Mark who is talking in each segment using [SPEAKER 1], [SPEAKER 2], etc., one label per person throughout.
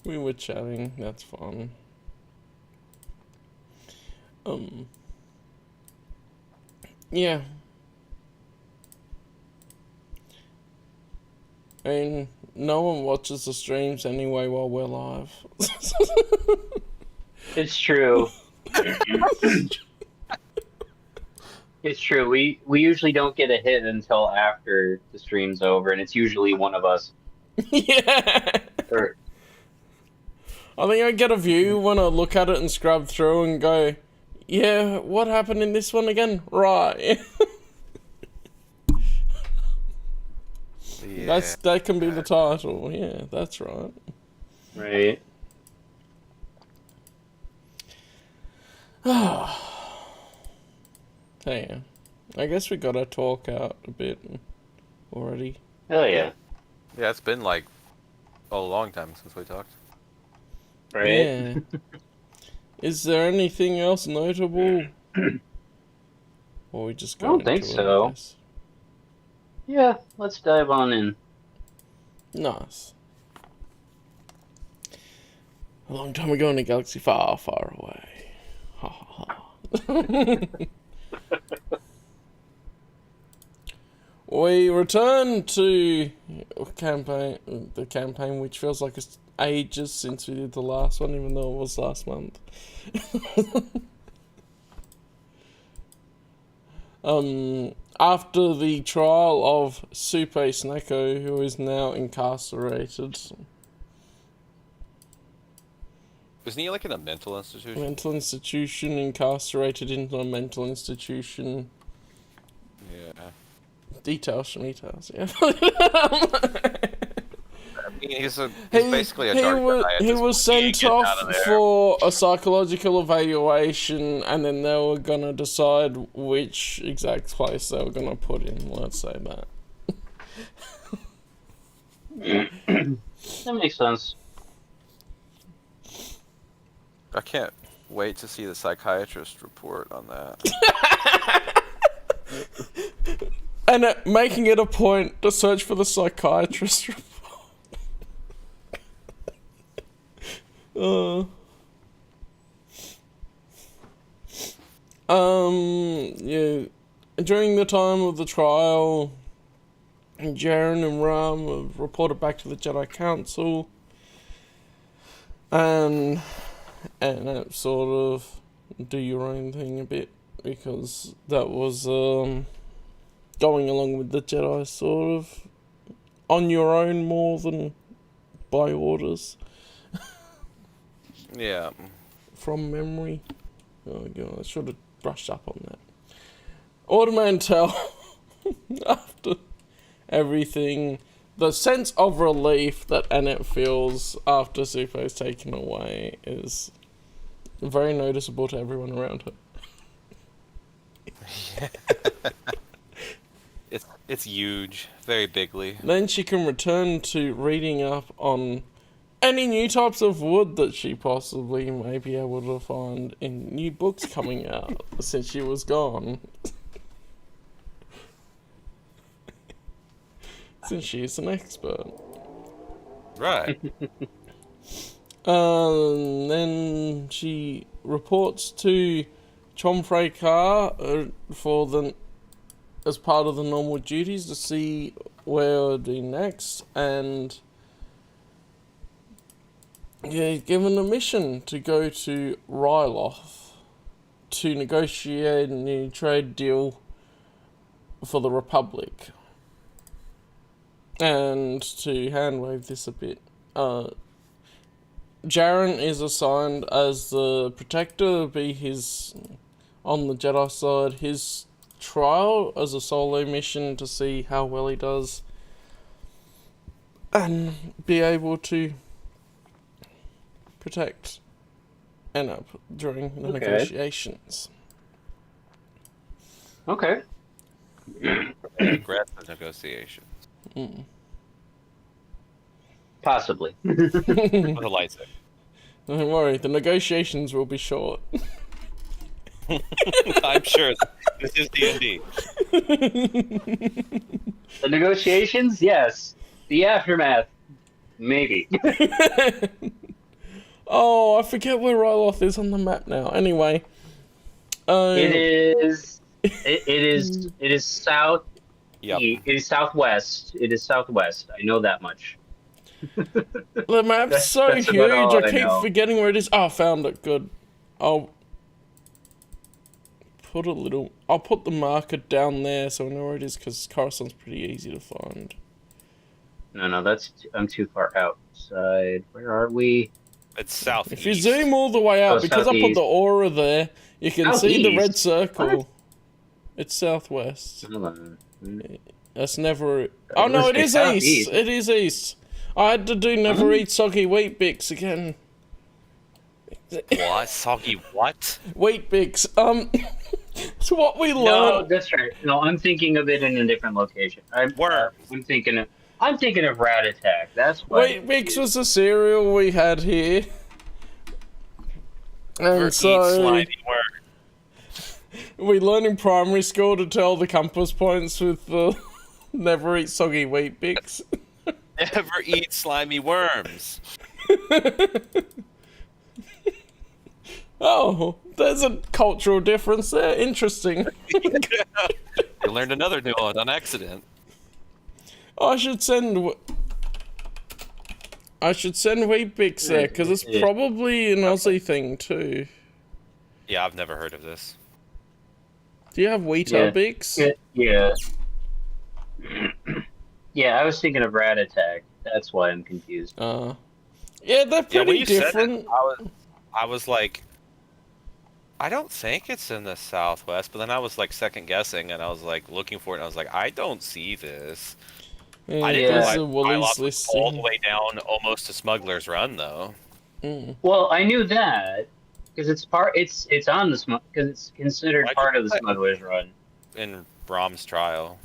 [SPEAKER 1] We were chatting. That's fun. Yeah. I mean, no one watches the streams anyway while we're live.
[SPEAKER 2] It's true. It's true. We usually don't get a hit until after the stream's over, and it's usually one of us.
[SPEAKER 1] Yeah.
[SPEAKER 2] Or,
[SPEAKER 1] I think I get a view when I look at it and scrub through and go, yeah, what happened in this one again? Right.
[SPEAKER 3] Yeah.
[SPEAKER 1] That can be the title. Yeah, that's right.
[SPEAKER 2] right.
[SPEAKER 1] Hey, I guess we gotta talk out a bit already.
[SPEAKER 2] Oh yeah.
[SPEAKER 3] Yeah, it's been like a long time since we talked.
[SPEAKER 2] Right.
[SPEAKER 1] Yeah. Is there anything else notable? Or we just go
[SPEAKER 2] I don't think
[SPEAKER 1] into it,
[SPEAKER 2] so.
[SPEAKER 1] I guess?
[SPEAKER 2] Yeah. Let's dive on in.
[SPEAKER 1] Nice. A long time ago in a galaxy far, far away. Ha ha ha. We return to the campaign, which feels like it's ages since we did the last one, even though it was last month. After the trial of Supe Sneko, who is now incarcerated.
[SPEAKER 3] Isn't he like in a mental institution?
[SPEAKER 1] Mental institution, incarcerated into a mental institution.
[SPEAKER 3] Yeah.
[SPEAKER 1] Details, yeah.
[SPEAKER 3] I mean, he's basically a dark guy at
[SPEAKER 1] He
[SPEAKER 3] this
[SPEAKER 1] was
[SPEAKER 3] point.
[SPEAKER 1] sent
[SPEAKER 3] Get out
[SPEAKER 1] off
[SPEAKER 3] of there.
[SPEAKER 1] for a psychological evaluation, and then they were gonna decide which exact place they were gonna put him. Let's say that.
[SPEAKER 2] That makes sense.
[SPEAKER 3] I can't wait to see the psychiatrist report on that.
[SPEAKER 1] And making it a point to search for the psychiatrist report. Yeah. During the time of the trial, Jaren and Ram have reported back to the Jedi Council, and it sort of do your own thing a bit, because that was going along with the Jedi, sort of on your own more than by orders.
[SPEAKER 3] Yeah.
[SPEAKER 1] From memory. Oh god, I should have brushed up on that. Automantel, after everything, the sense of relief that Annette feels after Supo is taken away is very noticeable to everyone around her.
[SPEAKER 3] It's huge, very bigly.
[SPEAKER 1] Then she can return to reading up on any new types of wood that she possibly may be able to find in new books coming out since she was gone. Since she's an expert.
[SPEAKER 3] Right.
[SPEAKER 1] Then she reports to Chomfrey Carr as part of the normal duties to see where to do next, and given a mission to go to Ryloth to negotiate a new trade deal for the Republic. And to handwave this a bit, Jaren is assigned as the protector, be his, on the Jedi side, his trial as a solo mission to see how well he does, and be able to protect Enab during the negotiations.
[SPEAKER 2] Okay.
[SPEAKER 3] Congrats on negotiations.
[SPEAKER 2] Possibly.
[SPEAKER 3] With a lightsaber.
[SPEAKER 1] Don't worry, the negotiations will be short.
[SPEAKER 3] I'm sure this is D&D.
[SPEAKER 2] The negotiations, yes. The aftermath, maybe.
[SPEAKER 1] Oh, I forget where Ryloth is on the map now. Anyway.
[SPEAKER 2] It is. It is south.
[SPEAKER 3] Yep.
[SPEAKER 2] It is southwest. It is southwest. I know that much.
[SPEAKER 1] The map's so
[SPEAKER 2] That's about
[SPEAKER 1] huge,
[SPEAKER 2] all
[SPEAKER 1] I
[SPEAKER 2] I
[SPEAKER 1] keep
[SPEAKER 2] know.
[SPEAKER 1] forgetting where it is. Oh, I found it. Good. I'll put the marker down there so I know where it is, because Coruscant's pretty easy to find.
[SPEAKER 2] No, I'm too far outside. Where are we?
[SPEAKER 3] It's southeast.
[SPEAKER 1] If you zoom all the way out,
[SPEAKER 2] Oh,
[SPEAKER 1] because I put
[SPEAKER 2] southeast.
[SPEAKER 1] the aura there, you can see the red
[SPEAKER 2] Southeast?
[SPEAKER 1] circle.
[SPEAKER 2] What?
[SPEAKER 1] It's southwest.
[SPEAKER 2] Hold on.
[SPEAKER 1] That's never. Oh no, it is
[SPEAKER 2] Southeast.
[SPEAKER 1] east. It is east. I had to do never eat soggy wheat bix again.
[SPEAKER 3] What? Soggy what?
[SPEAKER 1] Wheat bix. It's what we
[SPEAKER 2] No,
[SPEAKER 1] learned.
[SPEAKER 2] that's right. No, I'm thinking of it in a different location. I'm thinking of Rat Attack. That's what.
[SPEAKER 1] Wheat bix was a cereal we had here.
[SPEAKER 3] Never
[SPEAKER 1] And
[SPEAKER 3] eat
[SPEAKER 1] so
[SPEAKER 3] slimy worm.
[SPEAKER 1] we learned in primary school to tell the compass points with the never eat soggy wheat bix.
[SPEAKER 3] Never eat slimy worms.
[SPEAKER 1] Oh, there's a cultural difference there. Interesting.
[SPEAKER 3] You learned another new one on accident.
[SPEAKER 1] I should send wheat bix there, because it's probably an Aussie thing too.
[SPEAKER 3] Yeah, I've never heard of this.
[SPEAKER 1] Do you have wheat
[SPEAKER 2] Yeah.
[SPEAKER 1] bix?
[SPEAKER 2] Yeah. Yeah, I was thinking of Rat Attack. That's why I'm confused.
[SPEAKER 1] Yeah, they're
[SPEAKER 3] Yeah, when
[SPEAKER 1] pretty
[SPEAKER 3] you
[SPEAKER 1] different.
[SPEAKER 3] said it, I was like, I don't think it's in the southwest, but then I was like second guessing, and I was like looking for it, and I was like, I don't see this.
[SPEAKER 1] Yeah,
[SPEAKER 3] I didn't
[SPEAKER 1] there's
[SPEAKER 3] realize
[SPEAKER 1] a Woolies
[SPEAKER 3] Ryloth was all the
[SPEAKER 1] listing.
[SPEAKER 3] way down almost to Smuggler's Run, though.
[SPEAKER 2] Well, I knew that because it's on the because it's considered
[SPEAKER 3] Why'd
[SPEAKER 2] part
[SPEAKER 3] you
[SPEAKER 2] of the
[SPEAKER 3] put-
[SPEAKER 2] Smuggler's Run.
[SPEAKER 3] In Brahm's trial.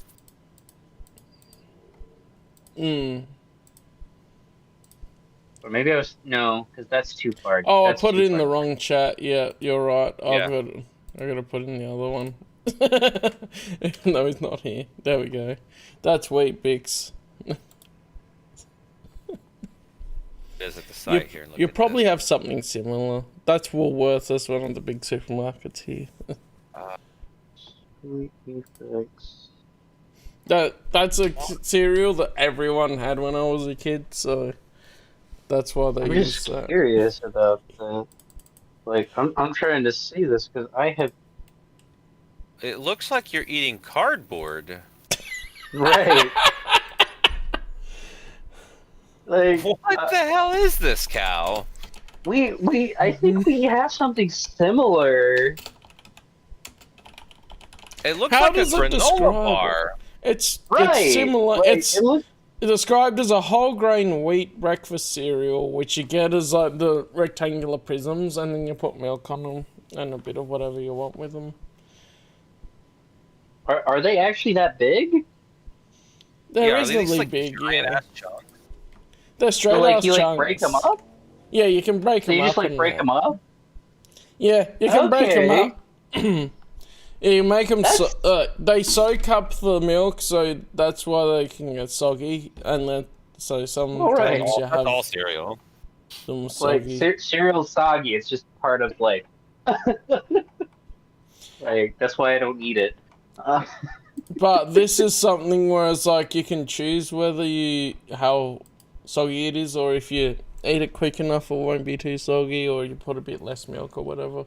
[SPEAKER 2] Or maybe I was because that's too far.
[SPEAKER 1] Oh, I
[SPEAKER 2] That's
[SPEAKER 1] put
[SPEAKER 2] too
[SPEAKER 1] it in
[SPEAKER 2] far.
[SPEAKER 1] the wrong chat. Yeah, you're right.
[SPEAKER 3] Yeah.
[SPEAKER 1] I gotta put in the other one. Even though he's not here. There we go. That's wheat bix.
[SPEAKER 3] Visit the site here and look
[SPEAKER 1] You
[SPEAKER 3] at
[SPEAKER 1] probably
[SPEAKER 3] this.
[SPEAKER 1] have something similar. That's Woolworths. That's one of the big supermarkets here. That's a cereal that everyone had when I was a kid, so that's why they
[SPEAKER 2] I'm
[SPEAKER 1] use
[SPEAKER 2] just
[SPEAKER 1] that.
[SPEAKER 2] curious about that. Like, I'm trying to see this because I have
[SPEAKER 3] It looks like you're eating cardboard.
[SPEAKER 2] right. Like,
[SPEAKER 3] What the hell is this cow?
[SPEAKER 2] I think we have something similar.
[SPEAKER 3] It looks
[SPEAKER 1] How
[SPEAKER 3] like a
[SPEAKER 1] does it
[SPEAKER 3] granola
[SPEAKER 1] describe
[SPEAKER 3] bar.
[SPEAKER 1] It's
[SPEAKER 2] Right.
[SPEAKER 1] similar.
[SPEAKER 2] Like,
[SPEAKER 1] It's
[SPEAKER 2] it looks
[SPEAKER 1] described as a whole grain wheat breakfast cereal, which you get as like the rectangular prisms, and then you put milk on them and a bit of whatever you want with them.
[SPEAKER 2] Are they actually that big?
[SPEAKER 1] They're
[SPEAKER 3] Yeah, are they
[SPEAKER 1] reasonably
[SPEAKER 3] just, like,
[SPEAKER 1] big,
[SPEAKER 3] giant
[SPEAKER 1] yeah.
[SPEAKER 3] ass chunks?
[SPEAKER 1] They're straight
[SPEAKER 2] So, like,
[SPEAKER 1] ass
[SPEAKER 2] you
[SPEAKER 1] chunks.
[SPEAKER 2] break them up?
[SPEAKER 1] Yeah, you can break
[SPEAKER 2] So
[SPEAKER 1] them
[SPEAKER 2] you
[SPEAKER 1] up.
[SPEAKER 2] just like
[SPEAKER 1] and
[SPEAKER 2] break them up?
[SPEAKER 1] Yeah, you can break them
[SPEAKER 2] Okay.
[SPEAKER 1] up. You make them. They soak up the milk, so that's why they can get soggy, and then so sometimes
[SPEAKER 2] right.
[SPEAKER 1] you
[SPEAKER 3] That's
[SPEAKER 1] have
[SPEAKER 3] all cereal.
[SPEAKER 1] them
[SPEAKER 2] It's like
[SPEAKER 1] soggy.
[SPEAKER 2] cereal soggy. It's just part of like, like that's why I don't eat it.
[SPEAKER 1] But this is something where it's like you can choose whether how soggy it is, or if you eat it quick enough it won't be too soggy, or you put a bit less milk or whatever.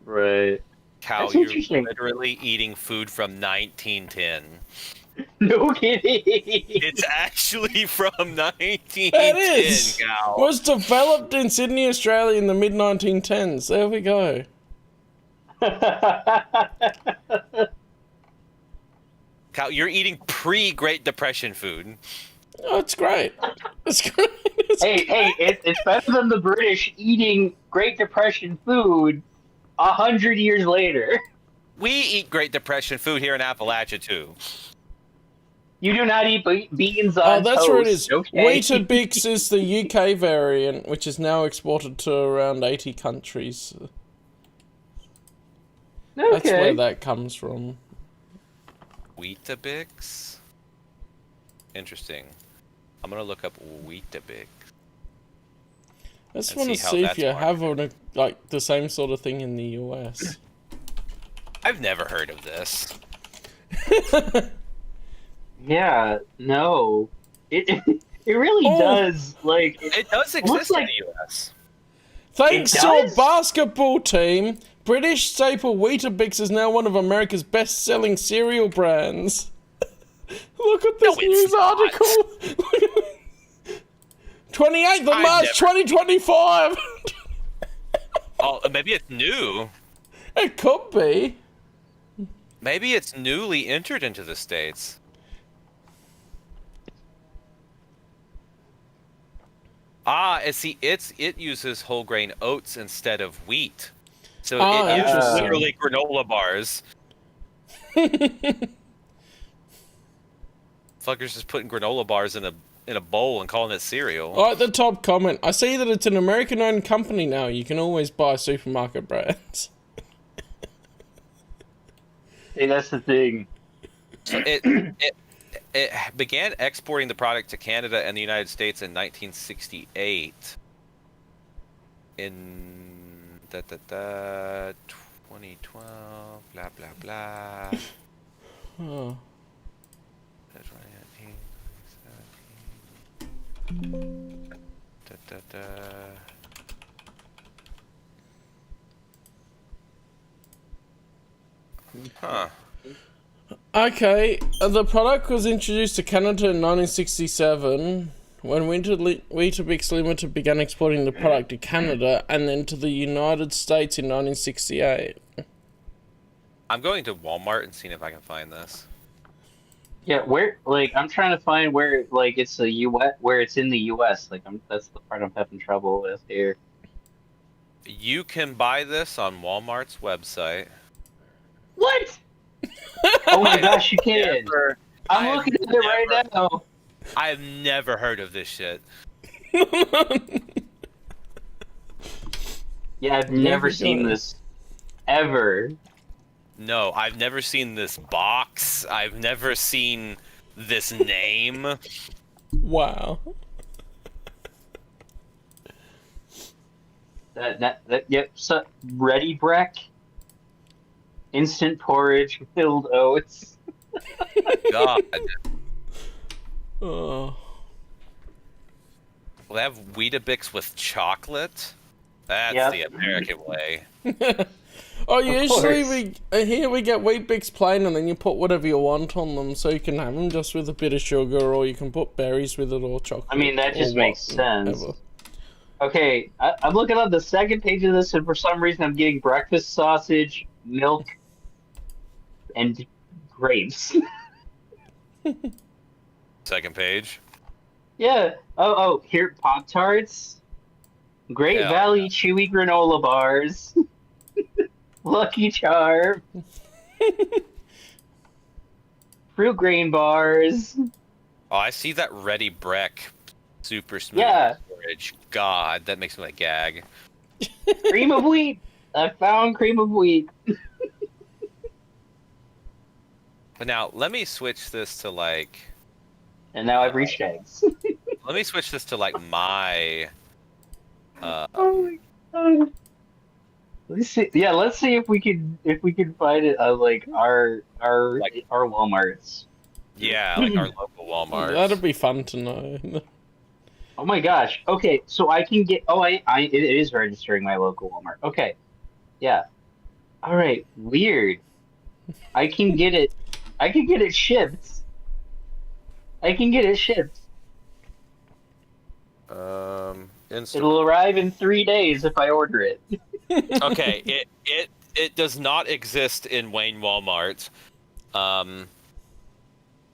[SPEAKER 2] Right.
[SPEAKER 3] Cow,
[SPEAKER 2] That's
[SPEAKER 3] you're
[SPEAKER 2] interesting.
[SPEAKER 3] literally eating food from 1910.
[SPEAKER 2] No kidding.
[SPEAKER 3] It's actually from 1910,
[SPEAKER 1] It is!
[SPEAKER 3] cow.
[SPEAKER 1] Was developed in Sydney, Australia in the mid-1910s. There we go.
[SPEAKER 3] Cow, you're eating pre-Great Depression food.
[SPEAKER 1] Oh, it's great. It's great.
[SPEAKER 2] hey, it's better than the British eating Great Depression food 100 years later.
[SPEAKER 3] We eat Great Depression food here in Appalachia, too.
[SPEAKER 2] You do not eat beans on
[SPEAKER 1] Oh, that's
[SPEAKER 2] toast.
[SPEAKER 1] where it is.
[SPEAKER 2] Okay.
[SPEAKER 1] Weetabix is the UK variant, which is now exported to around 80 countries. That's
[SPEAKER 2] Okay.
[SPEAKER 1] where that comes from.
[SPEAKER 3] Weetabix? Interesting. I'm gonna look up Weetabix.
[SPEAKER 1] I just
[SPEAKER 3] and
[SPEAKER 1] want to
[SPEAKER 3] see how
[SPEAKER 1] see if
[SPEAKER 3] that's
[SPEAKER 1] you have
[SPEAKER 3] marketed.
[SPEAKER 1] like the same sort of thing in the US.
[SPEAKER 3] I've never heard of this.
[SPEAKER 2] Yeah, no. It it really
[SPEAKER 1] Oh.
[SPEAKER 2] does. Like,
[SPEAKER 3] It does
[SPEAKER 2] looks
[SPEAKER 3] exist in
[SPEAKER 2] like
[SPEAKER 3] the US.
[SPEAKER 1] Thanks
[SPEAKER 2] It
[SPEAKER 1] to a
[SPEAKER 2] does?
[SPEAKER 1] basketball team, British staple Weetabix is now one of America's best-selling cereal brands. Look at this
[SPEAKER 3] No, it's
[SPEAKER 1] news
[SPEAKER 3] not.
[SPEAKER 1] article. 28th of
[SPEAKER 3] I've
[SPEAKER 1] March,
[SPEAKER 3] never-
[SPEAKER 1] 2025.
[SPEAKER 3] Oh, maybe it's new.
[SPEAKER 1] It could be.
[SPEAKER 3] Maybe it's newly entered into the States. It uses whole grain oats instead of wheat. So
[SPEAKER 1] Ah,
[SPEAKER 3] it uses
[SPEAKER 1] interesting.
[SPEAKER 3] literally granola bars. Fuckers just putting granola bars in a bowl and calling it cereal.
[SPEAKER 1] All right, the top comment. I see that it's an American-owned company now. You can always buy supermarket brands.
[SPEAKER 2] hey, that's the thing.
[SPEAKER 3] So it began exporting the product to Canada and the United States in 1968. In 2012, blah blah blah.
[SPEAKER 1] Oh.
[SPEAKER 3] 2019, 2017. Huh.
[SPEAKER 1] Okay, the product was introduced to Canada in 1967 when Weetabix Limited began exporting the product to Canada and then to the United States in 1968.
[SPEAKER 3] I'm going to Walmart and seeing if I can find this.
[SPEAKER 2] Yeah, where, like, I'm trying to find where, like, it's the US, where it's in the US. Like, that's the part I'm having trouble with here.
[SPEAKER 3] You can buy this on Walmart's website.
[SPEAKER 2] What? Oh my gosh, you can! I'm
[SPEAKER 3] I've
[SPEAKER 2] looking at it right now.
[SPEAKER 3] I've never heard of this shit.
[SPEAKER 2] Yeah, I've never seen this ever.
[SPEAKER 3] No, I've never seen this box. I've never seen this name.
[SPEAKER 1] Wow.
[SPEAKER 2] Yep. So, Ready Breck, instant porridge, filled oats.
[SPEAKER 3] God.
[SPEAKER 1] Oh.
[SPEAKER 3] Well, they have Weetabix with chocolate. That's
[SPEAKER 2] Yep.
[SPEAKER 3] the American way.
[SPEAKER 1] Oh,
[SPEAKER 2] Of
[SPEAKER 1] usually
[SPEAKER 2] course.
[SPEAKER 1] here we get Weet-Bix plain and then you put whatever you want on them, so you can have them just with a bit of sugar, or you can put berries with it, or chocolate.
[SPEAKER 2] I mean, that just
[SPEAKER 1] or
[SPEAKER 2] makes sense.
[SPEAKER 1] whatever.
[SPEAKER 2] Okay, I'm looking at the second page of this, and for some reason I'm getting breakfast sausage, milk, and grapes.
[SPEAKER 3] Second page.
[SPEAKER 2] Yeah. Oh, here, Pop-Tarts, Great
[SPEAKER 3] Yeah.
[SPEAKER 2] Valley Chewy Granola Bars, Lucky Charm, Fruit Grain Bars.
[SPEAKER 3] Oh, I see that Ready Breck super smooth
[SPEAKER 2] Yeah.
[SPEAKER 3] porridge. God, that makes me like gag.
[SPEAKER 2] Cream of wheat. I found cream of wheat.
[SPEAKER 3] But now, let me switch this to like...
[SPEAKER 2] And now I've reached eggs.
[SPEAKER 3] Let me switch this to like my...
[SPEAKER 2] Oh my god. Let's see. Yeah, let's see if we can find it on like our Walmarts.
[SPEAKER 3] Yeah, like our local Walmart.
[SPEAKER 1] That'd be fun to know.
[SPEAKER 2] Oh my gosh. Okay, so I can get. Oh, it is registering my local Walmart. Okay. Yeah. All right. Weird. I can get it. I can get it shipped. It'll arrive in 3 days if I order it.
[SPEAKER 3] Okay, it does not exist in Wayne Walmart.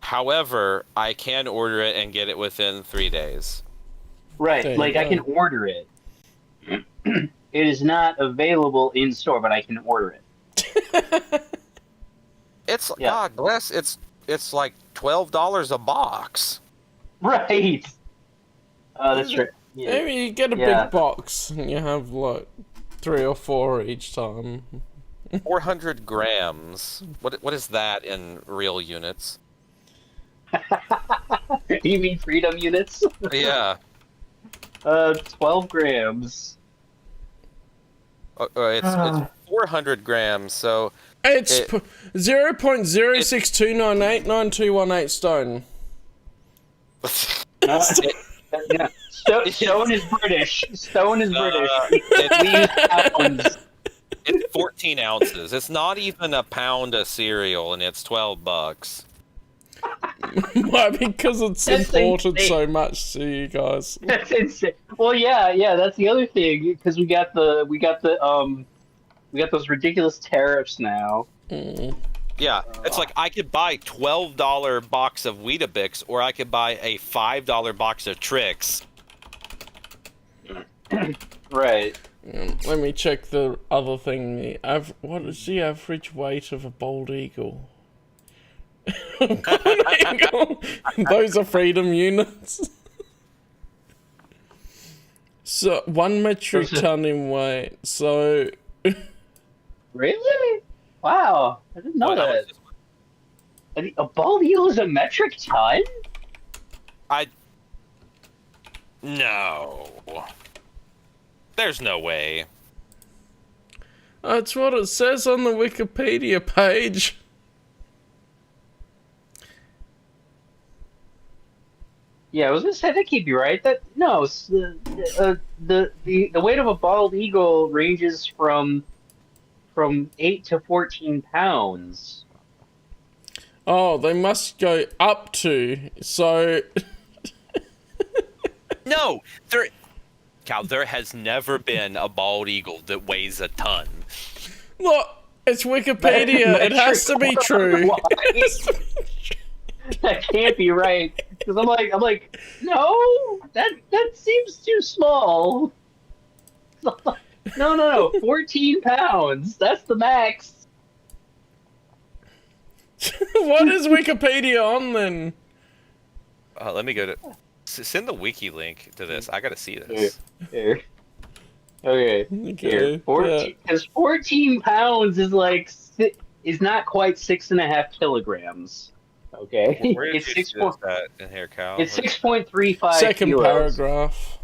[SPEAKER 3] However, I can order it and get it within 3 days.
[SPEAKER 2] Right.
[SPEAKER 1] There you
[SPEAKER 2] Like I
[SPEAKER 1] go.
[SPEAKER 2] can order it. It is not available in store, but I can order it.
[SPEAKER 3] It's
[SPEAKER 2] Yeah.
[SPEAKER 3] God bless. It's like $12 a box.
[SPEAKER 2] Right. That's right. Yeah.
[SPEAKER 1] Maybe you get a
[SPEAKER 2] Yeah.
[SPEAKER 1] big box and you have like 3 or 4 each time.
[SPEAKER 3] 400 grams. What is that in real units?
[SPEAKER 2] You mean freedom units?
[SPEAKER 3] Yeah.
[SPEAKER 2] 12 grams.
[SPEAKER 3] It's 400 grams, so
[SPEAKER 1] It's
[SPEAKER 3] It-
[SPEAKER 1] 0.062989218 stone.
[SPEAKER 2] Yeah. Stone is British. Stone is British. We use pounds.
[SPEAKER 3] It's 14 ounces. It's not even a pound of cereal, and it's $12.
[SPEAKER 1] Why? Because it's
[SPEAKER 2] That's
[SPEAKER 1] imported
[SPEAKER 2] insane.
[SPEAKER 1] so much to you guys.
[SPEAKER 2] That's insane. Well, yeah, that's the other thing because we got those ridiculous tariffs now.
[SPEAKER 3] Yeah, it's like I could buy $12 box of Weetabix, or I could buy a $5 box of Trix.
[SPEAKER 2] Right.
[SPEAKER 1] Let me check the other thing. What is the average weight of a bald eagle? Those are freedom units. So 1 metric ton in weight. So
[SPEAKER 2] Really? Wow, I didn't know that. A bald eagle is a metric ton?
[SPEAKER 3] No. There's no way.
[SPEAKER 1] that's what it says on the Wikipedia page.
[SPEAKER 2] Yeah, I was gonna say that can't be right. The weight of a bald eagle ranges from 8 to 14 pounds.
[SPEAKER 1] Oh, they must go up to. So
[SPEAKER 3] No, there has never been a bald eagle that weighs a ton.
[SPEAKER 1] look, it's Wikipedia. It has to be true.
[SPEAKER 2] Why? That can't be right. Because I'm like, no, that seems too small. No, 14 pounds. That's the max.
[SPEAKER 1] What is Wikipedia on then?
[SPEAKER 3] Let me go to... Send the wiki link to this. I gotta see this.
[SPEAKER 2] Here. Okay. Here. 14, because 14 pounds is is not quite 6.5 kilograms. Okay.
[SPEAKER 3] Where did
[SPEAKER 2] It's
[SPEAKER 3] you
[SPEAKER 2] 6.
[SPEAKER 3] see that in here, Cal?
[SPEAKER 2] It's 6.35
[SPEAKER 1] Second
[SPEAKER 2] kilos.
[SPEAKER 1] paragraph.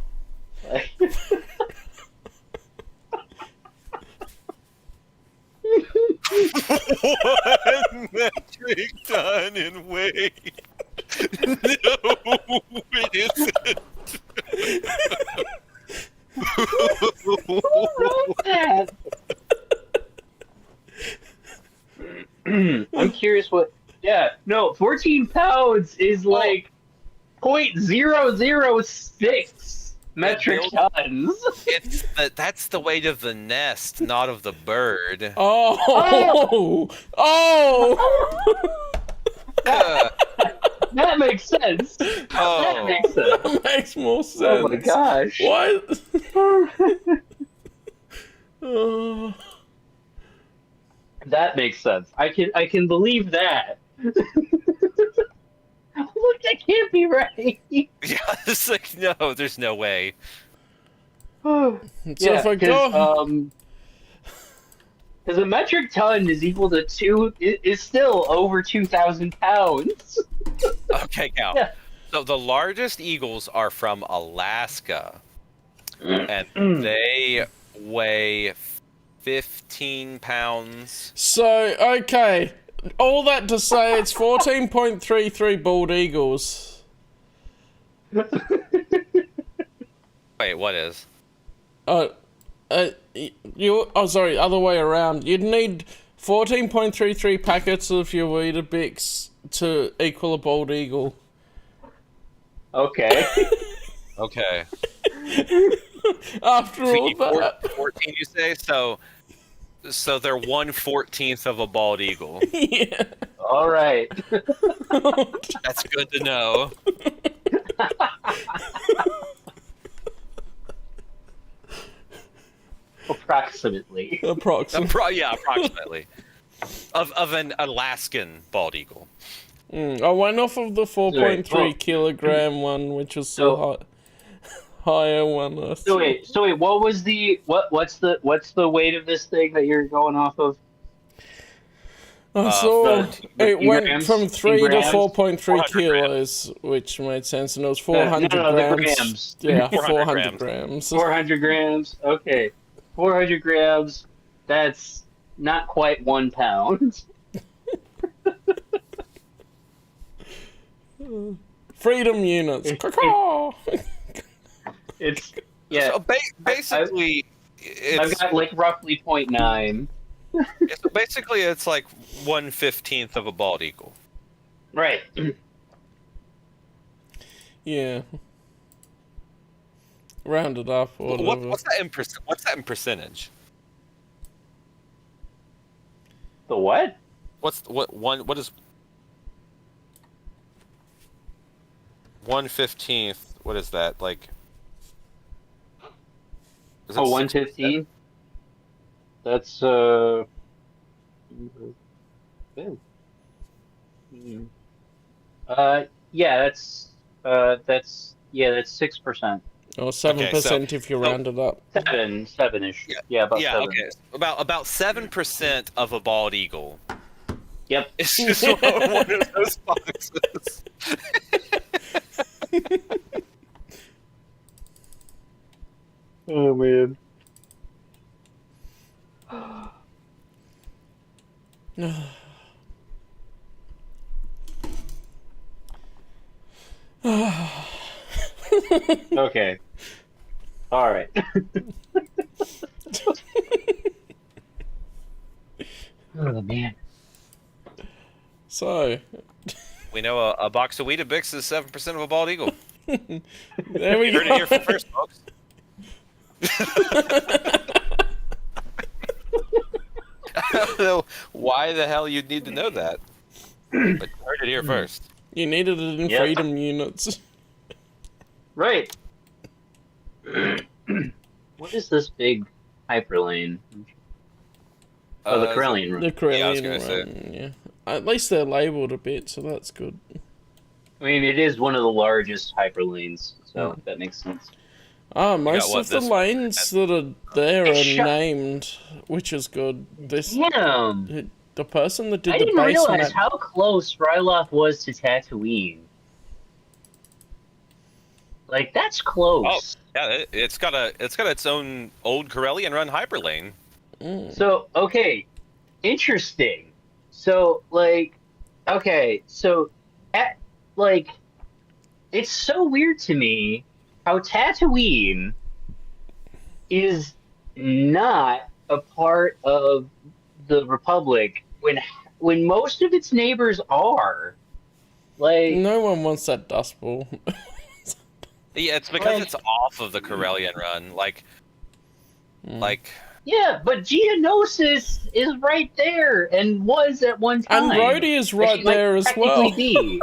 [SPEAKER 3] One metric ton in weight. No, it isn't.
[SPEAKER 2] Who wrote that? I'm curious what. Yeah, no, 14 pounds is like 0.006 metric tons.
[SPEAKER 3] That's the weight of the nest, not of the bird.
[SPEAKER 1] Oh!
[SPEAKER 2] That makes sense. That makes sense.
[SPEAKER 1] That makes more sense.
[SPEAKER 2] Oh my gosh.
[SPEAKER 1] What? Oh.
[SPEAKER 2] That makes sense. I can believe that. Look, that can't be right.
[SPEAKER 3] Yeah, it's like, no, there's no way.
[SPEAKER 1] So if I go...
[SPEAKER 2] because a metric ton is equal to is still over 2,000 pounds.
[SPEAKER 3] Okay, Cal.
[SPEAKER 2] Yeah.
[SPEAKER 3] So the largest eagles are from Alaska, and they weigh 15 pounds.
[SPEAKER 1] So, okay. All that to say, it's 14.33 bald eagles.
[SPEAKER 3] Wait, what is?
[SPEAKER 1] Sorry, other way around. You'd need 14.33 packets of your Weetabix to equal a bald eagle.
[SPEAKER 2] Okay.
[SPEAKER 3] Okay.
[SPEAKER 1] After all that.
[SPEAKER 3] 14, you say? So they're 1/14 of a bald eagle.
[SPEAKER 1] Yeah.
[SPEAKER 2] All right.
[SPEAKER 3] That's good to know.
[SPEAKER 2] Approximately.
[SPEAKER 3] Approximately. Of an Alaskan bald eagle.
[SPEAKER 1] I went off of the 4.3 kilogram one, which was the higher one.
[SPEAKER 2] So wait, what was what's the weight of this thing that you're going off of?
[SPEAKER 1] I saw
[SPEAKER 2] the
[SPEAKER 1] it went
[SPEAKER 2] grams,
[SPEAKER 1] from 3 to
[SPEAKER 2] grams,
[SPEAKER 1] 4.3
[SPEAKER 3] 400
[SPEAKER 1] kilos, which made sense, and it was
[SPEAKER 2] No,
[SPEAKER 1] 400
[SPEAKER 2] no, the
[SPEAKER 1] grams.
[SPEAKER 2] grams.
[SPEAKER 1] Yeah,
[SPEAKER 3] 400
[SPEAKER 1] 400
[SPEAKER 3] grams.
[SPEAKER 1] grams.
[SPEAKER 2] 400 grams. Okay. 400 grams. That's not quite 1 pound.
[SPEAKER 1] Freedom units. Caw-caw!
[SPEAKER 2] It's, yeah.
[SPEAKER 3] So basically,
[SPEAKER 2] I've
[SPEAKER 3] it's
[SPEAKER 2] got like roughly 0.9.
[SPEAKER 3] so basically it's like 1/15 of a bald eagle.
[SPEAKER 2] Right.
[SPEAKER 1] Yeah. Round it up or whatever.
[SPEAKER 3] What's that in What's that in percentage?
[SPEAKER 2] The what?
[SPEAKER 3] What is 1/15? What is that like? Is it
[SPEAKER 2] Oh,
[SPEAKER 3] 6%?
[SPEAKER 2] 115? That's, yeah, that's 6%.
[SPEAKER 1] Or 7% if you round it up.
[SPEAKER 2] 7-ish. Yeah, about
[SPEAKER 3] Yeah,
[SPEAKER 2] 7.
[SPEAKER 3] okay. About 7% of a bald eagle.
[SPEAKER 2] Yep.
[SPEAKER 3] It's just one of those boxes.
[SPEAKER 2] Oh, man. Okay. All right. Oh, man.
[SPEAKER 1] So,
[SPEAKER 3] We know a box of Weetabix is 7% of a bald eagle.
[SPEAKER 1] there we
[SPEAKER 3] You heard it here
[SPEAKER 1] go.
[SPEAKER 3] first, folks. I don't know why the hell you'd need to know that, but you heard it here first.
[SPEAKER 1] You needed it in
[SPEAKER 2] Yep.
[SPEAKER 1] freedom units.
[SPEAKER 2] Right. What is this big hyperlane? Oh, the Corellian
[SPEAKER 1] The
[SPEAKER 2] run.
[SPEAKER 3] Yeah, I was
[SPEAKER 1] Corellian
[SPEAKER 3] gonna say.
[SPEAKER 1] one, yeah. At least they're labelled a bit, so that's good.
[SPEAKER 2] I mean, it is one of the largest hyperlanes, so that makes sense.
[SPEAKER 1] Most
[SPEAKER 3] what,
[SPEAKER 1] of the
[SPEAKER 3] this-
[SPEAKER 1] lanes that are there
[SPEAKER 2] It's
[SPEAKER 1] are
[SPEAKER 2] shut-
[SPEAKER 1] named, which is good. This
[SPEAKER 2] Damn!
[SPEAKER 1] the person that did
[SPEAKER 2] I
[SPEAKER 1] the
[SPEAKER 2] didn't
[SPEAKER 1] base
[SPEAKER 2] realize
[SPEAKER 1] map.
[SPEAKER 2] how close Ryloth was to Tatooine. Like, that's close.
[SPEAKER 3] Yeah, it's got its own old Corellian run hyperlane.
[SPEAKER 2] So, okay, interesting. So, like, okay, so, it's so weird to me how Tatooine is not a part of the Republic when most of its neighbors are. Like,
[SPEAKER 1] No one wants that dust ball.
[SPEAKER 3] Yeah, it's because
[SPEAKER 2] Like-
[SPEAKER 3] it's off of the Corellian run. Like,
[SPEAKER 2] yeah, but Geonosis is right there and was at one time.
[SPEAKER 1] And Rhodey is right
[SPEAKER 2] She might
[SPEAKER 1] there as
[SPEAKER 2] technically
[SPEAKER 1] well.
[SPEAKER 2] Be.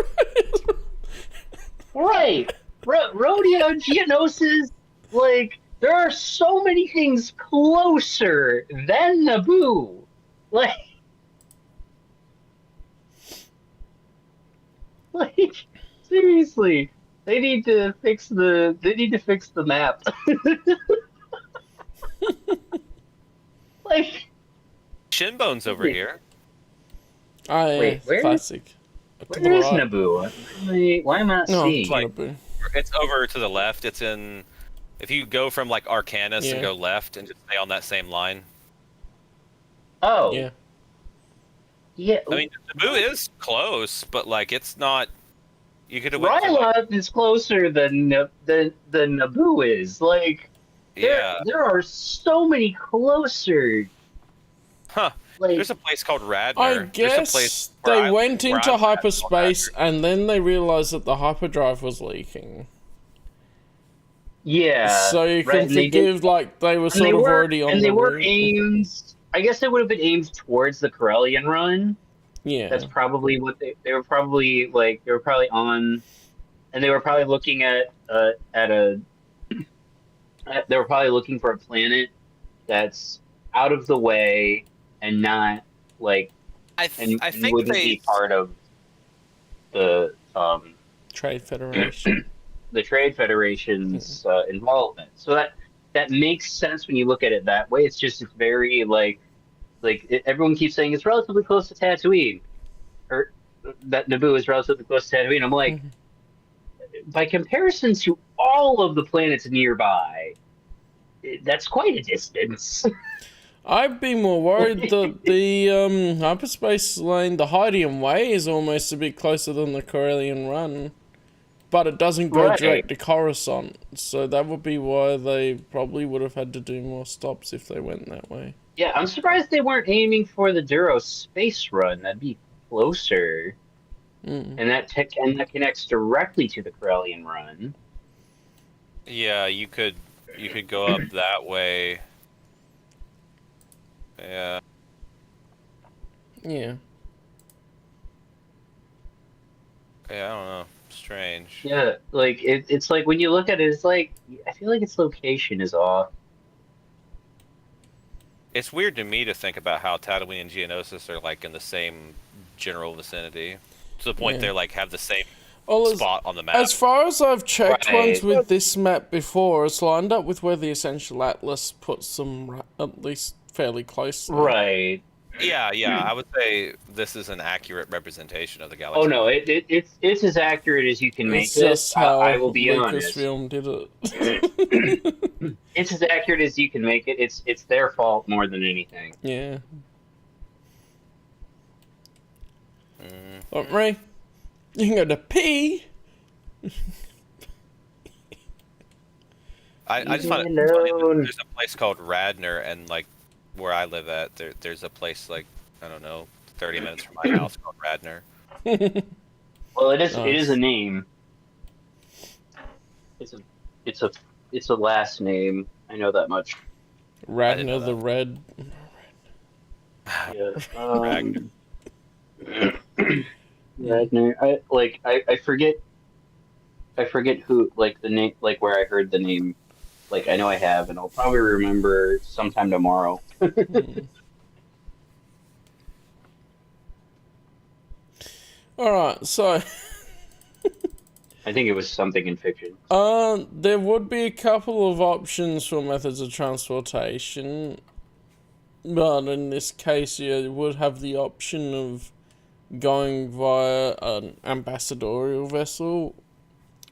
[SPEAKER 2] Right. Rhodey and Geonosis, like, there are so many things closer than Naboo. Like, seriously, they need to fix the map. Like,
[SPEAKER 3] Shinbone's over here.
[SPEAKER 2] Wait, where?
[SPEAKER 1] Classic. To
[SPEAKER 2] where
[SPEAKER 1] the
[SPEAKER 2] is
[SPEAKER 1] right.
[SPEAKER 2] Naboo? Why am I not
[SPEAKER 1] No,
[SPEAKER 2] seeing?
[SPEAKER 1] it's Naboo.
[SPEAKER 3] It's over to the left. It's in. If you go from like Arcanus
[SPEAKER 1] Yeah.
[SPEAKER 3] and go left and just stay on that same line.
[SPEAKER 2] Oh,
[SPEAKER 1] Yeah.
[SPEAKER 2] yeah.
[SPEAKER 3] I mean, Naboo is close, but like it's not. You could have went from, like,
[SPEAKER 2] Ryloth is closer than Naboo is. Like,
[SPEAKER 3] yeah.
[SPEAKER 2] there are so many closer.
[SPEAKER 3] Huh.
[SPEAKER 2] Like,
[SPEAKER 3] There's a place called Radner.
[SPEAKER 1] I
[SPEAKER 3] There's a
[SPEAKER 1] guess
[SPEAKER 3] place where
[SPEAKER 1] they
[SPEAKER 3] I-
[SPEAKER 1] went
[SPEAKER 3] where
[SPEAKER 1] into
[SPEAKER 3] I'm at called
[SPEAKER 1] hyperspace
[SPEAKER 3] Radner.
[SPEAKER 1] and then they realized that the hyperdrive was leaking.
[SPEAKER 2] yeah.
[SPEAKER 1] So you
[SPEAKER 2] right,
[SPEAKER 1] can
[SPEAKER 2] and they did-
[SPEAKER 1] forgive, like, they were
[SPEAKER 2] and
[SPEAKER 1] sort
[SPEAKER 2] they
[SPEAKER 1] of
[SPEAKER 2] were-
[SPEAKER 1] already on
[SPEAKER 2] and
[SPEAKER 1] the
[SPEAKER 2] they were
[SPEAKER 1] route.
[SPEAKER 2] aimed. I guess they would have been aimed towards the Corellian run.
[SPEAKER 1] Yeah.
[SPEAKER 2] That's probably what they were probably like. They were probably on, and they were probably looking at they were probably looking for a planet that's out of the way and not like
[SPEAKER 3] I
[SPEAKER 2] and
[SPEAKER 3] think
[SPEAKER 2] wouldn't
[SPEAKER 3] they.
[SPEAKER 2] be part of the
[SPEAKER 1] Trade Federation.
[SPEAKER 2] the Trade Federation's involvement. So that makes sense when you look at it that way. It's very like everyone keeps saying it's relatively close to Tatooine, or that Naboo is relatively close to Tatooine. I'm like, by comparison to all of the planets nearby, that's quite a distance.
[SPEAKER 1] I'd be more worried that the hyperspace lane, the Hydian Way, is almost a bit closer than the Corellian Run. But it doesn't go
[SPEAKER 2] Right.
[SPEAKER 1] direct to Coruscant, so that would be why they probably would have had to do more stops if they went that way.
[SPEAKER 2] Yeah, I'm surprised they weren't aiming for the Duro space run. That'd be closer. And that connects directly to the Corellian run.
[SPEAKER 3] Yeah, you could go up that way. Yeah.
[SPEAKER 1] Yeah.
[SPEAKER 3] Yeah, I don't know. Strange.
[SPEAKER 2] Yeah, like it's like when you look at it, it's like I feel like its location is off.
[SPEAKER 3] It's weird to me to think about how Tatooine and Geonosis are like in the same general vicinity. To the point they like have the same spot on the map.
[SPEAKER 1] As far as I've checked
[SPEAKER 2] Right.
[SPEAKER 1] ones with this map before, it's lined up with where the Essential Atlas puts them at least fairly close.
[SPEAKER 2] Right.
[SPEAKER 3] Yeah, I would say this is an accurate representation of the galaxy.
[SPEAKER 2] Oh no, it's as accurate as you can make
[SPEAKER 1] It's
[SPEAKER 2] it.
[SPEAKER 1] just how
[SPEAKER 2] I will be honest.
[SPEAKER 1] Lucasfilm did it.
[SPEAKER 2] It's as accurate as you can make it. It's their fault more than anything.
[SPEAKER 1] Yeah. Look, Ray, you can go to pee.
[SPEAKER 3] I just find it
[SPEAKER 2] Leave me
[SPEAKER 3] funny
[SPEAKER 2] alone.
[SPEAKER 3] that there's a place called Radnor, and like where I live at, there's a place like, I don't know, 30 minutes from my house called Radnor.
[SPEAKER 2] Well, it is
[SPEAKER 1] Nice.
[SPEAKER 2] a name. It's a last name. I know that much.
[SPEAKER 1] Ragnar the Red.
[SPEAKER 2] Yeah.
[SPEAKER 3] Ragnar.
[SPEAKER 2] Ragnar. I forget who, like, the name, like where I heard the name. Like, I know I have, and I'll probably remember sometime tomorrow.
[SPEAKER 1] Alright, so
[SPEAKER 2] I think it was something in fiction.
[SPEAKER 1] there would be a couple of options for methods of transportation, but in this case you would have the option of going via an ambassadorial vessel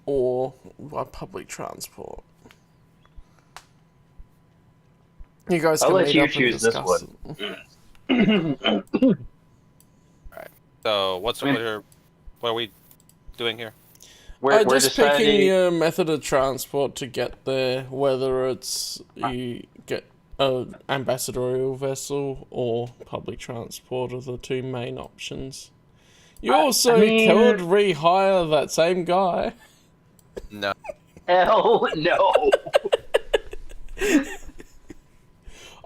[SPEAKER 1] or by public transport. You guys
[SPEAKER 2] I'll
[SPEAKER 1] can
[SPEAKER 2] let
[SPEAKER 1] meet
[SPEAKER 2] you
[SPEAKER 1] up and
[SPEAKER 2] choose this
[SPEAKER 1] discuss
[SPEAKER 2] one.
[SPEAKER 1] it.
[SPEAKER 3] So what are we doing here?
[SPEAKER 2] We're
[SPEAKER 1] Just picking
[SPEAKER 2] deciding.
[SPEAKER 1] your method of transport to get there, whether it's you get an ambassadorial vessel or public transport are the two main options. You also
[SPEAKER 2] I mean-
[SPEAKER 1] could rehire that same guy.
[SPEAKER 3] No.
[SPEAKER 2] Hell no.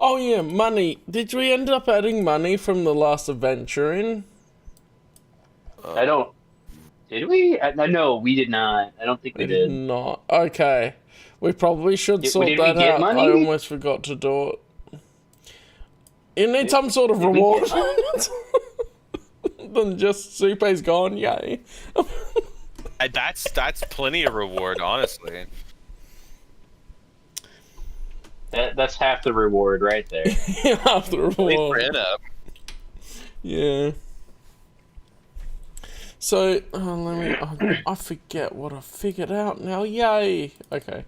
[SPEAKER 1] Oh yeah, money. Did we end up adding money from the last adventure in?
[SPEAKER 2] I don't. Did we? No, we did not. I don't think we did.
[SPEAKER 1] Not. Okay. We probably should sort
[SPEAKER 2] did we
[SPEAKER 1] that
[SPEAKER 2] get
[SPEAKER 1] out.
[SPEAKER 2] money?
[SPEAKER 1] I almost forgot to do it. You need some sort of
[SPEAKER 2] did we
[SPEAKER 1] reward.
[SPEAKER 2] get
[SPEAKER 1] Than just Supe's gone, yay.
[SPEAKER 3] That's plenty of reward, honestly.
[SPEAKER 2] That's half the reward right there.
[SPEAKER 1] After
[SPEAKER 3] Wait
[SPEAKER 1] all.
[SPEAKER 3] for it up.
[SPEAKER 1] Yeah. So, I forget what I figured out now. Yay! Okay.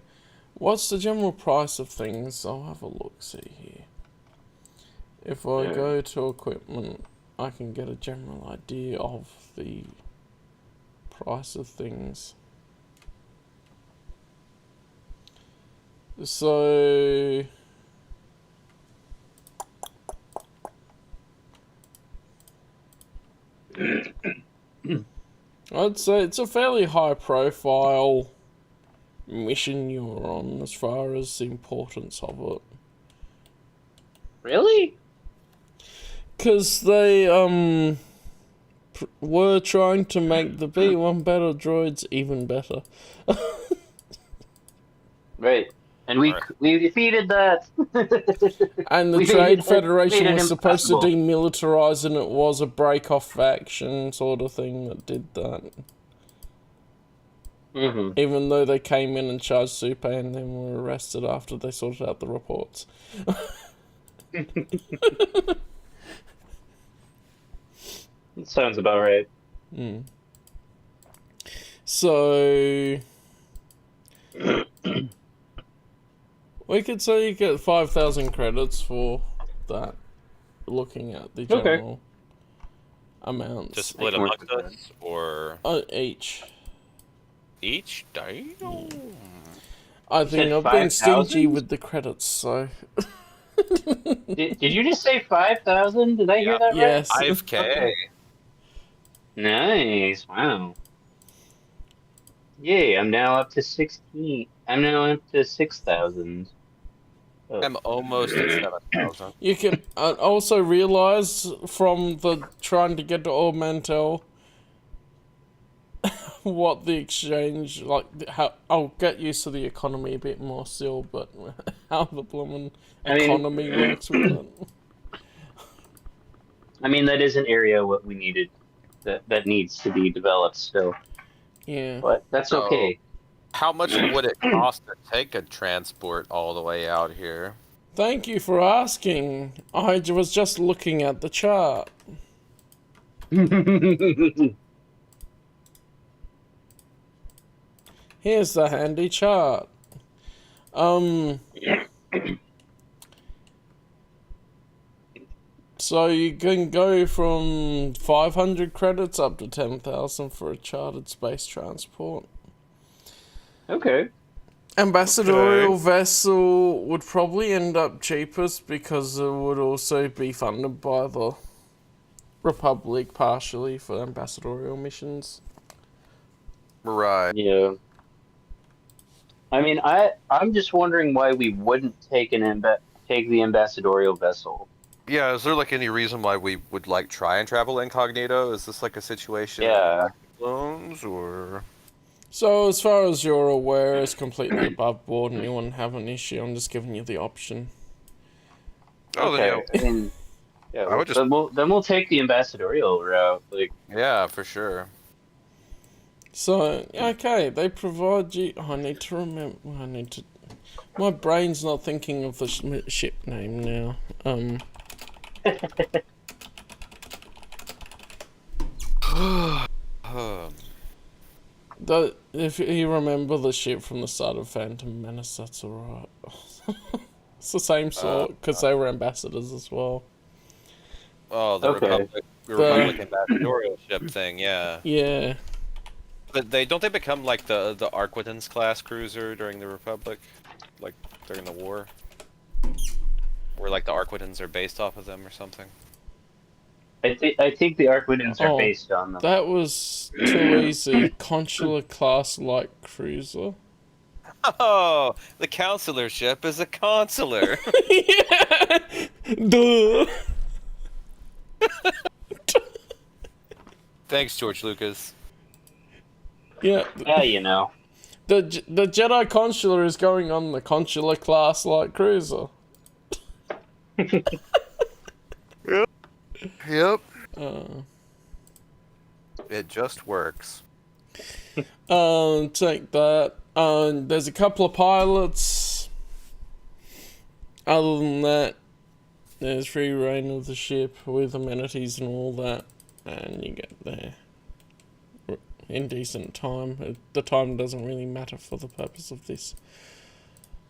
[SPEAKER 1] What's the general price of things? I'll have a look-see here. If I go to equipment, I can get a general idea of the price of things. So... I'd say it's a fairly high profile mission you're on as far as the importance of it.
[SPEAKER 2] Really?
[SPEAKER 1] Because they, were trying to make the B1 battle droids even better.
[SPEAKER 2] Right. And we defeated that.
[SPEAKER 1] And the
[SPEAKER 2] We
[SPEAKER 1] Trade
[SPEAKER 2] made
[SPEAKER 1] Federation
[SPEAKER 2] it
[SPEAKER 1] was supposed to
[SPEAKER 2] impossible.
[SPEAKER 1] demilitarize, and it was a break-off faction sort of thing that did that.
[SPEAKER 2] Mm-hmm.
[SPEAKER 1] Even though they came in and charged Super and then were arrested after they sorted out the reports.
[SPEAKER 2] That sounds about right.
[SPEAKER 1] Mm. So we could say you get 5,000 credits for that. Looking at the
[SPEAKER 2] Okay.
[SPEAKER 1] general amounts.
[SPEAKER 3] To split
[SPEAKER 2] Make more
[SPEAKER 3] amongst us, or
[SPEAKER 1] Each.
[SPEAKER 3] each? Damn.
[SPEAKER 1] I
[SPEAKER 2] You
[SPEAKER 1] think
[SPEAKER 2] said
[SPEAKER 1] I've been
[SPEAKER 2] 5,000?
[SPEAKER 1] stingy with the credits, so
[SPEAKER 2] Did you just say 5,000? Did I hear
[SPEAKER 3] Yeah.
[SPEAKER 2] that right?
[SPEAKER 1] yes.
[SPEAKER 3] 5K.
[SPEAKER 2] Okay. Nice. Wow. Yay, I'm now up to 16. I'm now up to 6,000. Oh.
[SPEAKER 3] I'm almost at 7,000.
[SPEAKER 1] You can also realize from the trying to get to Augmentel what the exchange, like, how I'll get used to the economy a bit more still, but how the blooming economy works with it.
[SPEAKER 2] I mean, that is an area what we needed that needs to be developed still,
[SPEAKER 1] Yeah.
[SPEAKER 2] but that's
[SPEAKER 3] So-
[SPEAKER 2] okay.
[SPEAKER 3] How much would it cost to take a transport all the way out here?
[SPEAKER 1] Thank you for asking. I was just looking at the chart. Here's the handy chart. So you can go from 500 credits up to 10,000 for a chartered space transport.
[SPEAKER 2] Okay.
[SPEAKER 1] Ambassadorial vessel would probably end up cheapest because it would also be funded by the Republic partially for ambassadorial missions.
[SPEAKER 3] Right.
[SPEAKER 2] Yeah. I mean, I'm just wondering why we wouldn't take take the ambassadorial vessel.
[SPEAKER 3] Yeah, is there like any reason why we would like try and travel incognito? Is this like a situation
[SPEAKER 2] Yeah.
[SPEAKER 3] loans or
[SPEAKER 1] So as far as you're aware, it's completely above board and you wouldn't have an issue. I'm just giving you the option.
[SPEAKER 3] then
[SPEAKER 2] I mean, yeah.
[SPEAKER 3] I would just-
[SPEAKER 2] then we'll take the ambassadorial route. Like,
[SPEAKER 3] yeah, for sure.
[SPEAKER 1] So, okay, they provide you... I need to remember... My brain's not thinking of the ship name now. If you remember the ship from the start of Phantom Menace, that's alright. It's the same sort, because they were ambassadors as well.
[SPEAKER 3] Oh, the
[SPEAKER 2] Okay.
[SPEAKER 3] Republic ambassadorial ship thing, yeah.
[SPEAKER 1] Yeah.
[SPEAKER 3] But don't they become like the Arquitens class cruiser during the Republic, like during the war, where like the Arquitens are based off of them or something?
[SPEAKER 2] I think the Arquitens are
[SPEAKER 1] Oh,
[SPEAKER 2] based on them.
[SPEAKER 1] That was too easy. Consular class light cruiser.
[SPEAKER 3] Oh, the counselor ship is a consular.
[SPEAKER 1] Yeah! Duh!
[SPEAKER 3] Thanks, George Lucas.
[SPEAKER 1] Yeah.
[SPEAKER 2] Yeah, you know.
[SPEAKER 1] The Jedi Consular is going on the Consular class light cruiser.
[SPEAKER 3] Yep. It just works.
[SPEAKER 1] Take that. There's a couple of pilots. Other than that, there's free reign of the ship with amenities and all that, and you get there in decent time. The time doesn't really matter for the purpose of this.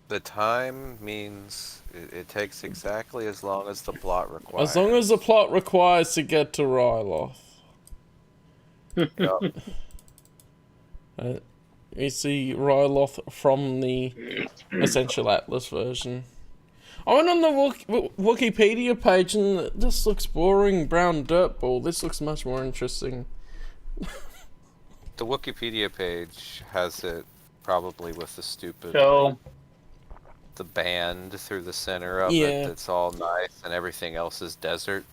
[SPEAKER 3] The time means it takes exactly as long as the plot requires.
[SPEAKER 1] As long as the plot requires to get to Ryloth.
[SPEAKER 3] Yep.
[SPEAKER 1] You see Ryloth from the Essential Atlas version. I went on the Wikipedia page and it just looks boring, brown dirt ball. This looks much more interesting.
[SPEAKER 3] The Wikipedia page has it probably with the stupid
[SPEAKER 2] So,
[SPEAKER 3] the band through the center of
[SPEAKER 1] Yeah.
[SPEAKER 3] it that's all nice and everything else is desert.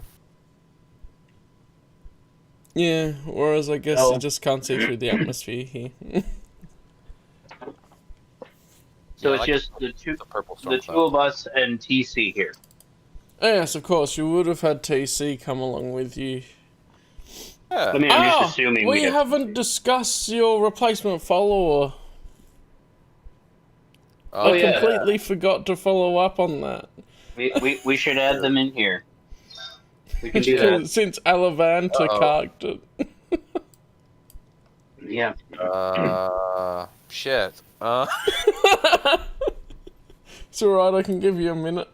[SPEAKER 1] Yeah, whereas I guess
[SPEAKER 2] Oh.
[SPEAKER 1] you just can't see through the atmosphere here.
[SPEAKER 2] so
[SPEAKER 3] Yeah,
[SPEAKER 2] it's
[SPEAKER 3] like
[SPEAKER 2] just the two
[SPEAKER 3] purple
[SPEAKER 2] the
[SPEAKER 3] storm
[SPEAKER 2] two of us and TC here.
[SPEAKER 1] Yes, of course, you would have had TC come along with you.
[SPEAKER 3] Yeah.
[SPEAKER 2] I mean, I'm just assuming
[SPEAKER 1] we haven't discussed your replacement follower.
[SPEAKER 3] Oh,
[SPEAKER 1] I
[SPEAKER 2] yeah.
[SPEAKER 1] completely forgot to follow up on that.
[SPEAKER 2] we should add them in here. We can do that.
[SPEAKER 1] Since Alavanta carked it.
[SPEAKER 2] Yeah.
[SPEAKER 3] Shit.
[SPEAKER 1] It's alright, I can give you a minute.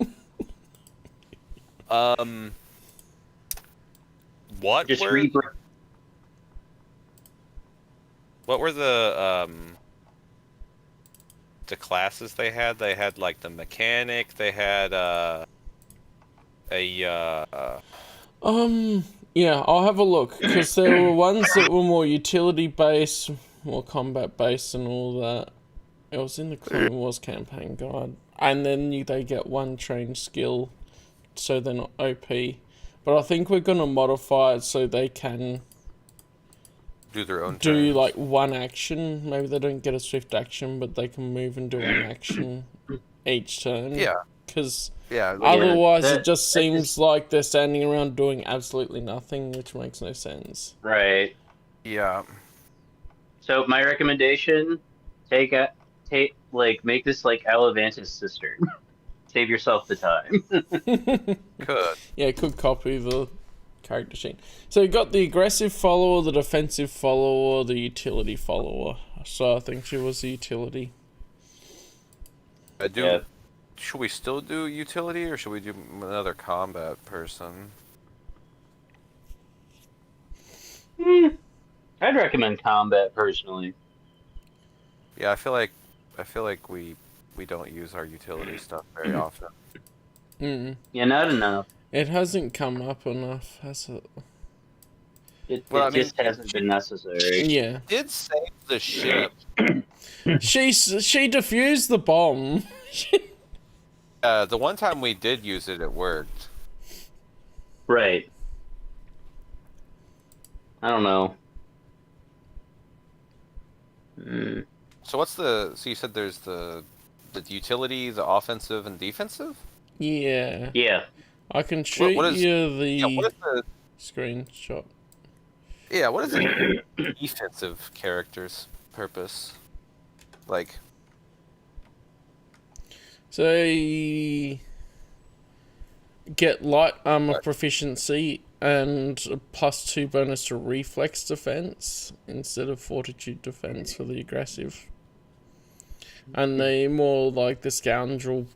[SPEAKER 3] What
[SPEAKER 2] Just
[SPEAKER 3] were the classes they had? They had like the mechanic. They had
[SPEAKER 1] Yeah, I'll have a look, because there were ones that were more utility-based, more combat-based and all that. It was in the Clone Wars campaign guide. And then they get one trained skill, so they're not OP. But I think we're going to modify it so they can
[SPEAKER 3] do their own
[SPEAKER 1] do
[SPEAKER 3] turns.
[SPEAKER 1] like one action. Maybe they don't get a swift action, but they can move and do an action each turn.
[SPEAKER 3] Yeah.
[SPEAKER 1] Because
[SPEAKER 3] Yeah.
[SPEAKER 1] otherwise it just seems like they're standing around doing absolutely nothing, which makes no sense.
[SPEAKER 2] Right.
[SPEAKER 3] Yeah.
[SPEAKER 2] So my recommendation, make this like Alavanta's sister. Save yourself the time.
[SPEAKER 3] Could.
[SPEAKER 1] Yeah, could copy the character sheet. So you got the aggressive follower, the defensive follower, the utility follower. So I think she was the utility.
[SPEAKER 2] Yeah.
[SPEAKER 3] Should we still do utility, or should we do another combat person?
[SPEAKER 2] I'd recommend combat personally.
[SPEAKER 3] Yeah, I feel like we don't use our utility stuff very often.
[SPEAKER 2] Yeah, not enough.
[SPEAKER 1] It hasn't come up enough, has it?
[SPEAKER 2] It
[SPEAKER 3] Well,
[SPEAKER 2] just hasn't been necessary.
[SPEAKER 1] Yeah.
[SPEAKER 3] Did save the ship.
[SPEAKER 1] She defused the bomb.
[SPEAKER 3] The one time we did use it, it worked.
[SPEAKER 2] Right. I don't know.
[SPEAKER 3] So so you said there's the utility, the offensive, and defensive?
[SPEAKER 1] Yeah.
[SPEAKER 2] Yeah.
[SPEAKER 1] I can shoot
[SPEAKER 3] what is the
[SPEAKER 1] screenshot.
[SPEAKER 3] Yeah, what is the defensive character's purpose? Like,
[SPEAKER 1] So get light armor proficiency and a +2 bonus to reflex defense instead of fortitude defense for the aggressive. And they more like the scoundrel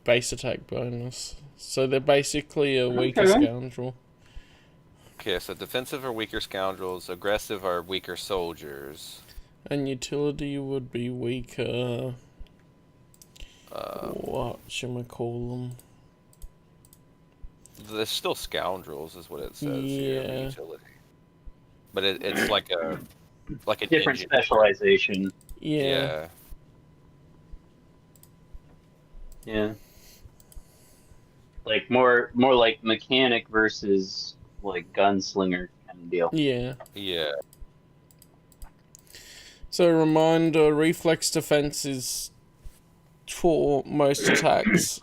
[SPEAKER 1] base attack bonus. So they're basically a weaker scoundrel.
[SPEAKER 3] okay, so defensive are weaker scoundrels, aggressive are weaker soldiers.
[SPEAKER 1] And utility would be weaker. What should we call them?
[SPEAKER 3] They're still scoundrels, is what it says here.
[SPEAKER 1] Yeah.
[SPEAKER 3] Utility, but it's like a
[SPEAKER 2] Different
[SPEAKER 3] engine.
[SPEAKER 2] specialization.
[SPEAKER 1] Yeah.
[SPEAKER 2] Yeah. Like more like mechanic versus like gunslinger kind of deal.
[SPEAKER 1] Yeah.
[SPEAKER 3] Yeah.
[SPEAKER 1] So reminder, reflex defense is for most attacks,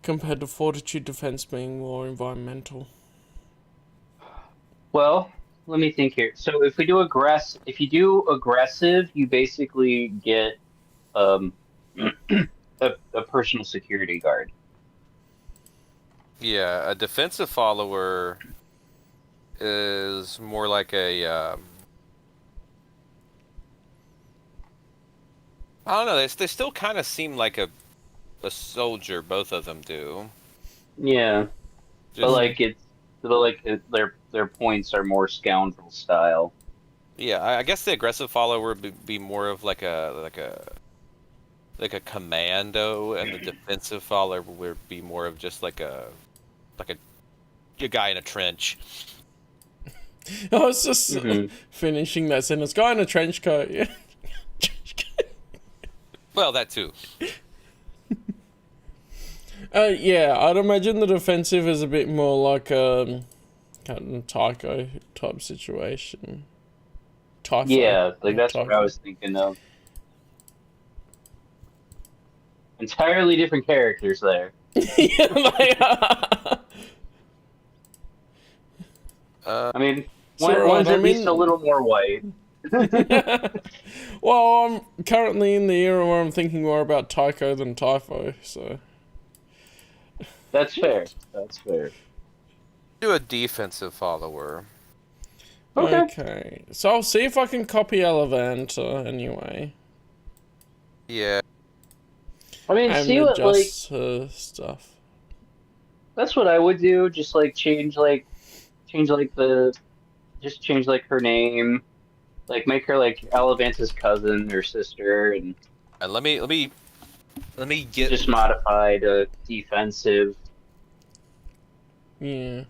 [SPEAKER 1] compared to fortitude defense being more environmental.
[SPEAKER 2] Well, let me think here. So if you do aggressive, you basically get a personal security guard.
[SPEAKER 3] Yeah, a defensive follower is more like a I don't know. They still kind of seem like a soldier. Both of them do.
[SPEAKER 2] Yeah,
[SPEAKER 3] Just,
[SPEAKER 2] their points are more scoundrel style.
[SPEAKER 3] yeah, I guess the aggressive follower would be more of like a commando, and the defensive follower would be more of just like a guy in a trench.
[SPEAKER 1] I was just finishing that sentence. Guy in a trench coat. Yeah.
[SPEAKER 3] Well, that too.
[SPEAKER 1] Yeah, I'd imagine the defensive is a bit more like a kind of Tycho type situation. Typho.
[SPEAKER 2] Yeah, like that's
[SPEAKER 1] Typho.
[SPEAKER 2] what I was thinking of. Entirely different characters there.
[SPEAKER 1] Yeah, they are.
[SPEAKER 2] I mean,
[SPEAKER 1] So,
[SPEAKER 2] one's
[SPEAKER 1] I
[SPEAKER 2] at least
[SPEAKER 1] mean-
[SPEAKER 2] a little more white.
[SPEAKER 1] Well, I'm currently in the era where I'm thinking more about Tycho than Typho, so...
[SPEAKER 2] That's fair. That's fair.
[SPEAKER 3] Do a defensive follower.
[SPEAKER 2] Okay.
[SPEAKER 1] Okay. So I'll see if I can copy Elevanta anyway.
[SPEAKER 3] Yeah.
[SPEAKER 2] I mean,
[SPEAKER 1] And
[SPEAKER 2] see what like
[SPEAKER 1] adjust her stuff.
[SPEAKER 2] that's what I would do. Just like change like the just change like her name, like make her like Alavanta's cousin or sister, and
[SPEAKER 3] And let me get.
[SPEAKER 2] just modify the defensive.
[SPEAKER 1] Yeah.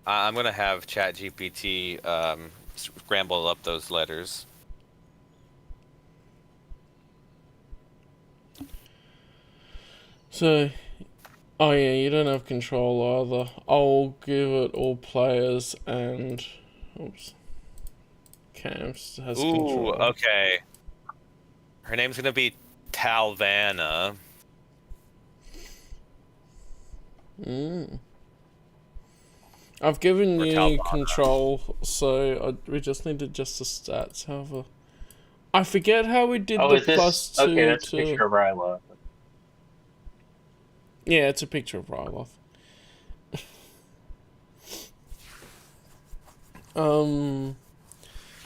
[SPEAKER 3] I'm gonna have ChatGPT scramble up those letters.
[SPEAKER 1] So, oh yeah, you don't have control either. I'll give it all players and, oops, Camps has
[SPEAKER 3] Ooh,
[SPEAKER 1] control.
[SPEAKER 3] okay. Her name's gonna be Talvanna.
[SPEAKER 1] I've given
[SPEAKER 3] Or
[SPEAKER 1] you
[SPEAKER 3] Talvana.
[SPEAKER 1] control, so we just need to adjust the stats. However, I forget how we did
[SPEAKER 2] Oh,
[SPEAKER 1] the
[SPEAKER 2] is this
[SPEAKER 1] +2
[SPEAKER 2] okay? That's a
[SPEAKER 1] to.
[SPEAKER 2] picture of Ryla.
[SPEAKER 1] Yeah, it's a picture of Ryloth.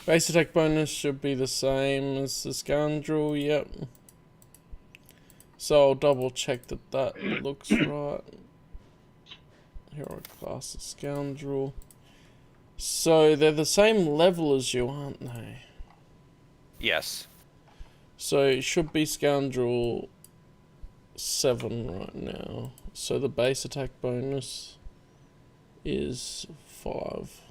[SPEAKER 1] Base attack bonus should be the same as the scoundrel, yep. So I'll double check that looks right. Hero class of scoundrel. So they're the same level as you, aren't they?
[SPEAKER 3] Yes.
[SPEAKER 1] So it should be scoundrel 7 right now. So the base attack bonus is 5.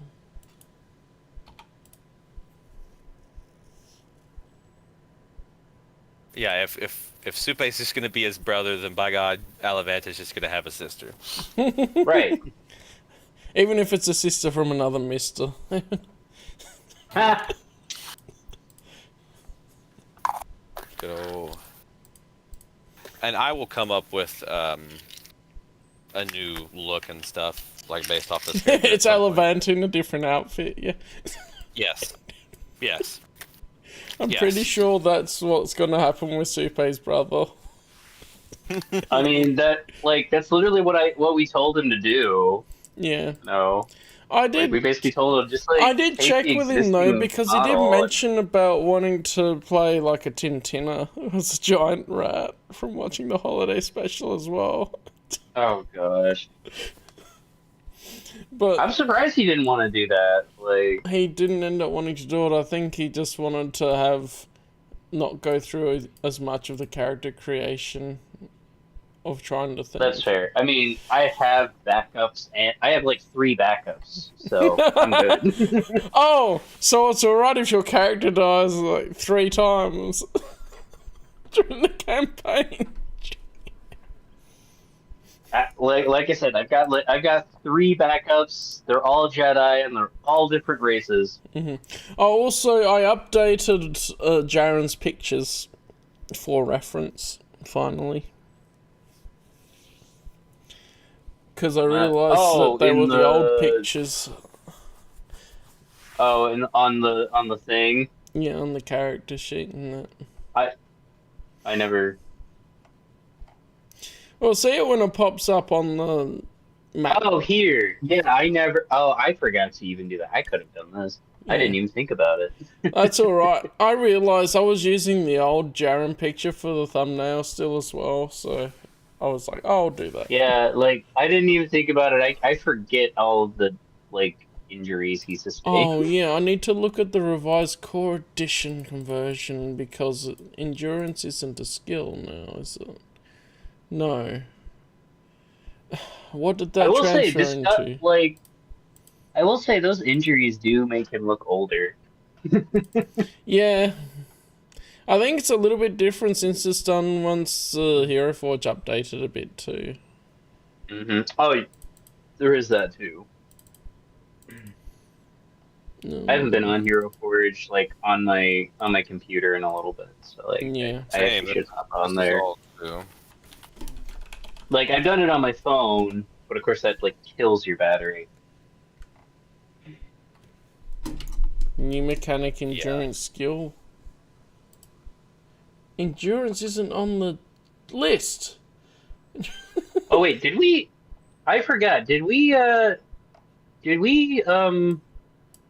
[SPEAKER 3] Yeah, if Supe is just gonna be his brother, then by God, Alavanta's just gonna have a sister.
[SPEAKER 2] Right.
[SPEAKER 1] Even if it's a sister from another mister.
[SPEAKER 2] Ha!
[SPEAKER 3] Good old. And I will come up with a new look and stuff, like based off this.
[SPEAKER 1] It's Elevant in a different outfit, yeah.
[SPEAKER 3] Yes. Yes.
[SPEAKER 1] I'm
[SPEAKER 3] Yes.
[SPEAKER 1] pretty sure that's what's gonna happen with Supe's brother.
[SPEAKER 2] I mean that's literally what we told him to do.
[SPEAKER 1] Yeah.
[SPEAKER 2] No.
[SPEAKER 1] I
[SPEAKER 2] Like,
[SPEAKER 1] did
[SPEAKER 2] we basically told him just like
[SPEAKER 1] I did
[SPEAKER 2] take
[SPEAKER 1] check
[SPEAKER 2] the
[SPEAKER 1] with him though,
[SPEAKER 2] existing
[SPEAKER 1] because he did
[SPEAKER 2] model and-
[SPEAKER 1] mention about wanting to play like a Tintina. It was a giant rat from watching the holiday special as well.
[SPEAKER 2] Oh gosh.
[SPEAKER 1] But
[SPEAKER 2] I'm surprised he didn't want to do that. Like
[SPEAKER 1] he didn't end up wanting to do it. I think he just wanted to have not go through as much of the character creation of trying to think.
[SPEAKER 2] that's fair. I mean, I have backups and I have like 3 backups, so I'm good.
[SPEAKER 1] Oh, so it's alright if your character dies like 3 times during the campaign.
[SPEAKER 2] Like I said, I've got 3 backups. They're all Jedi and they're all different races.
[SPEAKER 1] Oh, also, I updated Jaren's pictures for reference, finally. Because I realised that they were the old pictures.
[SPEAKER 2] Oh, and on the thing.
[SPEAKER 1] Yeah, on the character sheet and that.
[SPEAKER 2] I never.
[SPEAKER 1] Well, see it when it pops up on the map.
[SPEAKER 2] Oh, here. Yeah, I never. Oh, I forgot to even do that. I could have done this. I didn't even think about it.
[SPEAKER 1] That's alright. I realised I was using the old Jaren picture for the thumbnail still as well, so I was like, oh, I'll do that.
[SPEAKER 2] Yeah, like I didn't even think about it. I forget all of the like injuries he sustained.
[SPEAKER 1] Oh, yeah, I need to look at the revised core edition conversion because endurance isn't a skill now, is it? No. What did that
[SPEAKER 2] I will say
[SPEAKER 1] transfer
[SPEAKER 2] this
[SPEAKER 1] into?
[SPEAKER 2] like I will say those injuries do make him look older.
[SPEAKER 1] Yeah. I think it's a little bit different since it's done once Hero Forge updated a bit too.
[SPEAKER 2] Oh, there is that too. I haven't been on Hero Forge like on my computer in a little bit, so like
[SPEAKER 1] Yeah.
[SPEAKER 2] I actually should hop on there.
[SPEAKER 3] All true.
[SPEAKER 2] Like I've done it on my phone, but of course that like kills your battery.
[SPEAKER 1] New mechanic endurance skill. Endurance isn't on the list.
[SPEAKER 2] Oh wait, did we? I forgot. Did we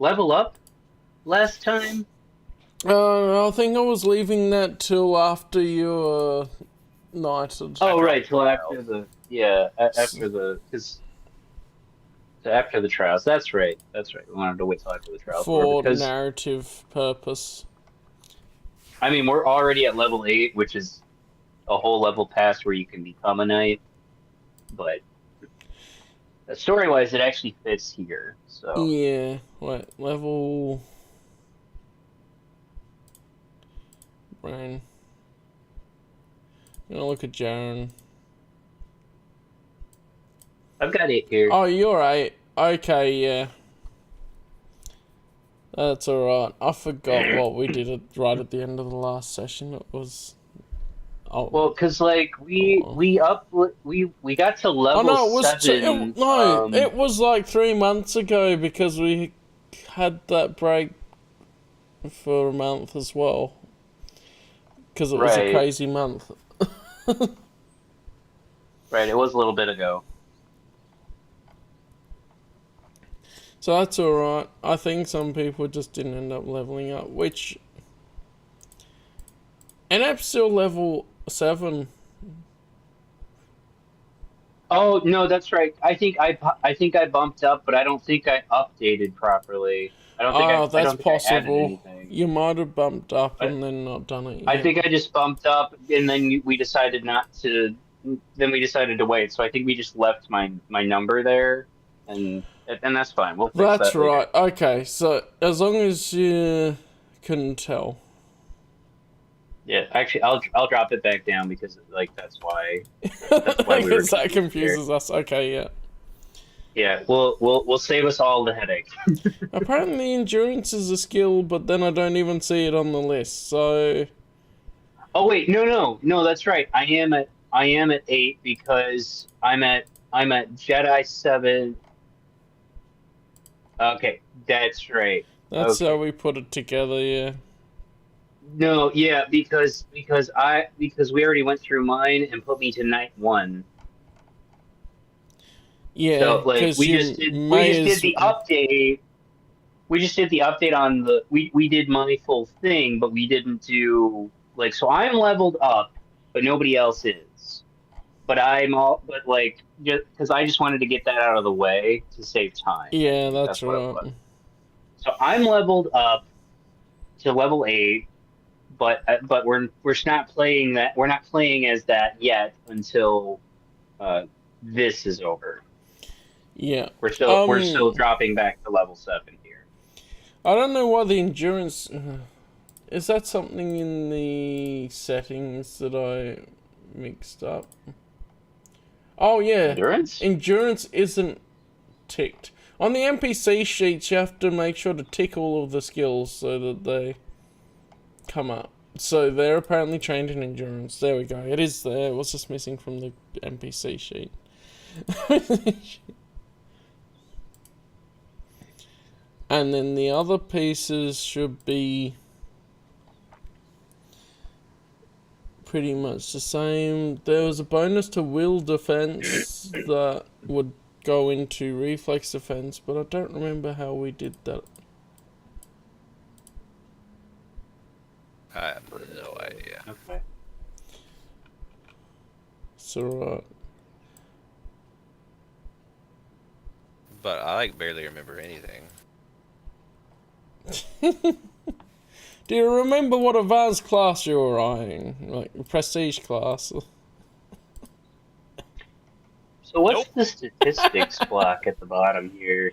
[SPEAKER 2] level up last time?
[SPEAKER 1] I think I was leaving that till after you knighted.
[SPEAKER 2] Oh,
[SPEAKER 3] After all
[SPEAKER 2] right,
[SPEAKER 3] the
[SPEAKER 2] till after
[SPEAKER 3] trials.
[SPEAKER 2] after the trials. That's right. That's right. We wanted to wait till after the trials were
[SPEAKER 1] For
[SPEAKER 2] because
[SPEAKER 1] narrative purpose.
[SPEAKER 2] I mean we're already at level 8, which is a whole level past where you can become a knight, but story wise it actually fits here. So
[SPEAKER 1] Yeah, wait, level... Brain. I'm gonna look at Jaren.
[SPEAKER 2] I've got 8 here.
[SPEAKER 1] Oh, you're 8. Okay, yeah. That's alright. I forgot what we did right at the end of the last session. It was... Oh,
[SPEAKER 2] Well, because like we
[SPEAKER 1] oh.
[SPEAKER 2] we up we got to
[SPEAKER 1] Oh
[SPEAKER 2] level
[SPEAKER 1] no, it was
[SPEAKER 2] 7.
[SPEAKER 1] it was like 3 months ago because we had that break for a month as well. Because it was a
[SPEAKER 2] Right,
[SPEAKER 1] crazy month.
[SPEAKER 2] right. It was a little bit ago.
[SPEAKER 1] So that's alright. I think some people just didn't end up leveling up, which... And I'm still level 7.
[SPEAKER 2] Oh no, that's right. I think I bumped up, but I don't think I updated properly.
[SPEAKER 1] Oh,
[SPEAKER 2] I
[SPEAKER 1] that's
[SPEAKER 2] don't think I added
[SPEAKER 1] possible.
[SPEAKER 2] anything.
[SPEAKER 1] You might have bumped up
[SPEAKER 2] But
[SPEAKER 1] and then not done it
[SPEAKER 2] I
[SPEAKER 1] yet.
[SPEAKER 2] think I just bumped up, and then we decided not to. Then we decided to wait. So I think we just left my number there, and that's fine. We'll fix
[SPEAKER 1] That's
[SPEAKER 2] that later.
[SPEAKER 1] right. Okay, so as long as you couldn't tell.
[SPEAKER 2] Yeah, actually, I'll drop it back down because like that's why we were
[SPEAKER 1] Because that
[SPEAKER 2] confused here.
[SPEAKER 1] confuses us. Okay, yeah.
[SPEAKER 2] Yeah, we'll save us all the headache.
[SPEAKER 1] Apparently endurance is a skill, but then I don't even see it on the list, so...
[SPEAKER 2] Oh wait, no, that's right. I am at 8 because I'm at Jedi 7. Okay, that's right.
[SPEAKER 1] That's how
[SPEAKER 2] Okay.
[SPEAKER 1] we put it together, yeah.
[SPEAKER 2] No, yeah, because we already went through mine and put me to night 1.
[SPEAKER 1] Yeah,
[SPEAKER 2] So like
[SPEAKER 1] because you
[SPEAKER 2] we
[SPEAKER 1] may
[SPEAKER 2] just did
[SPEAKER 1] as...
[SPEAKER 2] the update. We just did the update on we did my full thing, but we didn't do like so I'm leveled up, but nobody else is. But but like just because I just wanted to get that out of the way to save time. I
[SPEAKER 1] Yeah,
[SPEAKER 2] think
[SPEAKER 1] that's
[SPEAKER 2] that's what it
[SPEAKER 1] right.
[SPEAKER 2] was. So I'm leveled up to level 8, but we're not playing that. We're not playing as that yet until this is over.
[SPEAKER 1] Yeah.
[SPEAKER 2] We're still dropping back to level 7 here.
[SPEAKER 1] I don't know why the endurance... Is that something in the settings that I mixed up? Oh, yeah.
[SPEAKER 2] Endurance?
[SPEAKER 1] Endurance isn't ticked. On the NPC sheets, you have to make sure to tick all of the skills so that they come up. So they're apparently trained in endurance. There we go. It is there. It was just missing from the NPC sheet. And then the other pieces should be pretty much the same. There was a bonus to will defense that would go into reflex defense, but I don't remember how we did that.
[SPEAKER 3] I have no idea.
[SPEAKER 2] Okay.
[SPEAKER 1] So,
[SPEAKER 3] But I like barely remember anything.
[SPEAKER 1] do you remember what advanced class you were eyeing? Like, prestige class?
[SPEAKER 2] So what's the statistics block at the bottom here?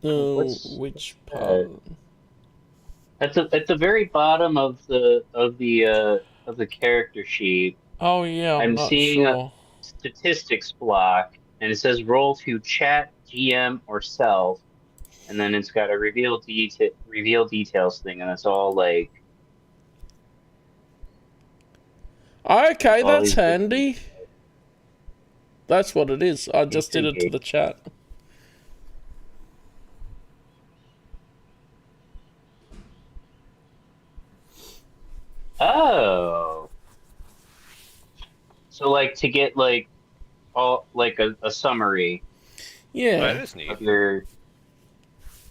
[SPEAKER 1] Which part?
[SPEAKER 2] At the very bottom of the character sheet,
[SPEAKER 1] Oh, yeah, I'm
[SPEAKER 2] I'm
[SPEAKER 1] not
[SPEAKER 2] seeing a
[SPEAKER 1] sure.
[SPEAKER 2] statistics block, and it says roll to chat, GM, or self, and then it's got a reveal details thing, and it's all like
[SPEAKER 1] Okay,
[SPEAKER 2] all
[SPEAKER 1] that's
[SPEAKER 2] these different.
[SPEAKER 1] handy. That's what it is. I just did it to
[SPEAKER 2] Engage.
[SPEAKER 1] the chat.
[SPEAKER 2] Oh, So like to get like all like a summary
[SPEAKER 3] Oh, that
[SPEAKER 1] Yeah.
[SPEAKER 3] is neat.
[SPEAKER 2] of your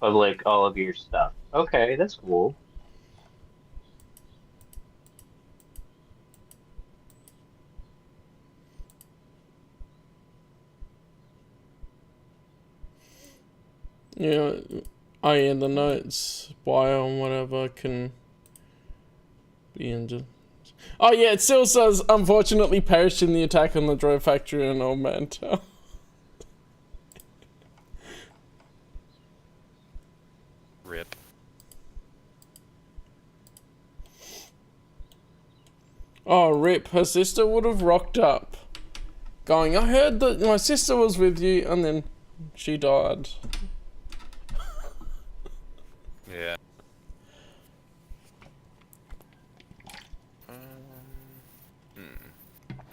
[SPEAKER 2] of like all of your stuff. Okay, that's cool.
[SPEAKER 1] Yeah. Oh yeah, the notes, bio and whatever can be injured. Oh yeah, it still says, unfortunately perished in the attack on the droid factory in Old Man Town.
[SPEAKER 3] Rip.
[SPEAKER 1] Oh, rip, her sister would have rocked up. Going, I heard that my sister was with you, and then she died.
[SPEAKER 3] Yeah.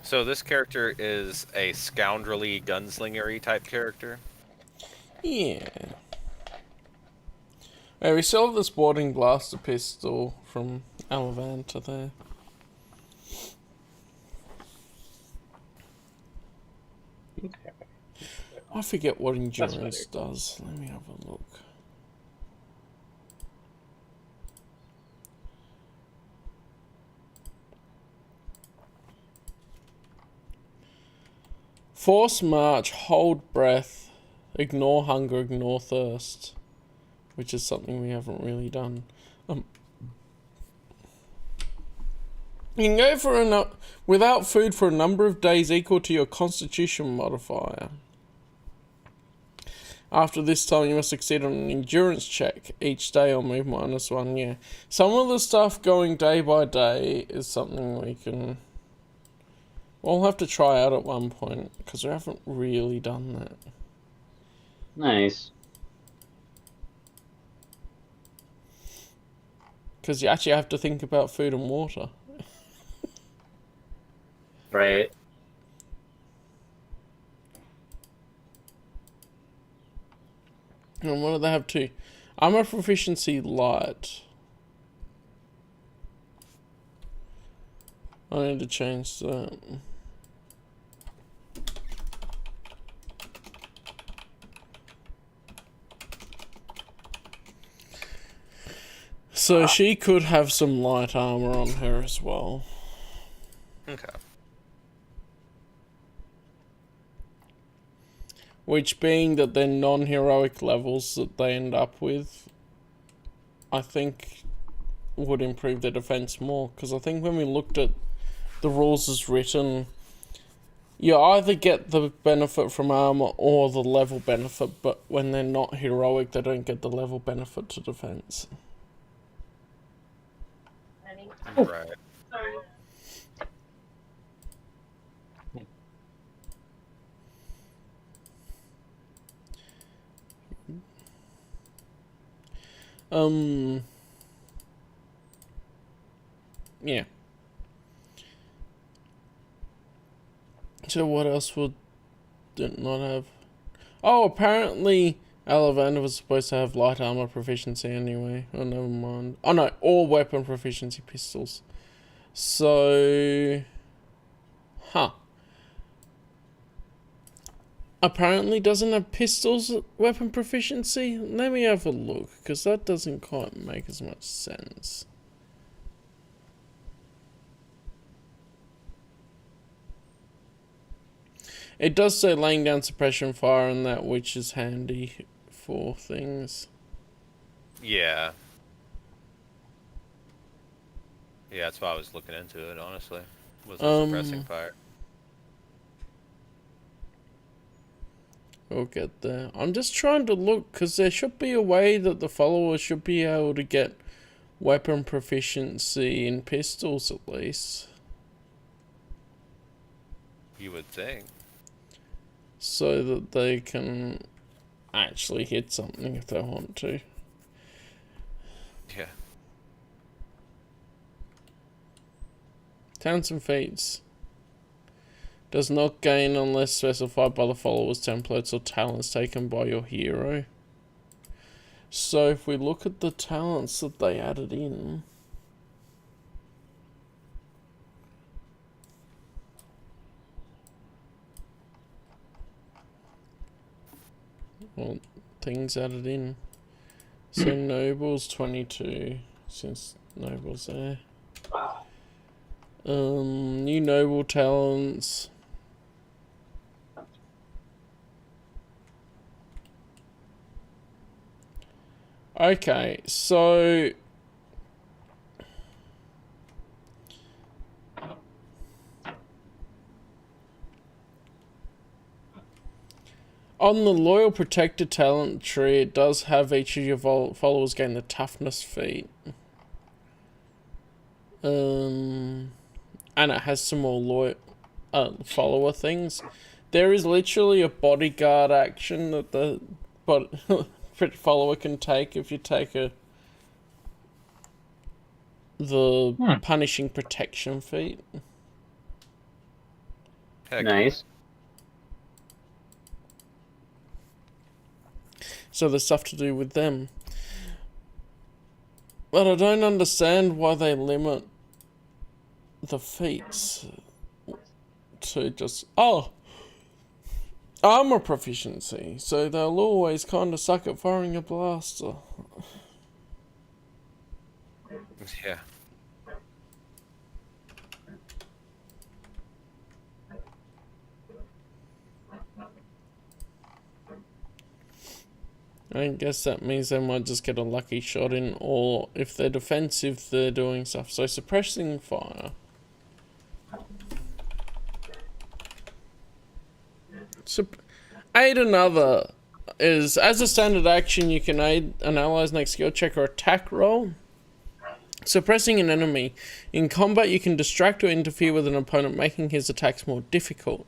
[SPEAKER 3] So this character is a scoundrelly, gunslingery type character.
[SPEAKER 1] Yeah. Hey, we still have the sporting blaster pistol from Alavanta there.
[SPEAKER 2] Okay.
[SPEAKER 1] I forget what endurance does. Let me have a look. Force march, hold breath, ignore hunger, ignore thirst, which is something we haven't really done. You can go for without food for a number of days equal to your constitution modifier. After this time, you must succeed on an endurance check each day or move -1. Yeah, some of the stuff going day by day is something we can. We'll have to try out at one point because we haven't really done that.
[SPEAKER 2] Nice.
[SPEAKER 1] Because you actually have to think about food and water.
[SPEAKER 2] Right.
[SPEAKER 1] And what do they have too? Armor proficiency light. I need to change that. So she could have some light armor on her as well.
[SPEAKER 3] Okay.
[SPEAKER 1] Which, being that they're non-heroic levels that they end up with, I think would improve their defense more. Because I think when we looked at the rules as written, you either get the benefit from armor or the level benefit, but when they're not heroic, they don't get the level benefit to defense.
[SPEAKER 3] Right.
[SPEAKER 1] Yeah. So what else would it not have? Oh, apparently Alavanda was supposed to have light armor proficiency anyway. Oh, never mind. Oh no, all weapon proficiency pistols. So, apparently doesn't have pistols weapon proficiency. Let me have a look, because that doesn't quite make as much sense. It does say laying down suppression fire and that, which is handy for things.
[SPEAKER 3] Yeah. Yeah, that's why I was looking into it, honestly. Was the suppressing fire.
[SPEAKER 1] We'll get there. I'm just trying to look, because there should be a way that the follower should be able to get weapon proficiency in pistols at least.
[SPEAKER 3] You would think.
[SPEAKER 1] So that they can actually hit something if they want to.
[SPEAKER 3] Yeah.
[SPEAKER 1] Talents and feats. Does not gain unless specified by the follower's templates or talents taken by your hero. So if we look at the talents that they added in, Well, things added in. So Noble's 22, since Noble's there. New Noble talents. Okay, so on the Loyal Protector talent tree, it does have each of your followers gain the toughness feat. And it has some more loyal follower things. There is literally a bodyguard action that the follower can take if you take the punishing protection feat.
[SPEAKER 3] Heck.
[SPEAKER 2] Nice.
[SPEAKER 1] So there's stuff to do with them. But I don't understand why they limit the feats to just... Oh! Armor proficiency. So they'll always kind of suck at firing a blaster.
[SPEAKER 3] Yeah.
[SPEAKER 1] I guess that means they might just get a lucky shot in, or if they're defensive, they're doing stuff. So suppressing fire. Aid another is, as a standard action, you can aid an ally's next skill check or attack roll. Suppressing an enemy. In combat, you can distract or interfere with an opponent, making his attacks more difficult.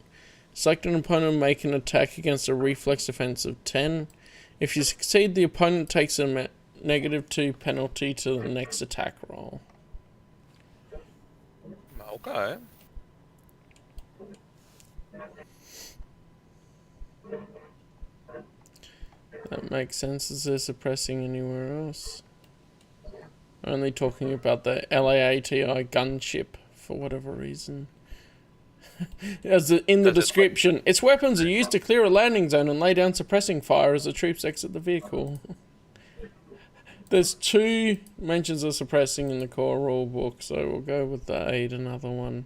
[SPEAKER 1] Select an opponent and make an attack against a reflex defense of 10. If you succeed, the opponent takes a -2 penalty to the next attack roll.
[SPEAKER 3] Okay.
[SPEAKER 1] That makes sense. Is there suppressing anywhere else? Only talking about the LAATI gunship for whatever reason. As in the description, its weapons are used to clear a landing zone and lay down suppressing fire as the troops exit the vehicle. There's 2 mentions of suppressing in the core rulebook, so we'll go with the aid another one.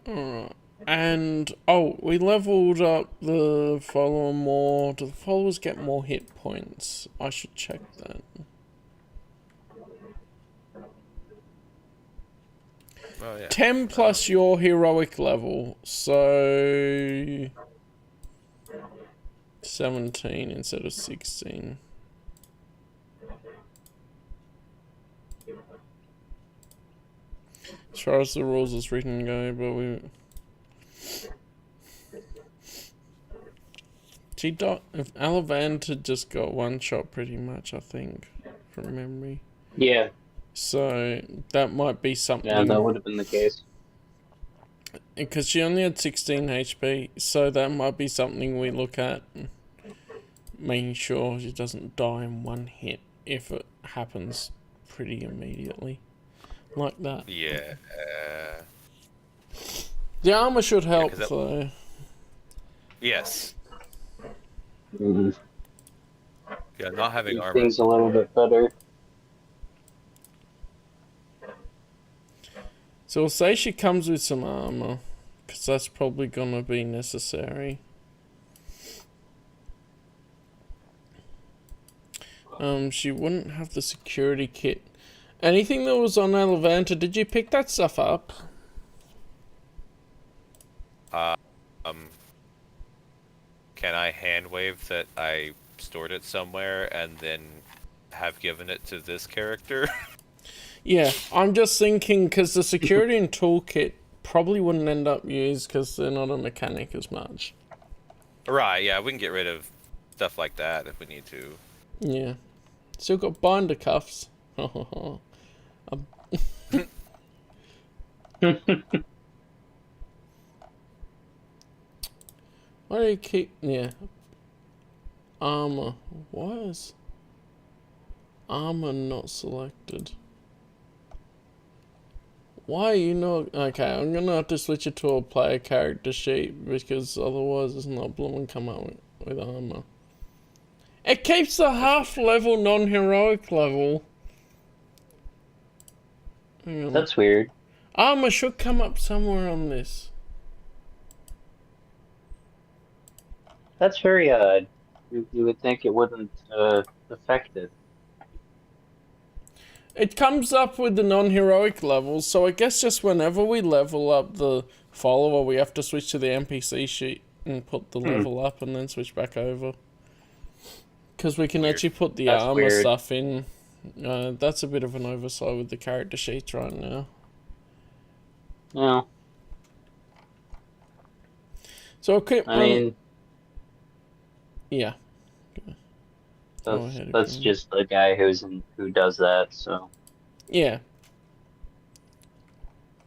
[SPEAKER 1] Alright, and we leveled up the follower more. Do the followers get more hit points? I should check that.
[SPEAKER 3] Oh, yeah.
[SPEAKER 1] 10 plus your heroic level, so 17 instead of 16. As far as the rules as written go, but if Alavant had just got one shot pretty much, I think, from memory.
[SPEAKER 2] Yeah.
[SPEAKER 1] So that might be something.
[SPEAKER 2] Yeah, that would have been the case.
[SPEAKER 1] Because she only had 16 HP, so that might be something we look at. Making sure she doesn't die in one hit if it happens pretty immediately. Like that.
[SPEAKER 3] Yeah.
[SPEAKER 1] The armor should help,
[SPEAKER 3] that...
[SPEAKER 1] though.
[SPEAKER 3] Yes.
[SPEAKER 2] Mm-hmm.
[SPEAKER 3] Yeah, not having
[SPEAKER 2] Keep
[SPEAKER 3] armor.
[SPEAKER 2] things a little bit better.
[SPEAKER 1] So we'll say she comes with some armor, because that's probably gonna be necessary. She wouldn't have the security kit. Anything that was on Alavanta, did you pick that stuff up?
[SPEAKER 3] Can I hand wave that I stored it somewhere and then have given it to this character?
[SPEAKER 1] Yeah, I'm just thinking because the security and toolkit probably wouldn't end up used because they're not a mechanic as much.
[SPEAKER 3] Right, yeah, we can get rid of stuff like that if we need to.
[SPEAKER 1] Yeah. Still got binder cuffs. A Why do you keep... Yeah. Armor. Why is armor not selected? Why are you not... Okay, I'm gonna have to switch it to a player character sheet because otherwise it's not blooming come up with armor. It keeps the half level non-heroic level. Hang on.
[SPEAKER 2] That's weird.
[SPEAKER 1] Armor should come up somewhere on this.
[SPEAKER 2] That's very odd. You would think it wouldn't affect it.
[SPEAKER 1] It comes up with the non-heroic levels, so I guess just whenever we level up the follower, we have to switch to the NPC sheet and put the level up and then switch back over. Because we can actually put the
[SPEAKER 2] That's
[SPEAKER 1] armor
[SPEAKER 2] weird.
[SPEAKER 1] stuff in. That's a bit of an oversight with the character sheets right now.
[SPEAKER 2] No,
[SPEAKER 1] So equipment...
[SPEAKER 2] I mean,
[SPEAKER 1] yeah. Go ahead,
[SPEAKER 2] that's
[SPEAKER 1] Callum.
[SPEAKER 2] just the guy who does that. So
[SPEAKER 1] Yeah.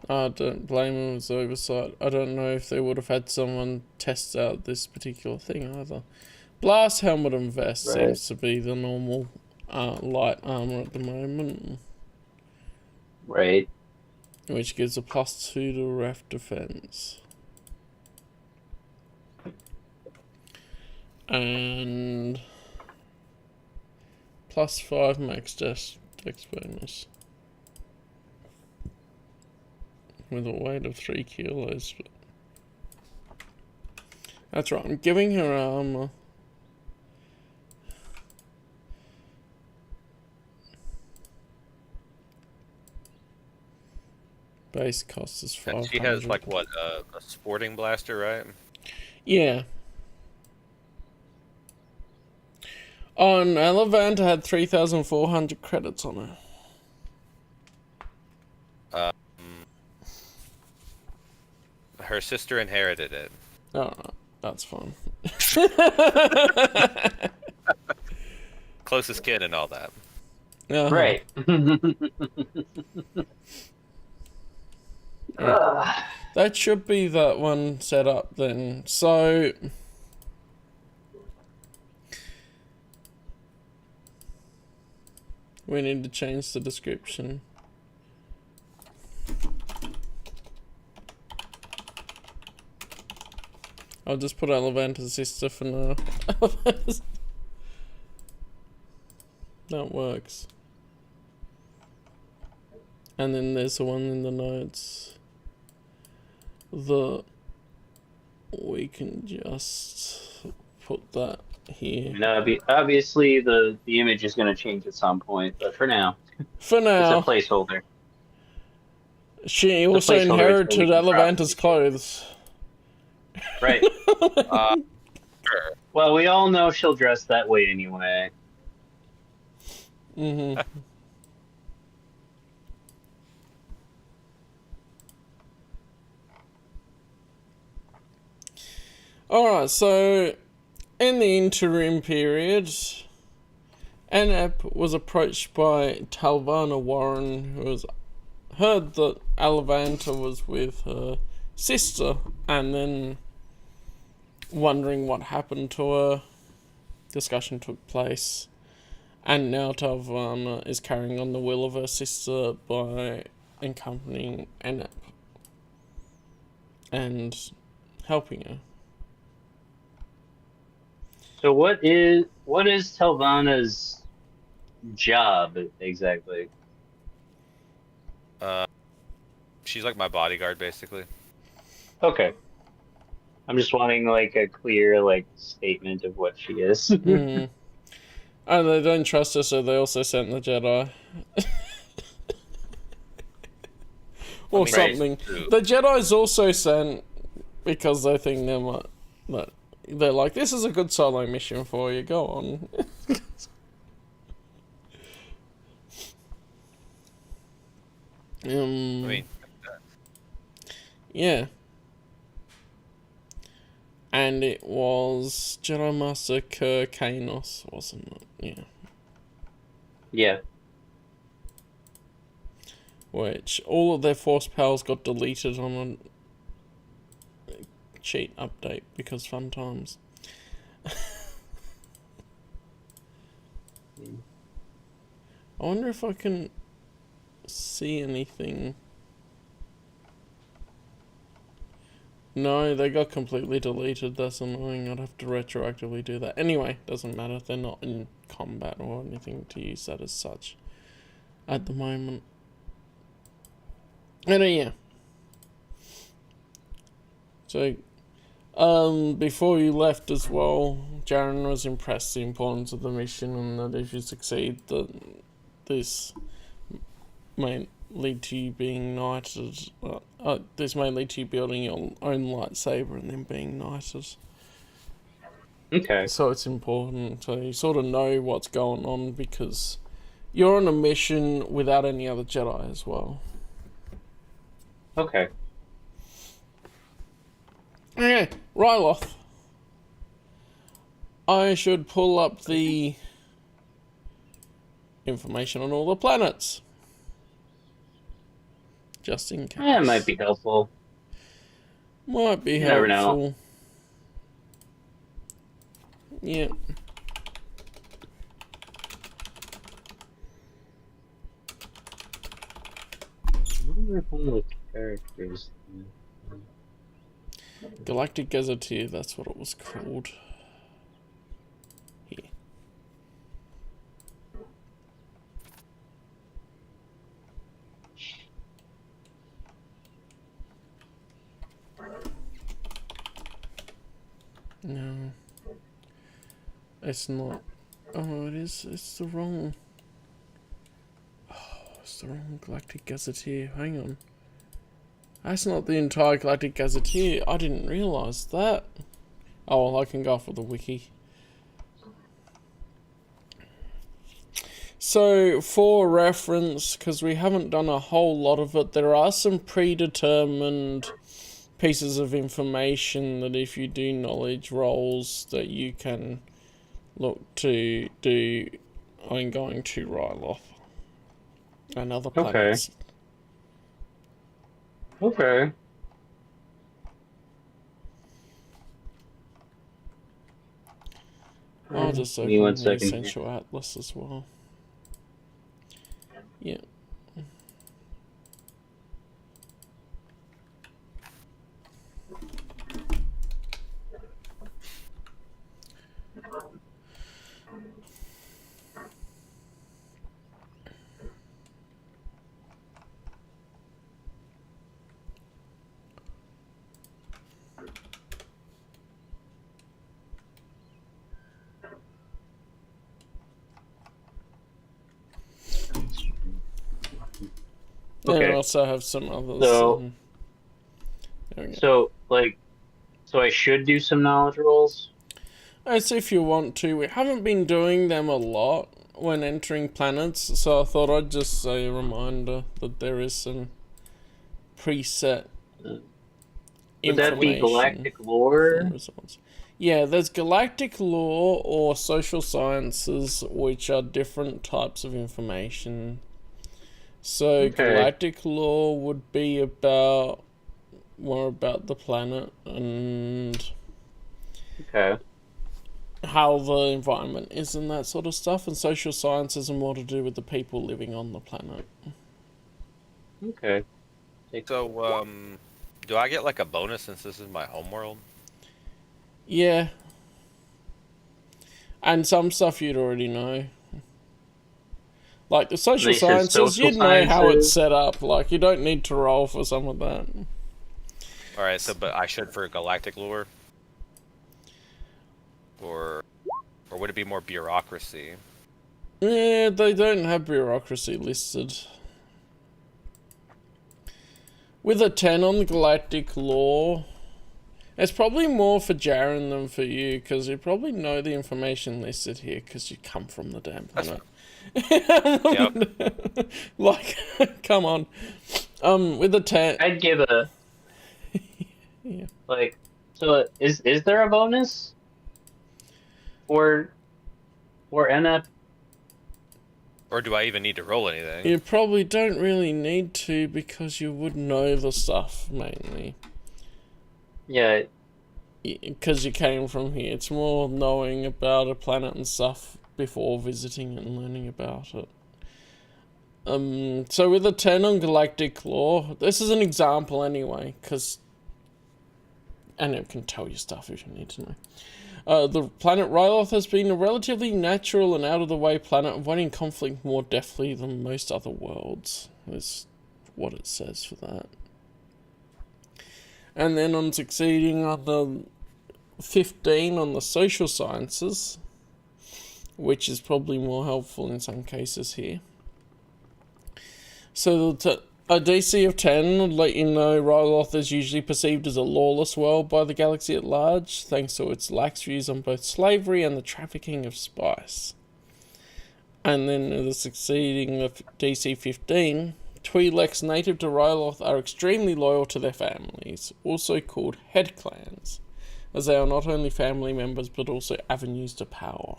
[SPEAKER 1] I don't blame him, it's oversight. I don't know if they would have had someone test out this particular thing either. Blast helmet and vest
[SPEAKER 2] Right.
[SPEAKER 1] seems to be the normal light armor at the moment,
[SPEAKER 2] right.
[SPEAKER 1] which gives a +2 to ref defense. And +5 max dex bonus. With a weight of 3 kilos. That's right, I'm giving her armor. Base cost is 500.
[SPEAKER 3] And she has like what a sporting blaster, right?
[SPEAKER 1] Yeah. On Elevant, I had 3,400 credits on her.
[SPEAKER 3] Her sister inherited it.
[SPEAKER 1] Alright, that's fine.
[SPEAKER 3] Closest kid and all that.
[SPEAKER 1] Uh-huh.
[SPEAKER 2] Right.
[SPEAKER 1] That should be that one set up then. So... we need to change the description. I'll just put Elevanta's sister for now. That works. And then there's the one in the notes. We can just put that here.
[SPEAKER 2] And obviously the image is going to change at some point, but for now,
[SPEAKER 1] For
[SPEAKER 2] it's
[SPEAKER 1] now,
[SPEAKER 2] a placeholder.
[SPEAKER 1] she
[SPEAKER 2] a
[SPEAKER 1] also
[SPEAKER 2] placeholder until we
[SPEAKER 1] inherited
[SPEAKER 2] can
[SPEAKER 1] Elevanta's
[SPEAKER 2] probably-
[SPEAKER 1] clothes.
[SPEAKER 2] Right.
[SPEAKER 3] Sure.
[SPEAKER 2] Well, we all know she'll dress that way anyway.
[SPEAKER 1] Mm-hmm. Alright, so in the interim period, Anap was approached by Talvana Warren, who has heard that Alevanta was with her sister, and then wondering what happened to her. Discussion took place, and now Talvana is carrying on the will of her sister by accompanying Anap and helping her.
[SPEAKER 2] So what is Telvana's job exactly?
[SPEAKER 3] She's like my bodyguard, basically.
[SPEAKER 2] Okay. I'm just wanting like a clear statement of what she is.
[SPEAKER 1] Mm. And they don't trust her, so they also sent the Jedi. Or
[SPEAKER 3] I mean,
[SPEAKER 1] something.
[SPEAKER 3] true.
[SPEAKER 1] The Jedi's also sent because they think they're like, this is a good solo mission for you, go on.
[SPEAKER 3] I mean,
[SPEAKER 1] Yeah. And it was Jedi Master Kerr Kanos, wasn't it? Yeah.
[SPEAKER 2] Yeah.
[SPEAKER 1] which all of their force powers got deleted on a cheat update because fun times. I wonder if I can see anything. No, they got completely deleted. That's annoying. I'd have to retroactively do that. Anyway, doesn't matter. They're not in combat or anything to use that as such at the moment. And yeah. So, before you left as well, Jaren was impressed with the importance of the mission and that if you succeed, that this may lead to you being knighted. This may lead to you building your own lightsaber and then being knighted.
[SPEAKER 2] Okay.
[SPEAKER 1] So it's important to you sort of know what's going on because you're on a mission without any other Jedi as well.
[SPEAKER 2] Okay.
[SPEAKER 1] Okay, Ryloth. I should pull up the information on all the planets. Just in case.
[SPEAKER 2] That might be helpful.
[SPEAKER 1] Might be
[SPEAKER 2] You never
[SPEAKER 1] helpful.
[SPEAKER 2] know.
[SPEAKER 1] Yeah.
[SPEAKER 2] I wonder if one of the characters.
[SPEAKER 1] Galactic Gazetteer, that's what it was called. Here. No. It's not. Oh, it is. It's the wrong. Oh, it's the wrong Galactic Gazetteer. Hang on. That's not the entire Galactic Gazetteer. I didn't realise that. Oh, well, I can go off with the wiki. So, for reference, because we haven't done a whole lot of it, there are some predetermined pieces of information that if you do knowledge rolls that you can look to do when going to Ryloth and other planets.
[SPEAKER 2] Okay.
[SPEAKER 1] I'll just
[SPEAKER 2] Give me
[SPEAKER 1] open
[SPEAKER 2] one
[SPEAKER 1] the
[SPEAKER 2] second here.
[SPEAKER 1] Essential Atlas as well. Yeah.
[SPEAKER 2] Okay.
[SPEAKER 1] And I also have some others.
[SPEAKER 2] So-
[SPEAKER 1] there we go.
[SPEAKER 2] So I should do some knowledge rolls.
[SPEAKER 1] As if you want to. We haven't been doing them a lot when entering planets, so I thought I'd just say a reminder that there is some preset
[SPEAKER 2] Would that be
[SPEAKER 1] information
[SPEAKER 2] galactic lore?
[SPEAKER 1] from results. Yeah, there's galactic lore or social sciences, which are different types of information. So
[SPEAKER 2] Okay.
[SPEAKER 1] galactic lore would be about more about the planet and
[SPEAKER 2] Okay.
[SPEAKER 1] how the environment is and that sort of stuff, and social sciences are more to do with the people living on the planet.
[SPEAKER 2] Okay.
[SPEAKER 3] So, do I get like a bonus since this is my homeworld?
[SPEAKER 1] Yeah. And some stuff you'd already know. Like the social
[SPEAKER 2] They said
[SPEAKER 1] sciences,
[SPEAKER 2] social
[SPEAKER 1] you'd know how it's
[SPEAKER 2] sciences.
[SPEAKER 1] set up. Like, you don't need to roll for some of that.
[SPEAKER 3] Alright, so but I should for galactic lore? Or would it be more bureaucracy?
[SPEAKER 1] Yeah, they don't have bureaucracy listed. With a 10 on the galactic lore, it's probably more for Jaren than for you, because you probably know the information listed here, because you come from the damn planet.
[SPEAKER 3] Yep.
[SPEAKER 1] Like, come on. With a 10...
[SPEAKER 2] I'd give a
[SPEAKER 1] Yeah.
[SPEAKER 2] like. So is there a bonus? For NF?
[SPEAKER 3] Or do I even need to roll anything?
[SPEAKER 1] You probably don't really need to because you would know the stuff mainly.
[SPEAKER 2] Yeah.
[SPEAKER 1] Because you came from here. It's more knowing about a planet and stuff before visiting and learning about it. So with a 10 on Galactic Lore, this is an example anyway, because... And it can tell you stuff if you need to know. The planet Ryloth has been a relatively natural and out-of-the-way planet, avoiding conflict more deftly than most other worlds. Is what it says for that. And then on succeeding on the 15 on the social sciences, which is probably more helpful in some cases here. So a DC of 10 would let you know Ryloth is usually perceived as a lawless world by the galaxy at large, thanks to its lax views on both slavery and the trafficking of spice. And then the succeeding of DC 15, Twi'leks native to Ryloth are extremely loyal to their families, also called head clans, as they are not only family members but also avenues to power.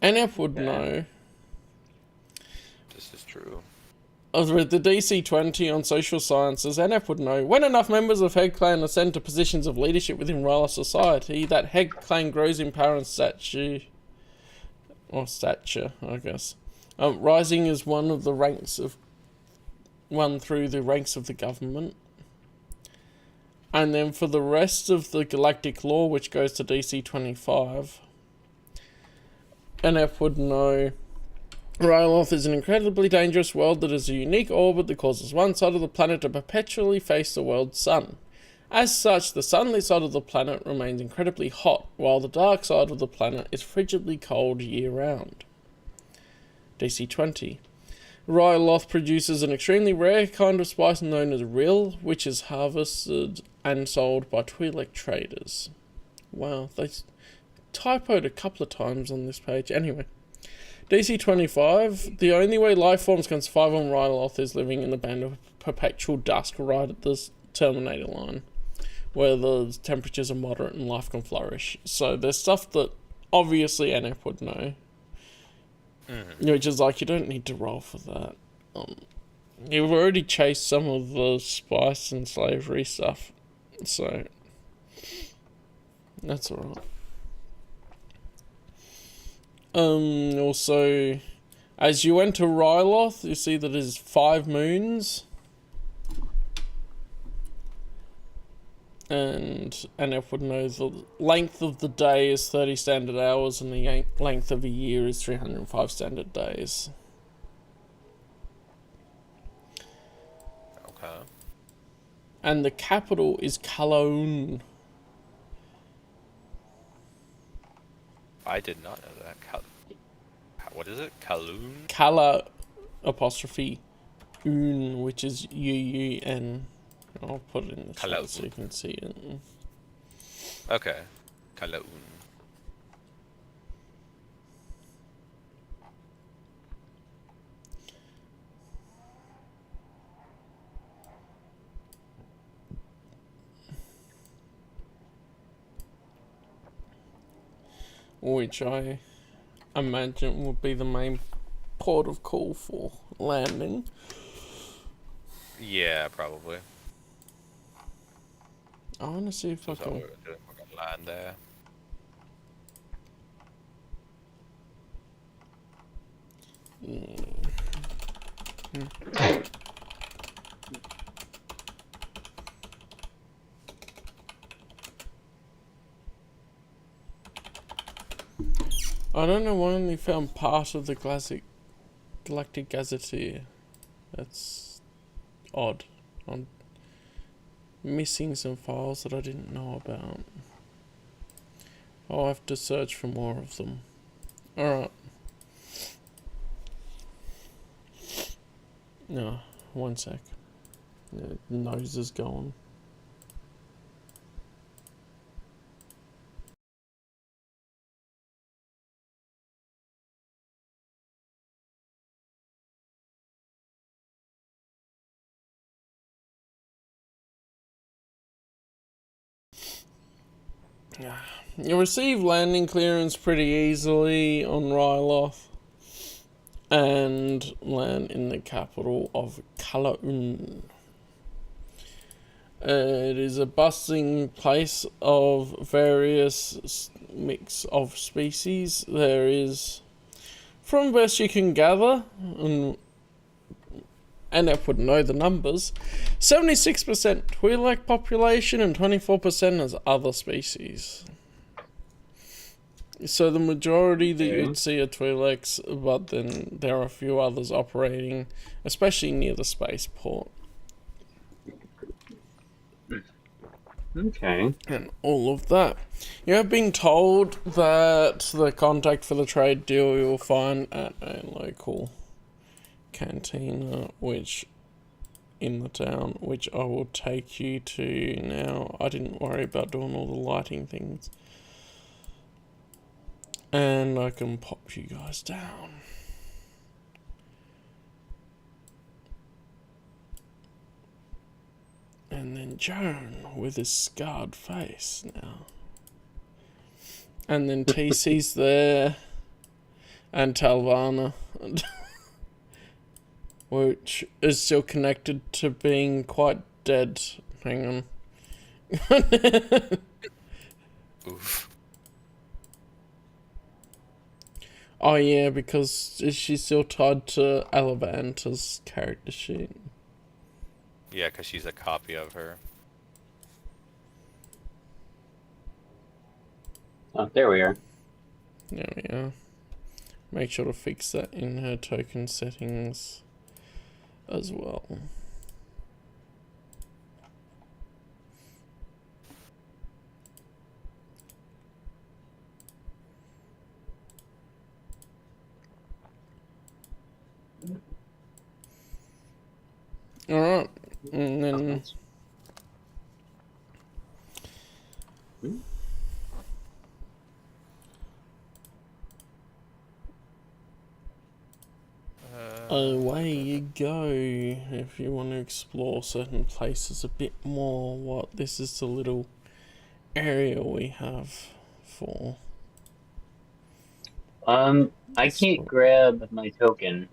[SPEAKER 1] NF would know.
[SPEAKER 3] This is true.
[SPEAKER 1] With the DC 20 on social sciences, NF would know when enough members of Head Clan are sent to positions of leadership within Ryloth society, that Head Clan grows in power and stature, I guess. Rising is one of the ranks of one through the ranks of the government. And then for the rest of the Galactic Lore, which goes to DC 25, NF would know Ryloth is an incredibly dangerous world that has a unique orbit that causes one side of the planet to perpetually face the world's sun. As such, the sunlit side of the planet remains incredibly hot, while the dark side of the planet is frigidly cold year-round. DC 20. Ryloth produces an extremely rare kind of spice known as Rill, which is harvested and sold by Twi'lek traders. Wow, they typoed a couple of times on this page. Anyway, DC 25, the only way life forms can survive on Ryloth is living in the band of perpetual dusk right at the Terminator line, where the temperatures are moderate and life can flourish. So there's stuff that obviously NF would know, which is like, you don't need to roll for that. You've already chased some of the spice and slavery stuff, so that's alright. Also, as you enter Ryloth, you see that there's 5 moons. And NF would know the length of the day is 30 standard hours and the length of a year is 305 standard days.
[SPEAKER 3] Okay.
[SPEAKER 1] And the capital is Callum.
[SPEAKER 3] I did not know that. What is it? Callum?
[SPEAKER 1] Calla apostrophe Un, which is UUN. I'll put it in the chat so you can see it.
[SPEAKER 3] Okay. Callum.
[SPEAKER 1] Which I imagine would be the main port of call for landing.
[SPEAKER 3] Yeah, probably.
[SPEAKER 1] I want to see if I
[SPEAKER 3] So
[SPEAKER 1] can...
[SPEAKER 3] we're gonna land there.
[SPEAKER 1] I don't know why I only found part of the Galactic Gazetteer. That's odd. I'm missing some files that I didn't know about. I'll have to search for more of them. Alright. No, one sec. The nose is gone. You receive landing clearance pretty easily on Ryloth and land in the capital of Callum. It is a bustling place of various mix of species. There is, from best you can gather, and I would know the numbers, 76% Twi'lek population and 24% as other species. So the majority that you'd see are Twi'leks, but then there are a few others operating, especially near the spaceport.
[SPEAKER 2] Okay.
[SPEAKER 1] And all of that. You have been told that the contact for the trade deal you'll find at a local cantina, which in the town, which I will take you to now. I didn't worry about doing all the lighting things. And I can pop you guys down. And then Joan with his scarred face now. And then TC's there. And Talvana. Which is still connected to being quite dead. Hang on.
[SPEAKER 3] Oof.
[SPEAKER 1] Oh yeah, because she's still tied to Alavanta's character sheet.
[SPEAKER 3] Yeah, because she's a copy of her.
[SPEAKER 2] Oh, there we are.
[SPEAKER 1] There we are. Make sure to fix that in her token settings as well. Alright, and then away you go if you want to explore certain places a bit more. What, this is the little area we have for.
[SPEAKER 2] I can't grab my token.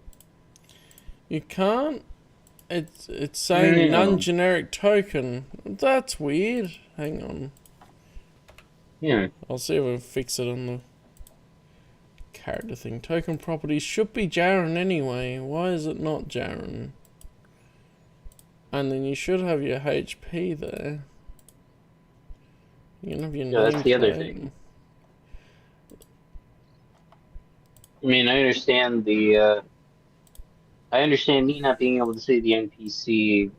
[SPEAKER 1] You can't? It's saying
[SPEAKER 2] No.
[SPEAKER 1] non-generic token. That's weird. Hang on.
[SPEAKER 2] Yeah.
[SPEAKER 1] I'll see if I can fix it on the character thing. Token properties should be Jaren anyway. Why is it not Jaren? And then you should have your HP there. You can have your
[SPEAKER 2] Yeah, that's the other
[SPEAKER 1] nameplate.
[SPEAKER 2] thing. I mean, I understand me not being able to see the NPC.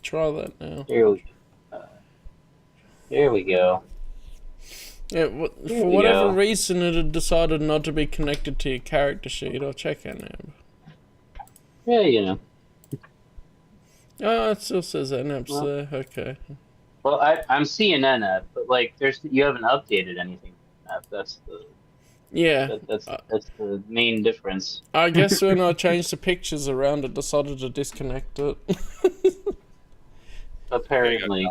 [SPEAKER 1] Try that now.
[SPEAKER 2] There we go.
[SPEAKER 1] Yeah,
[SPEAKER 2] There
[SPEAKER 1] for
[SPEAKER 2] we
[SPEAKER 1] whatever
[SPEAKER 2] go.
[SPEAKER 1] reason it had decided not to be connected to your character sheet. I'll check it now.
[SPEAKER 2] Yeah, you know.
[SPEAKER 1] Oh, it still says NAPS
[SPEAKER 2] Well-
[SPEAKER 1] there. Okay.
[SPEAKER 2] Well, I'm seeing NF, but like, you haven't updated anything. That's the
[SPEAKER 1] Yeah.
[SPEAKER 2] that's the main difference.
[SPEAKER 1] I guess when I changed the pictures around, it decided to disconnect it.
[SPEAKER 2] Apparently.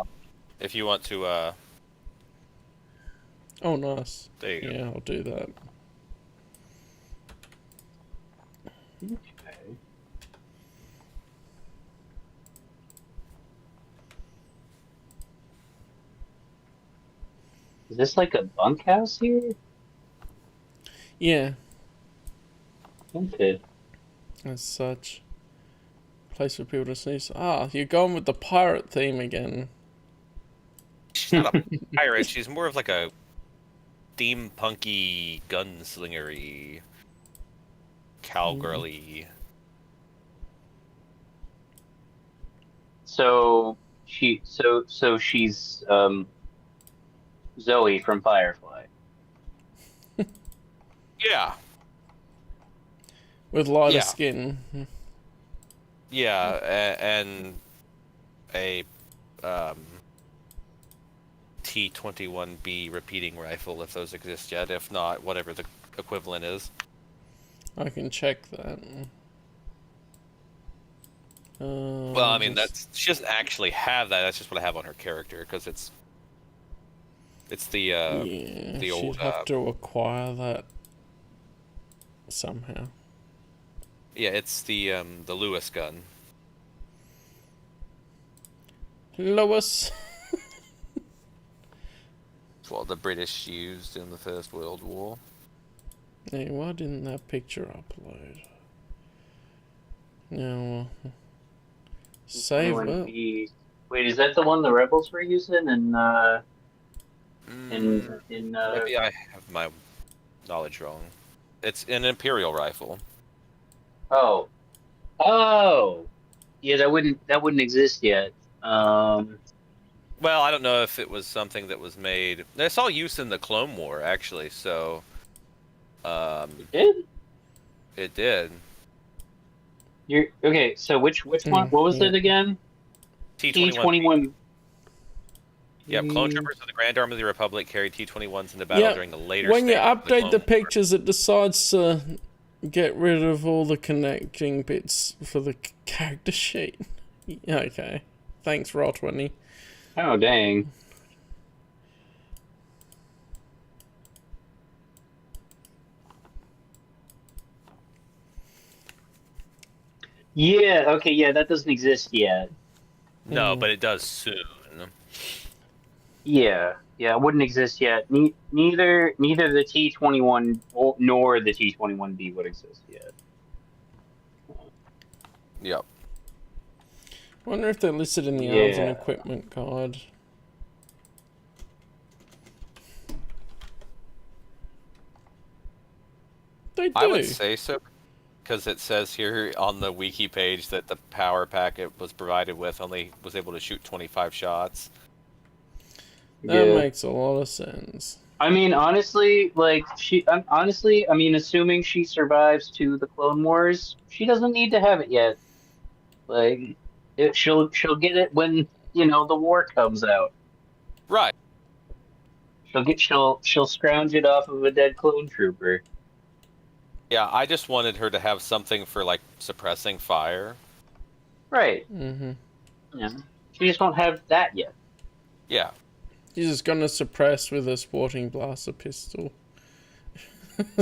[SPEAKER 3] If you want to,
[SPEAKER 1] Oh, nice.
[SPEAKER 3] there you go.
[SPEAKER 1] Yeah, I'll do that.
[SPEAKER 2] Okay. Is this like a bunkhouse here?
[SPEAKER 1] Yeah,
[SPEAKER 2] Okay.
[SPEAKER 1] as such. Place for people to sneeze. Ah, you're going with the pirate theme again.
[SPEAKER 3] She's not a pirate. She's more of like a steampunky, gunslingery, cowgirly.
[SPEAKER 2] So she's Zoe from Firefly.
[SPEAKER 3] Yeah,
[SPEAKER 1] With lighter
[SPEAKER 3] Yeah.
[SPEAKER 1] skin.
[SPEAKER 3] yeah, and a T-21B repeating rifle, if those exist yet. If not, whatever the equivalent is.
[SPEAKER 1] I can check that.
[SPEAKER 3] Well, I mean, she doesn't actually have that. That's just what I have on her character, because it's It's the
[SPEAKER 1] Yeah,
[SPEAKER 3] the old
[SPEAKER 1] she'd have to acquire that somehow.
[SPEAKER 3] yeah, it's the Lewis gun.
[SPEAKER 1] Lewis.
[SPEAKER 3] It's what the British used in the First World War.
[SPEAKER 1] Hey, why didn't that picture upload? No, save it.
[SPEAKER 2] Wait, is that the one the rebels were using?
[SPEAKER 3] Maybe I have my knowledge wrong. It's an Imperial rifle.
[SPEAKER 2] Oh, oh, yeah, that wouldn't exist yet.
[SPEAKER 3] Well, I don't know if it was something that was made. I saw use in the Clone War, actually, so...
[SPEAKER 2] It did?
[SPEAKER 3] It did.
[SPEAKER 2] You're okay. So which one? What was
[SPEAKER 1] yeah.
[SPEAKER 2] it again? T-21.
[SPEAKER 3] Yep, clone troopers of the Grand Army of the Republic carried T-21s into battle
[SPEAKER 1] Yeah,
[SPEAKER 3] during the later
[SPEAKER 1] when you
[SPEAKER 3] stages of
[SPEAKER 1] update the
[SPEAKER 3] Clone War.
[SPEAKER 1] pictures, it decides to get rid of all the connecting bits for the character sheet. Okay. Thanks, Roll20.
[SPEAKER 2] Oh, dang. Yeah, okay, yeah, that doesn't exist yet.
[SPEAKER 3] No, but it does soon.
[SPEAKER 2] Yeah, it wouldn't exist yet. Neither the T-21 nor the T-21B would exist yet.
[SPEAKER 3] Yep.
[SPEAKER 1] Wonder if they're listed in the arms and equipment guide. They do.
[SPEAKER 3] I would say so, because it says here on the wiki page that the power packet was provided with only was able to shoot 25 shots.
[SPEAKER 1] That makes a lot of sense.
[SPEAKER 2] I mean, honestly, assuming she survives to the Clone Wars, she doesn't need to have it yet. Like, she'll get it when the war comes out.
[SPEAKER 3] Right.
[SPEAKER 2] She'll scrounge it off of a dead clone trooper.
[SPEAKER 3] Yeah, I just wanted her to have something for like suppressing fire.
[SPEAKER 2] Right.
[SPEAKER 1] Mm-hmm.
[SPEAKER 2] Yeah. She just won't have that yet.
[SPEAKER 3] Yeah.
[SPEAKER 1] She's just gonna suppress with a sporting blaster pistol.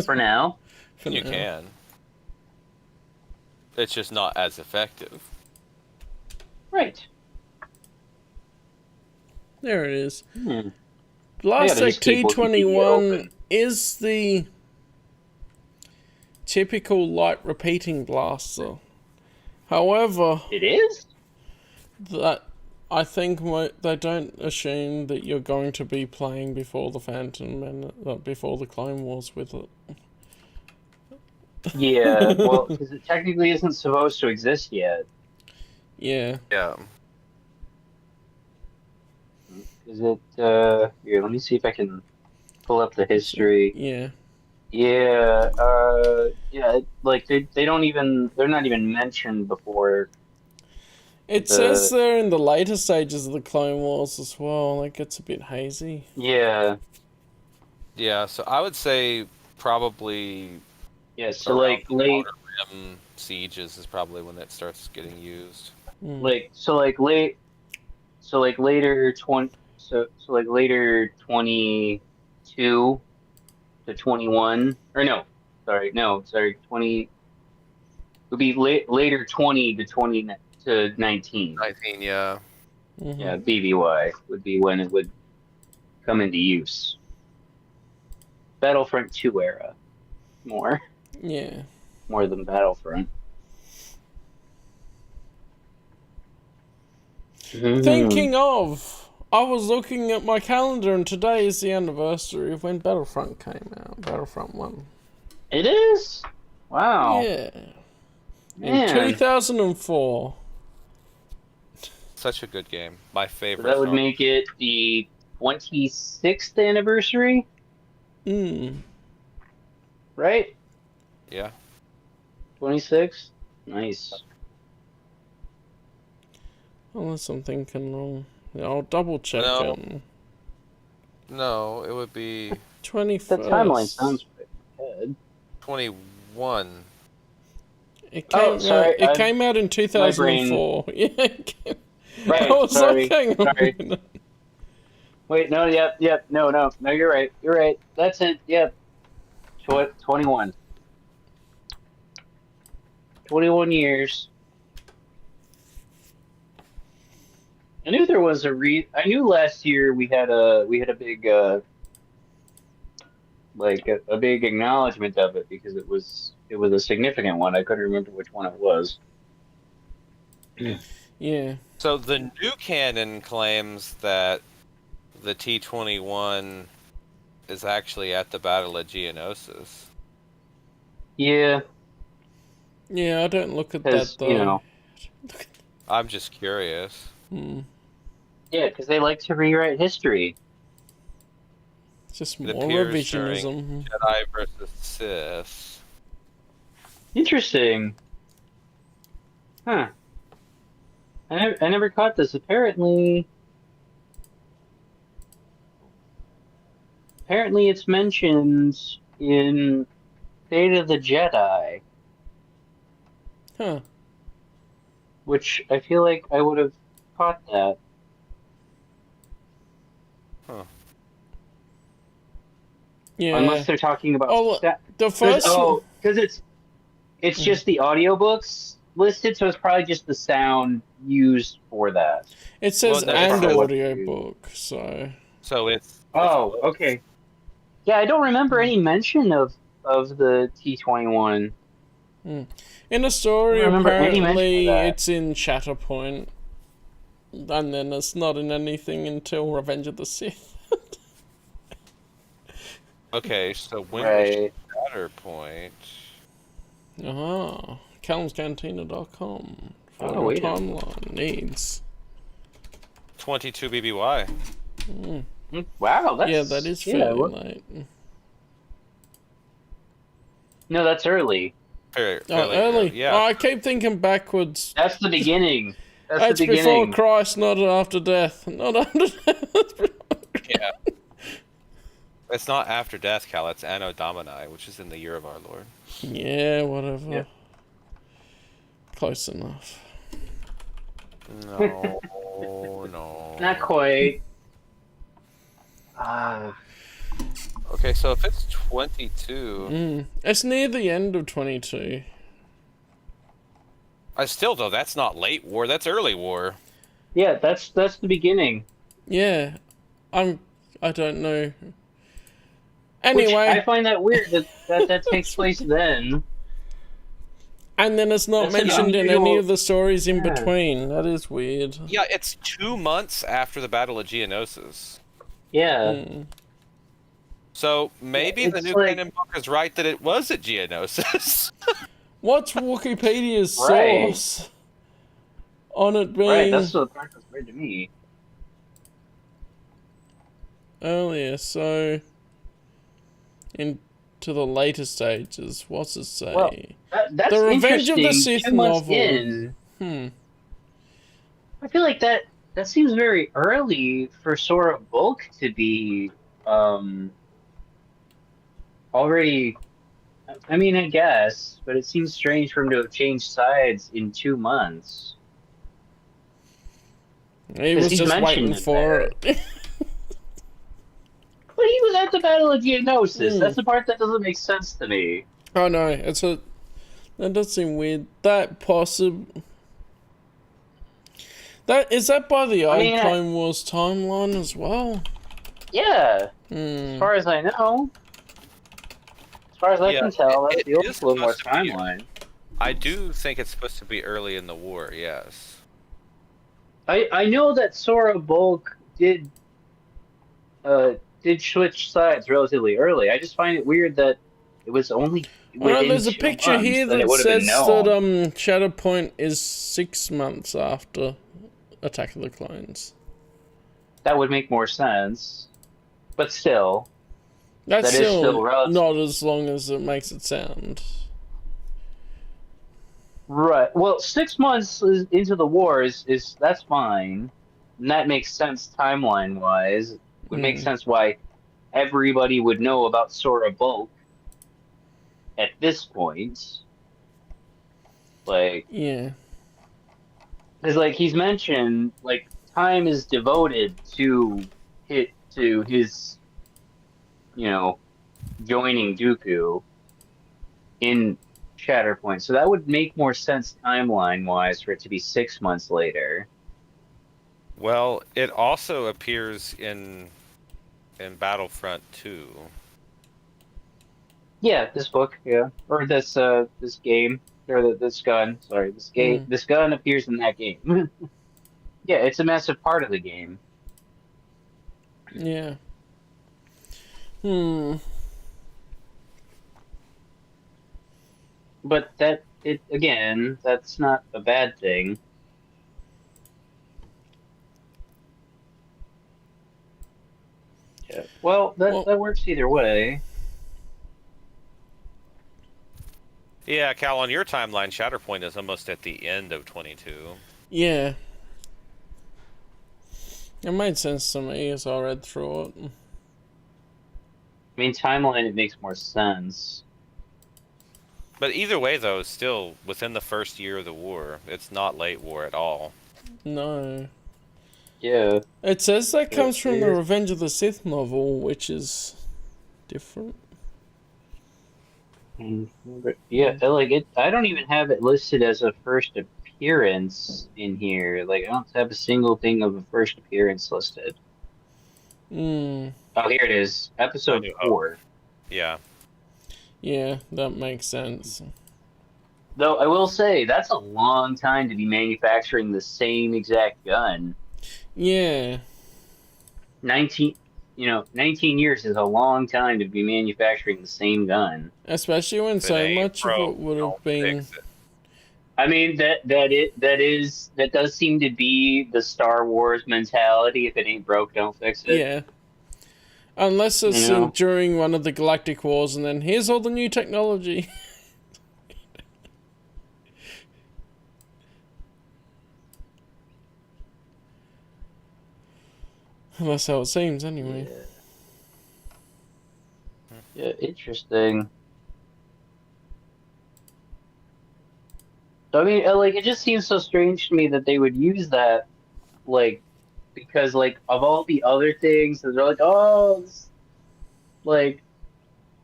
[SPEAKER 2] For now.
[SPEAKER 3] You can. It's just not as effective.
[SPEAKER 2] Right.
[SPEAKER 1] There it is.
[SPEAKER 2] Hmm.
[SPEAKER 1] Blastec T21 is the typical light repeating blaster. However,
[SPEAKER 2] It is?
[SPEAKER 1] that I think they don't assume that you're going to be playing before the Phantom and before the Clone Wars with it.
[SPEAKER 2] Yeah, well, because it technically isn't supposed to exist yet.
[SPEAKER 1] Yeah.
[SPEAKER 3] Yeah.
[SPEAKER 2] Is it, here, let me see if I can pull up the history.
[SPEAKER 1] Yeah.
[SPEAKER 2] Yeah, like, they're not even mentioned before.
[SPEAKER 1] It says they're in the later stages of the Clone Wars as well. It gets a bit hazy.
[SPEAKER 2] Yeah.
[SPEAKER 3] Yeah, so I would say probably...
[SPEAKER 2] Yeah, so, like, late...
[SPEAKER 3] Outer Rim Sieges is probably when it starts getting used.
[SPEAKER 2] Later 22 to 21, or no, 20 would be later 20 to 20 to 19.
[SPEAKER 3] 19, yeah.
[SPEAKER 1] Mm-hmm.
[SPEAKER 2] Yeah, BBY would be when it would come into use. Battlefront 2 era, more than Battlefront.
[SPEAKER 1] Thinking of, I was looking at my calendar and today is the anniversary of when Battlefront came out. Battlefront 1.
[SPEAKER 2] It is? Wow.
[SPEAKER 1] Yeah.
[SPEAKER 2] Man.
[SPEAKER 1] In 2004.
[SPEAKER 3] Such a good game. My favorite.
[SPEAKER 2] So that would make it the 26th anniversary? Right?
[SPEAKER 3] Yeah.
[SPEAKER 2] 26? Nice.
[SPEAKER 1] Unless I'm thinking wrong. I'll double check
[SPEAKER 3] No.
[SPEAKER 1] it.
[SPEAKER 3] No, it would be
[SPEAKER 1] 21st.
[SPEAKER 2] The timeline sounds pretty good.
[SPEAKER 3] 21.
[SPEAKER 1] It came,
[SPEAKER 2] sorry,
[SPEAKER 1] it came out in 2004. Yeah.
[SPEAKER 2] Right,
[SPEAKER 1] I was
[SPEAKER 2] sorry.
[SPEAKER 1] like, hang on a minute.
[SPEAKER 2] Wait, no, yep, no, you're right. You're right. That's it. Yep. 21. 21 years. I knew there was I knew last year we had a big like a big acknowledgement of it because it was a significant one. I couldn't remember which one it was.
[SPEAKER 1] Yeah.
[SPEAKER 3] So the new canon claims that the T-21 is actually at the Battle of Geonosis.
[SPEAKER 2] Yeah,
[SPEAKER 1] Yeah, I don't look at that
[SPEAKER 2] because
[SPEAKER 1] though.
[SPEAKER 3] I'm just curious.
[SPEAKER 2] yeah, because they like to rewrite history.
[SPEAKER 1] Just
[SPEAKER 3] It
[SPEAKER 1] more
[SPEAKER 3] appears during
[SPEAKER 1] revisionism.
[SPEAKER 3] Jedi versus Sith.
[SPEAKER 2] Interesting. Huh. I never caught this. Apparently it's mentioned in Fate of the Jedi,
[SPEAKER 1] Huh.
[SPEAKER 2] which I feel like I would have caught that.
[SPEAKER 3] Huh.
[SPEAKER 1] Yeah.
[SPEAKER 2] Unless they're talking about
[SPEAKER 1] Oh, the first
[SPEAKER 2] because it's just the audiobooks listed, so it's probably just the sound used for that.
[SPEAKER 1] it says
[SPEAKER 3] Well,
[SPEAKER 1] and
[SPEAKER 3] that's
[SPEAKER 1] audiobook, so
[SPEAKER 3] So it's
[SPEAKER 2] Oh, okay. Yeah, I don't remember any mention of the T-21.
[SPEAKER 1] in the story
[SPEAKER 2] I don't remember any mention of
[SPEAKER 1] apparently
[SPEAKER 2] that.
[SPEAKER 1] it's in Shatterpoint. And then it's not in anything until Revenge of the Sith.
[SPEAKER 3] okay. So when
[SPEAKER 2] Right.
[SPEAKER 3] was Shatterpoint?
[SPEAKER 1] Ah, Callum'sCantina.com for
[SPEAKER 2] Oh, wait a
[SPEAKER 1] timeline needs.
[SPEAKER 3] 22 BBY.
[SPEAKER 2] Wow, that's
[SPEAKER 1] Yeah, that is fairly late.
[SPEAKER 2] No, that's early.
[SPEAKER 3] Fairly
[SPEAKER 1] Early.
[SPEAKER 3] Yeah.
[SPEAKER 1] Oh, I keep thinking backwards.
[SPEAKER 2] That's the beginning.
[SPEAKER 1] That's
[SPEAKER 2] the
[SPEAKER 1] before
[SPEAKER 2] beginning.
[SPEAKER 1] Christ, not after death. Not after death.
[SPEAKER 3] Yeah. It's not after death, Cal. It's Anno Domini, which is in the year of our Lord.
[SPEAKER 1] Yeah, whatever.
[SPEAKER 2] Yep.
[SPEAKER 1] Close enough.
[SPEAKER 3] No, no.
[SPEAKER 2] Not quite.
[SPEAKER 3] Okay, so if it's 22,
[SPEAKER 1] It's near the end of 22.
[SPEAKER 3] I still though that's not late war. That's early war.
[SPEAKER 2] Yeah, that's the beginning.
[SPEAKER 1] Yeah, I don't know.
[SPEAKER 2] Which
[SPEAKER 1] Anyway,
[SPEAKER 2] I find that weird that takes place then.
[SPEAKER 1] and then it's not
[SPEAKER 2] That's an
[SPEAKER 1] mentioned in any
[SPEAKER 2] unusual-
[SPEAKER 1] of the stories in
[SPEAKER 2] Yeah.
[SPEAKER 1] between. That is weird.
[SPEAKER 3] Yeah, it's 2 months after the Battle of Geonosis.
[SPEAKER 2] Yeah.
[SPEAKER 3] So maybe the
[SPEAKER 2] It's
[SPEAKER 3] new
[SPEAKER 2] like-
[SPEAKER 3] canon book is right that it was at Geonosis.
[SPEAKER 1] What's Wikipedia's
[SPEAKER 2] Right.
[SPEAKER 1] source on it being
[SPEAKER 2] Right, that's the part that's weird to me.
[SPEAKER 1] earlier? So into the later stages. What's it say?
[SPEAKER 2] Well, that's
[SPEAKER 1] The Revenge of the
[SPEAKER 2] interesting.
[SPEAKER 1] Sith
[SPEAKER 2] 2 months
[SPEAKER 1] novel.
[SPEAKER 2] in, I feel like that seems very early for Sora Bulk to be already. I mean, I guess, but it seems strange for him to have changed sides in 2 months.
[SPEAKER 1] He was
[SPEAKER 2] he's
[SPEAKER 1] just
[SPEAKER 2] mentioned
[SPEAKER 1] waiting
[SPEAKER 2] it
[SPEAKER 1] for it.
[SPEAKER 2] But he was at the Battle of Geonosis. That's the part that doesn't make sense to me.
[SPEAKER 1] Oh no, that does seem weird. That is that by the old
[SPEAKER 2] mean,
[SPEAKER 1] Clone Wars timeline as well?
[SPEAKER 2] Yeah, as far as I know. As far as I can tell, that's
[SPEAKER 3] it
[SPEAKER 2] the old
[SPEAKER 3] is
[SPEAKER 2] Clone Wars
[SPEAKER 3] supposed to be-
[SPEAKER 2] timeline.
[SPEAKER 3] I do think it's supposed to be early in the war, yes.
[SPEAKER 2] I know that Sora Bulk did switch sides relatively early. I just find it weird that it was only
[SPEAKER 1] Well,
[SPEAKER 2] within
[SPEAKER 1] there's a
[SPEAKER 2] 2
[SPEAKER 1] picture
[SPEAKER 2] months
[SPEAKER 1] here
[SPEAKER 2] that it
[SPEAKER 1] that
[SPEAKER 2] would have been
[SPEAKER 1] says
[SPEAKER 2] known.
[SPEAKER 1] that Shatterpoint is 6 months after Attack of the Clones.
[SPEAKER 2] That would make more sense, but still,
[SPEAKER 1] That's
[SPEAKER 2] That is still
[SPEAKER 1] still
[SPEAKER 2] relative.
[SPEAKER 1] not as long as it makes it sound.
[SPEAKER 2] right. Well, 6 months into the war is that's fine, and that makes sense timeline wise. It would make sense why everybody would know about Sora Bulk at this point. Like,
[SPEAKER 1] Yeah.
[SPEAKER 2] because like he's mentioned, like time is devoted to to his, joining Dooku in Shatterpoint. So that would make more sense timeline-wise for it to be 6 months later.
[SPEAKER 3] Well, it also appears in Battlefront 2.
[SPEAKER 2] Yeah, this book, yeah, or this game, or this gun. Sorry, this gun appears in that game. Yeah, it's a massive part of the game.
[SPEAKER 1] Yeah.
[SPEAKER 2] But that's not a bad thing. Yeah. Well, that works either way.
[SPEAKER 3] Yeah, Cal, on your timeline, Shatterpoint is almost at the end of 22.
[SPEAKER 1] Yeah. It made sense to me as I read through it.
[SPEAKER 2] I mean, timeline, it makes more sense.
[SPEAKER 3] But either way, though, still within the first year of the war. It's not late war at all.
[SPEAKER 1] No.
[SPEAKER 2] Yeah.
[SPEAKER 1] It says that comes from the Revenge of the Sith novel, which is different.
[SPEAKER 2] But yeah, like I don't even have it listed as a first appearance in here. Like, I don't have a single thing of a first appearance listed. Oh, here it is. Episode 4.
[SPEAKER 3] Yeah.
[SPEAKER 1] Yeah, that makes sense.
[SPEAKER 2] Though I will say, that's a long time to be manufacturing the same exact gun.
[SPEAKER 1] Yeah.
[SPEAKER 2] 19 years is a long time to be manufacturing the same gun.
[SPEAKER 1] Especially when so much of it would have been...
[SPEAKER 2] I mean, that does seem to be the Star Wars mentality. If it ain't broke, don't fix it.
[SPEAKER 1] Yeah. Unless it's during one of the galactic wars and then here's all the new technology. That's how it seems, anyway.
[SPEAKER 2] Yeah, interesting. I mean, like, it just seems so strange to me that they would use that, like, because, like, of all the other things, they're like, oh,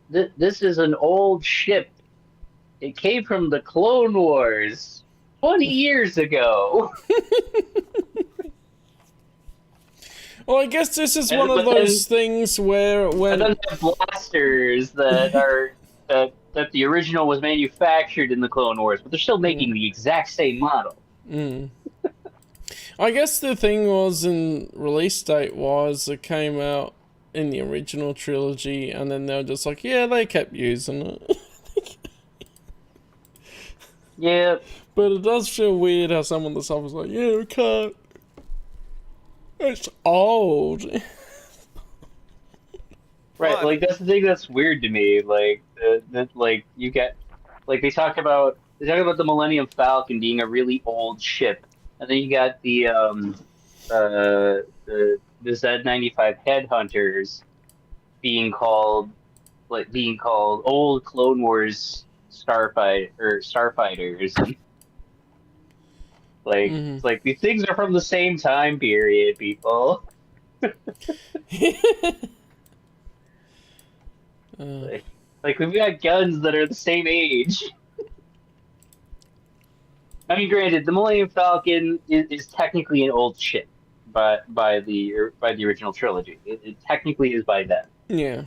[SPEAKER 2] this is an old ship. It came from the Clone Wars 20 years ago.
[SPEAKER 1] Well, I guess this is one of those things where when...
[SPEAKER 2] And then they have blasters that are... that the original was manufactured in the Clone Wars, but they're still making the exact same model.
[SPEAKER 1] I guess the thing was, in release date was, it came out in the original trilogy, and then they were just like, yeah, they kept using it.
[SPEAKER 2] Yeah.
[SPEAKER 1] But it does feel weird how some of the stuff was like, yeah, we can't. It's old.
[SPEAKER 2] Right, like, that's the thing that's weird to me. Like, like, you get, like, they talk about the Millennium Falcon being a really old ship, and then you got the Z-95 Headhunters being called old Clone Wars starfighters. Like, it's like, these things are from the same time period, people. Like, we've got guns that are the same age. I mean, granted, the Millennium Falcon is technically an old ship by the original trilogy. It technically is by then.
[SPEAKER 1] Yeah.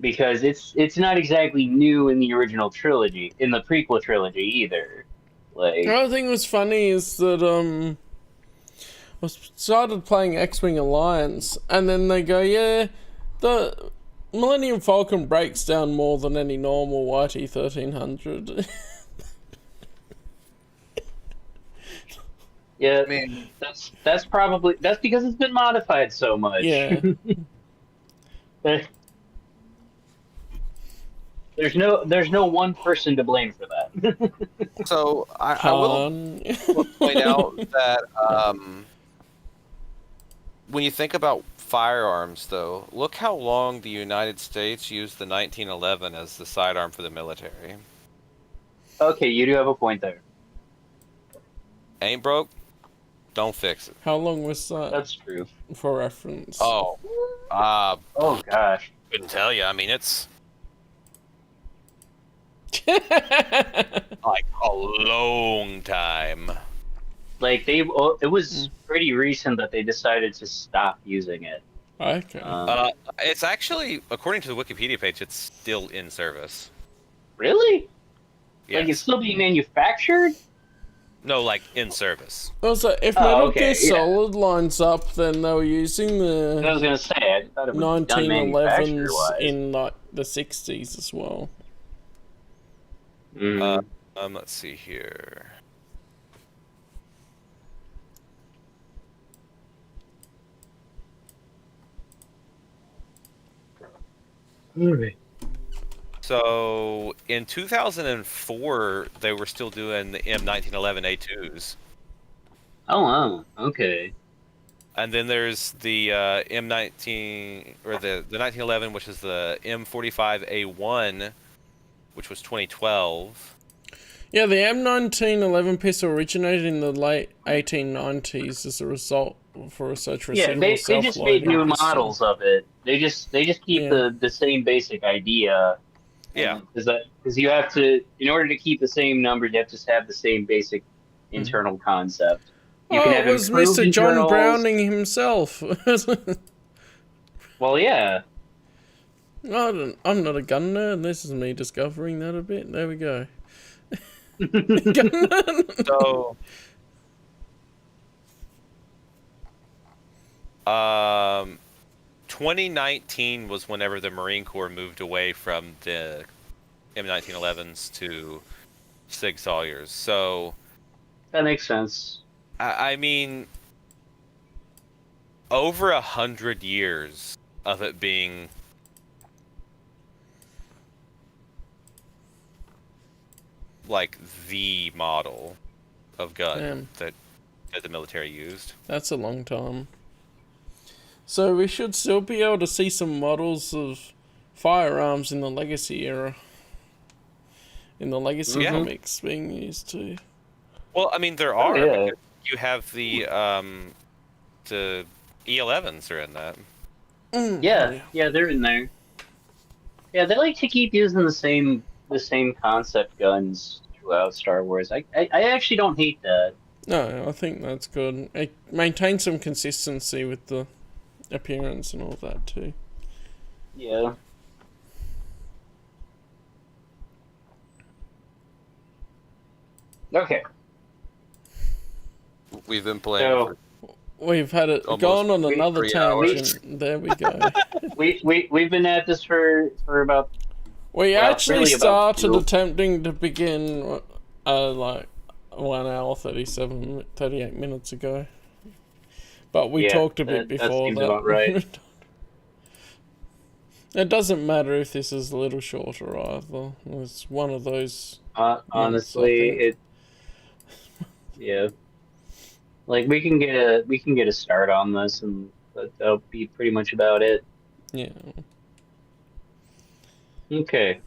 [SPEAKER 2] Because it's not exactly new in the original trilogy, in the prequel trilogy either. Like,
[SPEAKER 1] the other thing was funny is that I started playing X-Wing Alliance, and then they go, yeah, the Millennium Falcon breaks down more than any normal YT-1300.
[SPEAKER 2] yeah, I mean, that's because it's been modified so much.
[SPEAKER 1] Yeah.
[SPEAKER 3] There's no one person to blame for that. So I will point out that when you think about firearms, though, look how long the United States used the 1911 as the sidearm for the military.
[SPEAKER 2] Okay, you do have a point there.
[SPEAKER 3] Ain't broke, Don't fix it.
[SPEAKER 1] How long was that
[SPEAKER 2] That's true.
[SPEAKER 1] for reference?
[SPEAKER 3] Oh,
[SPEAKER 2] Oh gosh.
[SPEAKER 3] couldn't tell you. I mean, it's like a long time.
[SPEAKER 2] Like it was pretty recent that they decided to stop using it.
[SPEAKER 1] Okay.
[SPEAKER 3] It's actually, according to the Wikipedia page, it's still in service.
[SPEAKER 2] Really?
[SPEAKER 3] Yes.
[SPEAKER 2] Like it's still being manufactured?
[SPEAKER 3] No, like in service.
[SPEAKER 1] Also, if
[SPEAKER 2] Oh,
[SPEAKER 1] Metal
[SPEAKER 2] okay,
[SPEAKER 1] Gear
[SPEAKER 2] yeah.
[SPEAKER 1] Solid lines up, then they were using
[SPEAKER 2] I
[SPEAKER 1] the
[SPEAKER 2] was gonna say I thought it was done
[SPEAKER 1] 1911s
[SPEAKER 2] manufacturer-wise.
[SPEAKER 1] in like the 60s as well.
[SPEAKER 3] Let's see here. So in 2004, they were still doing the M1911A2s,
[SPEAKER 2] Oh wow. Okay.
[SPEAKER 3] and then there's the M19 or the 1911, which is the M45A1, which was 2012.
[SPEAKER 1] Yeah, the M1911 pistol originated in the late 1890s as a result for research for a
[SPEAKER 2] Yeah,
[SPEAKER 1] suitable
[SPEAKER 2] they just made
[SPEAKER 1] self-loading
[SPEAKER 2] new
[SPEAKER 1] pistol.
[SPEAKER 2] models of it. They just keep
[SPEAKER 1] Yeah.
[SPEAKER 2] the same basic idea.
[SPEAKER 3] Yeah.
[SPEAKER 2] Because you have to, in order to keep the same numbers, you have to have the same basic internal concept. You
[SPEAKER 1] Oh,
[SPEAKER 2] can
[SPEAKER 1] it
[SPEAKER 2] have
[SPEAKER 1] was
[SPEAKER 2] improved
[SPEAKER 1] Mr. John
[SPEAKER 2] internals.
[SPEAKER 1] Browning himself.
[SPEAKER 2] Well, yeah.
[SPEAKER 1] I'm not a gun nerd. This is me discovering that a bit. There we go.
[SPEAKER 3] So, 2019 was whenever the Marine Corps moved away from the M1911s to Sig Sauers. So,
[SPEAKER 2] That makes sense.
[SPEAKER 3] I mean, over 100 years of it being like the model of gun
[SPEAKER 1] Damn.
[SPEAKER 3] that the military used.
[SPEAKER 1] That's a long time. So we should still be able to see some models of firearms in the Legacy era. In the Legacy
[SPEAKER 3] Yeah.
[SPEAKER 1] comics being used too.
[SPEAKER 3] Well, I mean, there are.
[SPEAKER 2] yeah.
[SPEAKER 3] Because you have the E11s are in that.
[SPEAKER 2] Yeah, they're in there. Yeah, they like to keep using the same concept guns throughout Star Wars. I actually don't hate that.
[SPEAKER 1] No, I think that's good. It maintains some consistency with the appearance and all that too.
[SPEAKER 2] Yeah. Okay.
[SPEAKER 3] We've been playing.
[SPEAKER 2] So
[SPEAKER 1] We've had it
[SPEAKER 3] Almost
[SPEAKER 1] gone on another
[SPEAKER 3] 3 hours.
[SPEAKER 1] tangent. There we go.
[SPEAKER 2] we've been at this for about
[SPEAKER 1] We
[SPEAKER 2] Well,
[SPEAKER 1] actually
[SPEAKER 2] really about
[SPEAKER 1] started
[SPEAKER 2] you.
[SPEAKER 1] attempting to begin like 1 hour 38 minutes ago. But we
[SPEAKER 2] Yeah,
[SPEAKER 1] talked a bit
[SPEAKER 2] that
[SPEAKER 1] before
[SPEAKER 2] seems
[SPEAKER 1] that.
[SPEAKER 2] about right.
[SPEAKER 1] It doesn't matter if this is a little shorter either. It's one of those.
[SPEAKER 2] honestly,
[SPEAKER 1] think.
[SPEAKER 2] it. Yeah. Like we can get a start on this, and that'll be pretty much about it.
[SPEAKER 1] Yeah.
[SPEAKER 2] Okay.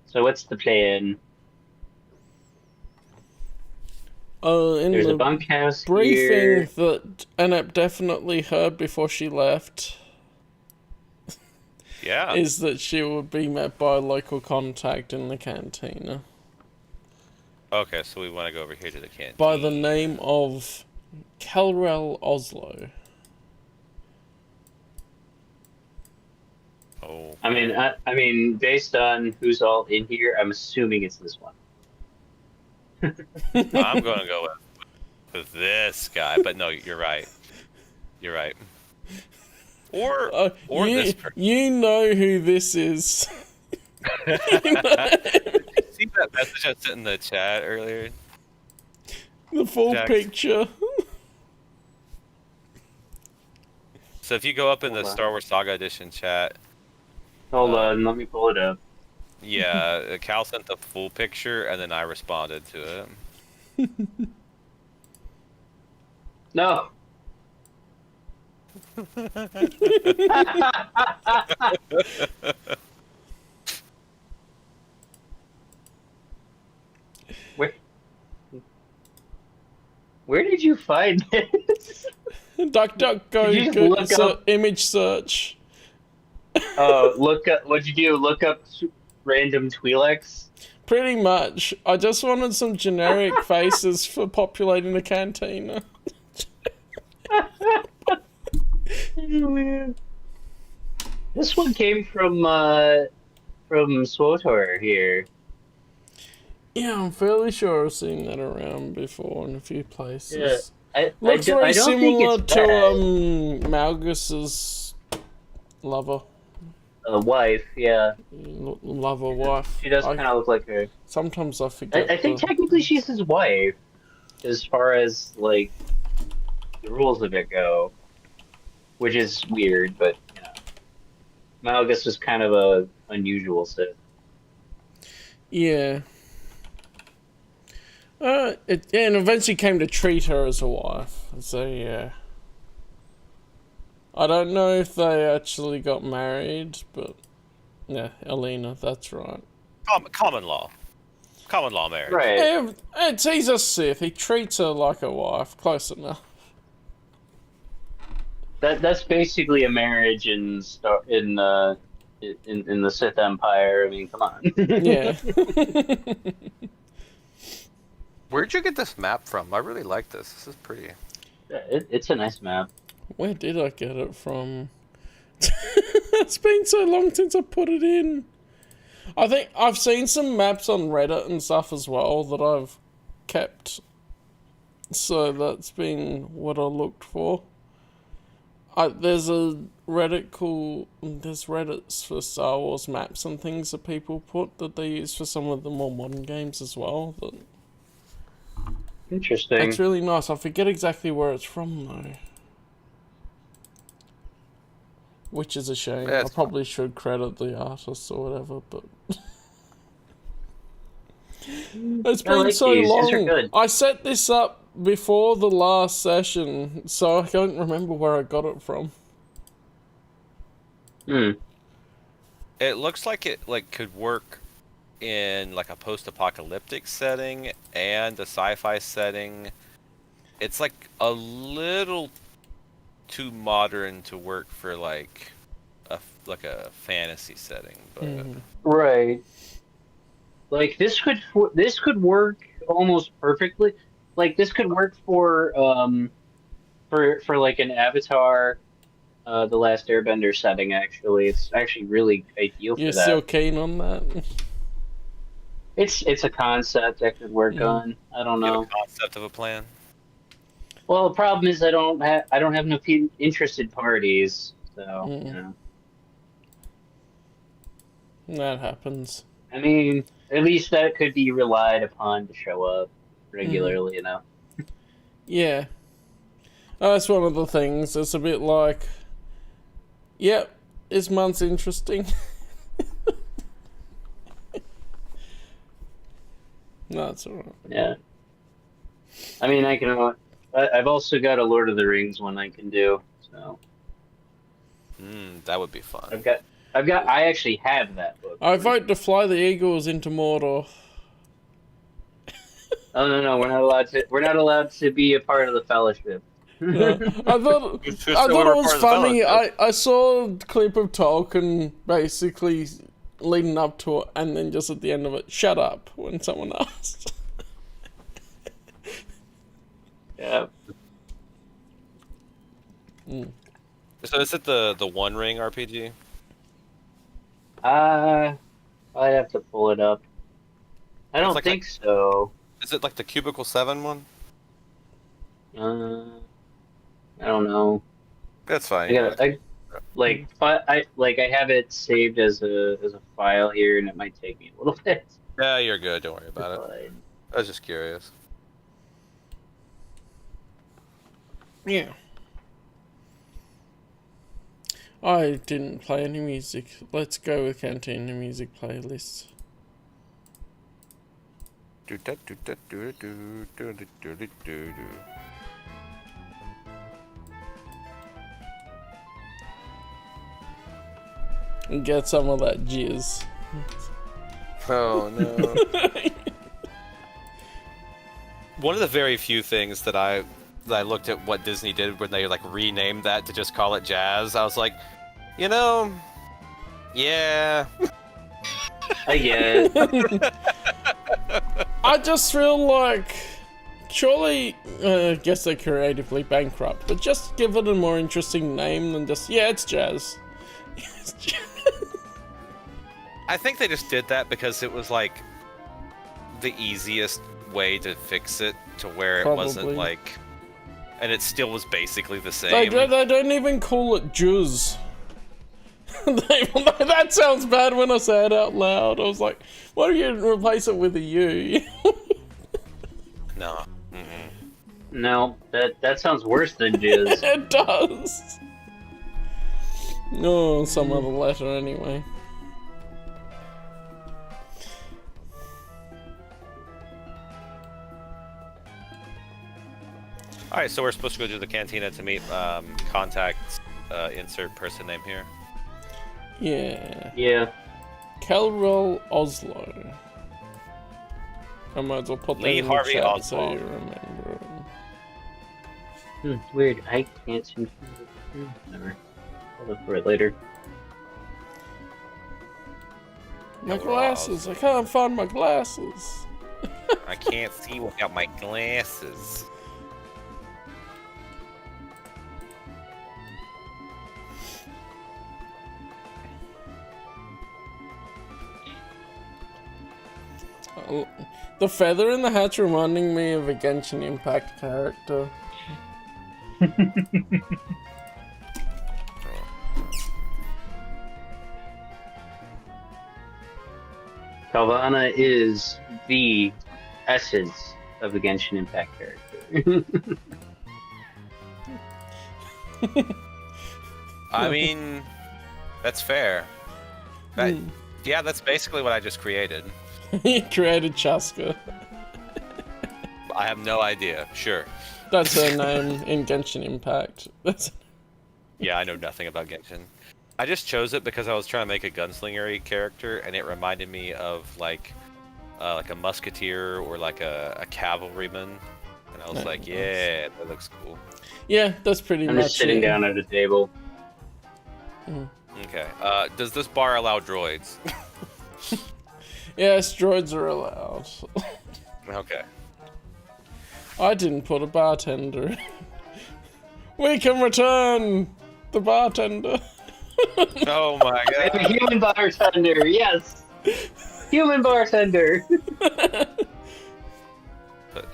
[SPEAKER 2] So what's the plan?
[SPEAKER 1] In
[SPEAKER 2] There's a
[SPEAKER 1] the
[SPEAKER 2] bunkhouse
[SPEAKER 1] briefing
[SPEAKER 2] here.
[SPEAKER 1] that Annette definitely heard before she left
[SPEAKER 3] Yeah.
[SPEAKER 1] is that she would be met by a local contact in the cantina
[SPEAKER 3] Okay, so we want to go over here to the canteen.
[SPEAKER 1] by the name of Kelrel Oslo.
[SPEAKER 3] Oh.
[SPEAKER 2] I mean, based on who's all in here, I'm assuming it's this one.
[SPEAKER 3] I'm gonna go with this guy, but no, you're right. You're right. Or this person.
[SPEAKER 1] You know who this is.
[SPEAKER 3] See that message I sent in the chat earlier?
[SPEAKER 1] The full
[SPEAKER 3] Jack.
[SPEAKER 1] picture.
[SPEAKER 3] So if you go up in the
[SPEAKER 2] Hold on.
[SPEAKER 3] Star Wars Saga Edition chat,
[SPEAKER 2] Hold on, let me pull it up.
[SPEAKER 3] yeah, Cal sent the full picture, and then I responded to it.
[SPEAKER 2] No. Wait. Where did you find this?
[SPEAKER 1] DuckDuckGo,
[SPEAKER 2] Did you just look
[SPEAKER 1] it's an
[SPEAKER 2] up-
[SPEAKER 1] image search.
[SPEAKER 2] Oh, look up. What'd you do? Look up random Twi'leks?
[SPEAKER 1] Pretty much. I just wanted some generic faces for populating the cantina.
[SPEAKER 2] Oh, man. This one came from Swotor here.
[SPEAKER 1] Yeah, I'm fairly sure I've seen that around before in a few places.
[SPEAKER 2] Yeah.
[SPEAKER 1] Looks very
[SPEAKER 2] I don't think
[SPEAKER 1] similar
[SPEAKER 2] it's
[SPEAKER 1] to
[SPEAKER 2] bad.
[SPEAKER 1] Malgus's lover.
[SPEAKER 2] Wife, yeah.
[SPEAKER 1] Lover wife.
[SPEAKER 2] She does kind of look like her.
[SPEAKER 1] Sometimes I forget.
[SPEAKER 2] I think technically she's his wife, as far as like the rules of it go, which is weird, but you know, Malgus was kind of a unusual Sith.
[SPEAKER 1] Yeah. And eventually came to treat her as a wife. So yeah. I don't know if they actually got married, but yeah, Elena, that's right.
[SPEAKER 3] Common law marriage.
[SPEAKER 2] Right.
[SPEAKER 1] Yeah, he's a Sith. He treats her like a wife. Close enough.
[SPEAKER 2] That's basically a marriage in the Sith Empire. I mean, come on.
[SPEAKER 1] Yeah.
[SPEAKER 3] Where'd you get this map from? I really like this. This is pretty.
[SPEAKER 2] It's a nice map.
[SPEAKER 1] Where did I get it from? It's been so long since I put it in. I think I've seen some maps on Reddit and stuff as well that I've kept. So that's been what I looked for. There's Reddits for Star Wars maps and things that people put that they use for some of the more modern games as well.
[SPEAKER 2] Interesting.
[SPEAKER 1] It's really nice. I forget exactly where it's from though. Which is a shame.
[SPEAKER 3] Yeah,
[SPEAKER 1] I probably should credit the artists or whatever, but it's been
[SPEAKER 2] like
[SPEAKER 1] so
[SPEAKER 2] these. These are
[SPEAKER 1] long.
[SPEAKER 2] good.
[SPEAKER 1] I set this up before the last session, so I don't remember where I got it from.
[SPEAKER 3] It looks like it could work in like a post-apocalyptic setting and a sci-fi setting. It's like a little too modern to work for like a fantasy setting, but
[SPEAKER 2] Right. Like this could work almost perfectly. Like this could work for like an Avatar, The Last Airbender setting. Actually, it's actually really ideal for
[SPEAKER 1] You're
[SPEAKER 2] that.
[SPEAKER 1] still keen on that?
[SPEAKER 2] It's a concept I could work on. I don't
[SPEAKER 3] you have
[SPEAKER 2] know.
[SPEAKER 3] a concept of a plan.
[SPEAKER 2] Well, the problem is I don't have enough interested parties, so you know.
[SPEAKER 1] That happens.
[SPEAKER 2] I mean, at least that could be relied upon to show up regularly, you know.
[SPEAKER 1] Yeah. That's one of the things. It's a bit like, yep, this month's interesting. No, it's alright.
[SPEAKER 2] Yeah. I mean, I've also got a Lord of the Rings one I can do, so.
[SPEAKER 3] That would be fun.
[SPEAKER 2] I actually have that book.
[SPEAKER 1] I vote to fly the Eagles into Mordor.
[SPEAKER 2] Oh no, we're not allowed to be a part of the Fellowship.
[SPEAKER 1] No. I thought it was funny. I saw a clip of Tolkien basically leading up to it, and then just at the end of it, shut up when someone asked.
[SPEAKER 2] Yeah.
[SPEAKER 3] So is it the One Ring RPG?
[SPEAKER 2] I'd have to pull it up. I don't
[SPEAKER 3] like
[SPEAKER 2] think so.
[SPEAKER 3] Is it like the Cubicle 7 one?
[SPEAKER 2] I don't know.
[SPEAKER 3] That's fine.
[SPEAKER 2] I have it saved as a file here, and it might take me a little bit.
[SPEAKER 3] Yeah, you're good. Don't worry about it. I was just curious.
[SPEAKER 1] Yeah. I didn't play any music. Let's go with Cantina music playlists. And get some of that jizz.
[SPEAKER 3] Oh no. one of the very few things that I looked at what Disney did when they like renamed that to just call it Jazz. I was like, you know, yeah.
[SPEAKER 2] I get it.
[SPEAKER 1] I just feel like, surely, I guess they're creatively bankrupt, but just give it a more interesting name than just, yeah, it's Jazz. It's Jazz.
[SPEAKER 3] I think they just did that because it was like the easiest way to fix it to where it wasn't
[SPEAKER 1] Probably.
[SPEAKER 3] like, and it still was basically the same.
[SPEAKER 1] They don't even call it Juz. That sounds bad when I say it out loud. I was like, why do you replace it with a U?
[SPEAKER 3] No.
[SPEAKER 2] No, that sounds worse than jizz.
[SPEAKER 1] It does. No, some other letter anyway.
[SPEAKER 3] All right, so we're supposed to go to the cantina to meet contact. Insert person name here.
[SPEAKER 1] Yeah.
[SPEAKER 2] Yeah.
[SPEAKER 1] Kelrol Oslo. I might as well put that
[SPEAKER 3] Lee
[SPEAKER 1] in
[SPEAKER 3] Harvey
[SPEAKER 1] the chat
[SPEAKER 3] Oslo.
[SPEAKER 1] so you remember.
[SPEAKER 2] Weird. I can't seem to. Never. I'll look for it later.
[SPEAKER 1] My glasses. I can't find my glasses.
[SPEAKER 3] I can't see without my glasses.
[SPEAKER 1] Oh, the feather in the hat's reminding me of a Genshin Impact character.
[SPEAKER 2] Calvana is the essence of a Genshin Impact character.
[SPEAKER 3] I mean, that's fair. That, yeah, that's basically what I just created.
[SPEAKER 1] He created Chaska.
[SPEAKER 3] I have no idea. Sure.
[SPEAKER 1] That's her name in Genshin Impact.
[SPEAKER 3] Yeah, I know nothing about Genshin. I just chose it because I was trying to make a gunslinger character, and it reminded me of like a musketeer or like a cavalryman, and I was like, yeah, that looks cool.
[SPEAKER 1] Yeah, that's pretty
[SPEAKER 2] I'm
[SPEAKER 1] much
[SPEAKER 2] just sitting
[SPEAKER 1] it.
[SPEAKER 2] down at a table.
[SPEAKER 3] Okay. Does this bar allow droids?
[SPEAKER 1] Yes, droids are allowed.
[SPEAKER 3] Okay.
[SPEAKER 1] I didn't put a bartender. We can return the bartender.
[SPEAKER 3] Oh my
[SPEAKER 2] A
[SPEAKER 3] god.
[SPEAKER 2] human bartender, yes! Human bartender!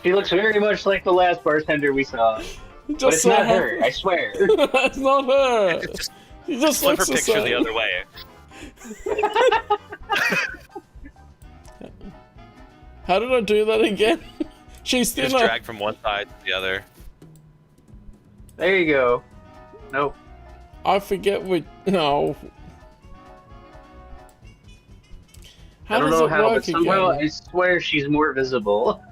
[SPEAKER 2] She looks very much like the last bartender we saw. But it's not her, I swear.
[SPEAKER 1] It's not her.
[SPEAKER 3] Just
[SPEAKER 1] She just
[SPEAKER 3] flip her
[SPEAKER 1] looks the
[SPEAKER 3] picture
[SPEAKER 1] same.
[SPEAKER 3] the other way.
[SPEAKER 1] How did I do that again? She's
[SPEAKER 3] Just
[SPEAKER 1] thinner.
[SPEAKER 3] drag from one side to the other.
[SPEAKER 2] There you go. Nope.
[SPEAKER 1] I forget which. No. How
[SPEAKER 2] I don't
[SPEAKER 1] does
[SPEAKER 2] know
[SPEAKER 1] it
[SPEAKER 2] how,
[SPEAKER 1] work
[SPEAKER 2] but somehow
[SPEAKER 1] again?
[SPEAKER 2] I swear she's more visible.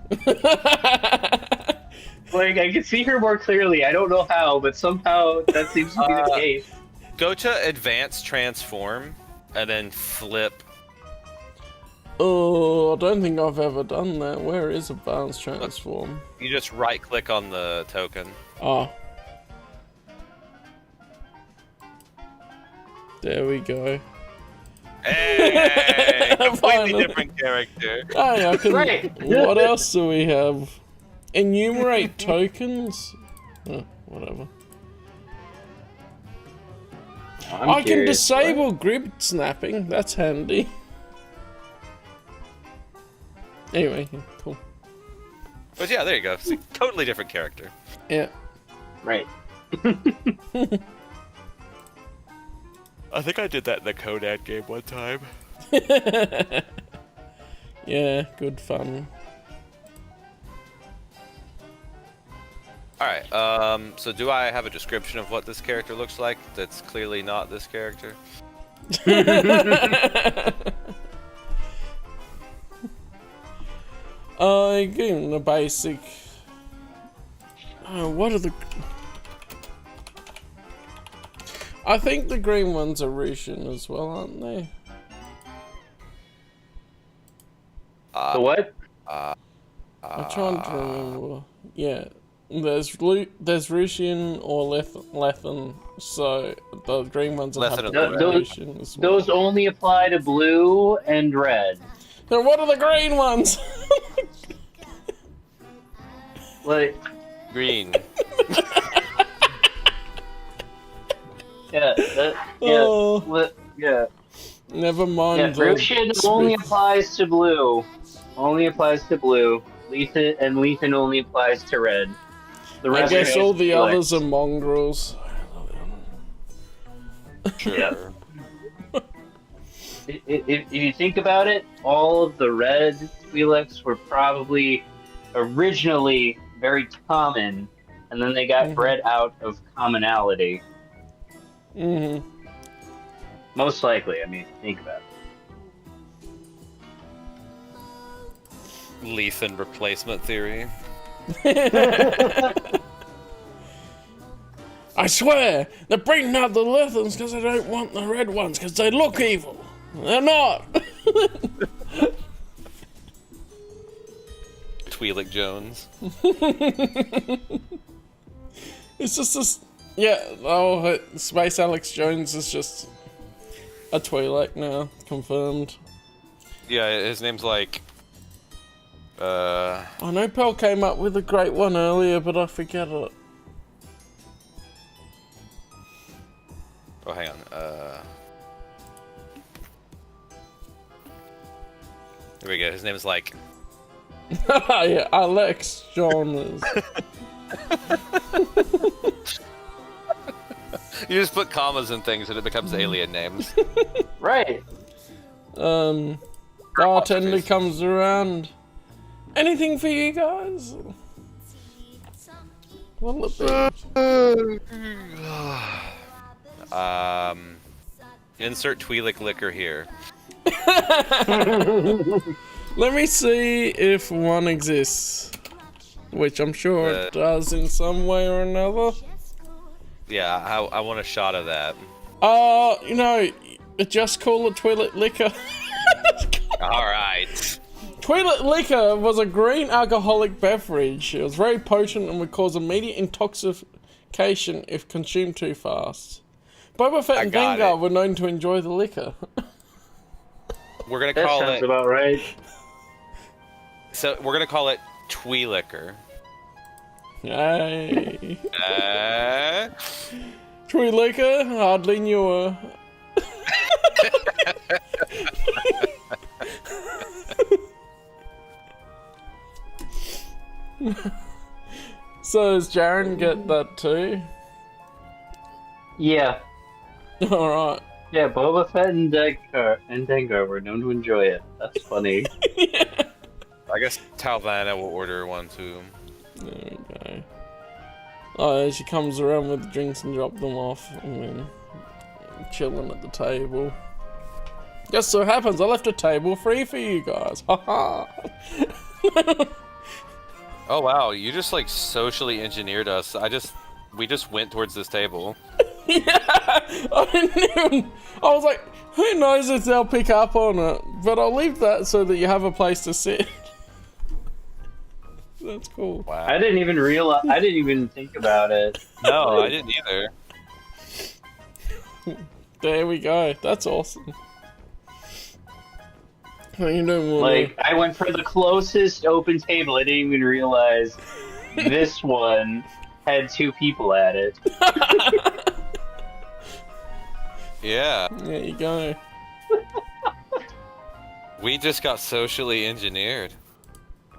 [SPEAKER 2] Like, I can see her more clearly. I don't know how, but somehow that seems to be the case.
[SPEAKER 3] Go to advanced transform, and then flip.
[SPEAKER 1] Oh, I don't think I've ever done that. Where is advanced transform?
[SPEAKER 3] You just right click on the token.
[SPEAKER 1] Ah. There we go.
[SPEAKER 3] Hey, completely
[SPEAKER 1] Finally.
[SPEAKER 3] different character.
[SPEAKER 1] Hey, I can.
[SPEAKER 2] Right.
[SPEAKER 1] What else do we have? Enumerate tokens? Oh, whatever.
[SPEAKER 2] I'm
[SPEAKER 1] I can
[SPEAKER 2] curious,
[SPEAKER 1] disable grid snapping. That's handy. Anyway, yeah, cool.
[SPEAKER 3] But yeah, there you go. See, totally different character.
[SPEAKER 1] Yeah.
[SPEAKER 2] Right.
[SPEAKER 3] I think I did that in the Conan game one time.
[SPEAKER 1] Yeah, good fun.
[SPEAKER 3] Alright, so do I have a description of what this character looks like that's clearly not this character?
[SPEAKER 1] Again, the basic. What are the? I think the green ones are Russian as well, aren't they?
[SPEAKER 2] The what?
[SPEAKER 1] I'm trying to remember. Yeah, there's Russian or Lethan, so the green ones would have to
[SPEAKER 3] Lethan
[SPEAKER 1] be
[SPEAKER 3] and
[SPEAKER 1] Russian as well.
[SPEAKER 2] Those only apply to blue and red.
[SPEAKER 1] Then what are the green ones?
[SPEAKER 2] Like,
[SPEAKER 3] Green.
[SPEAKER 2] yeah,
[SPEAKER 1] Oh.
[SPEAKER 2] yeah.
[SPEAKER 1] Never mind.
[SPEAKER 2] Yeah, Russian only applies to blue. Only applies to blue. Lethan only applies to red. The
[SPEAKER 1] I
[SPEAKER 2] rest
[SPEAKER 1] guess
[SPEAKER 2] are
[SPEAKER 1] all the
[SPEAKER 2] Twi'leks.
[SPEAKER 1] others are mongrels.
[SPEAKER 3] Sure.
[SPEAKER 2] If you think about it, all of the red Twi'leks were probably originally very common, and then they got bred out of commonality.
[SPEAKER 1] Mm-hmm.
[SPEAKER 2] Most likely, I mean, think about it.
[SPEAKER 3] Lethan replacement theory.
[SPEAKER 1] I swear, they're bringing out the Lethans because they don't want the red ones because they look evil. They're not.
[SPEAKER 3] Twi'lek Jones.
[SPEAKER 1] It's just this. Yeah, oh, Space Alex Jones is just a Twi'lek now, confirmed.
[SPEAKER 3] Yeah, his name's like.
[SPEAKER 1] I know Pearl came up with a great one earlier, but I forget it.
[SPEAKER 3] Oh, hang on. Here we go. His name is like.
[SPEAKER 1] Yeah, Alex Jones.
[SPEAKER 3] You just put commas in things and it becomes alien names.
[SPEAKER 2] Right.
[SPEAKER 1] Bartender comes around. Anything for you guys? What'll it be?
[SPEAKER 3] Insert Twi'lek liquor here.
[SPEAKER 1] Let me see if one exists. Which I'm sure it does in some way or another.
[SPEAKER 3] Yeah, I want a shot of that.
[SPEAKER 1] You know, just call it Twi'lek liquor.
[SPEAKER 3] Alright.
[SPEAKER 1] Twi'lek liquor was a green alcoholic beverage. It was very potent and would cause immediate intoxication if consumed too fast. Boba Fett and
[SPEAKER 3] got
[SPEAKER 1] Dengar
[SPEAKER 3] it.
[SPEAKER 1] were known to enjoy the liquor.
[SPEAKER 3] We're gonna
[SPEAKER 2] That
[SPEAKER 3] call
[SPEAKER 2] sounds
[SPEAKER 3] it.
[SPEAKER 2] about right.
[SPEAKER 3] So we're gonna call it Twi'licker.
[SPEAKER 1] Hey.
[SPEAKER 3] Uh,
[SPEAKER 1] Twi'licker, hardly knew her. So does Jaren get that too?
[SPEAKER 2] Yeah.
[SPEAKER 1] Alright.
[SPEAKER 2] Yeah, Boba Fett and Dengar were known to enjoy it. That's funny.
[SPEAKER 3] I guess Talvana will order one too.
[SPEAKER 1] There we go. Oh, she comes around with the drinks and drop them off, and then chilling at the table. Just so happens I left a table free for you guys. Haha.
[SPEAKER 3] Oh wow, you just like socially engineered us. We just went towards this table.
[SPEAKER 1] Yeah, I didn't even. I was like, who knows if they'll pick up on it? But I'll leave that so that you have a place to sit. That's cool.
[SPEAKER 3] Wow.
[SPEAKER 2] I didn't even realize. I didn't even think about it.
[SPEAKER 3] No, I didn't either.
[SPEAKER 1] There we go. That's awesome. What are you doing, Willow?
[SPEAKER 2] Like, I went for the closest open table. I didn't even realize this one had two people at it.
[SPEAKER 3] Yeah,
[SPEAKER 1] There you go.
[SPEAKER 3] we just got socially engineered.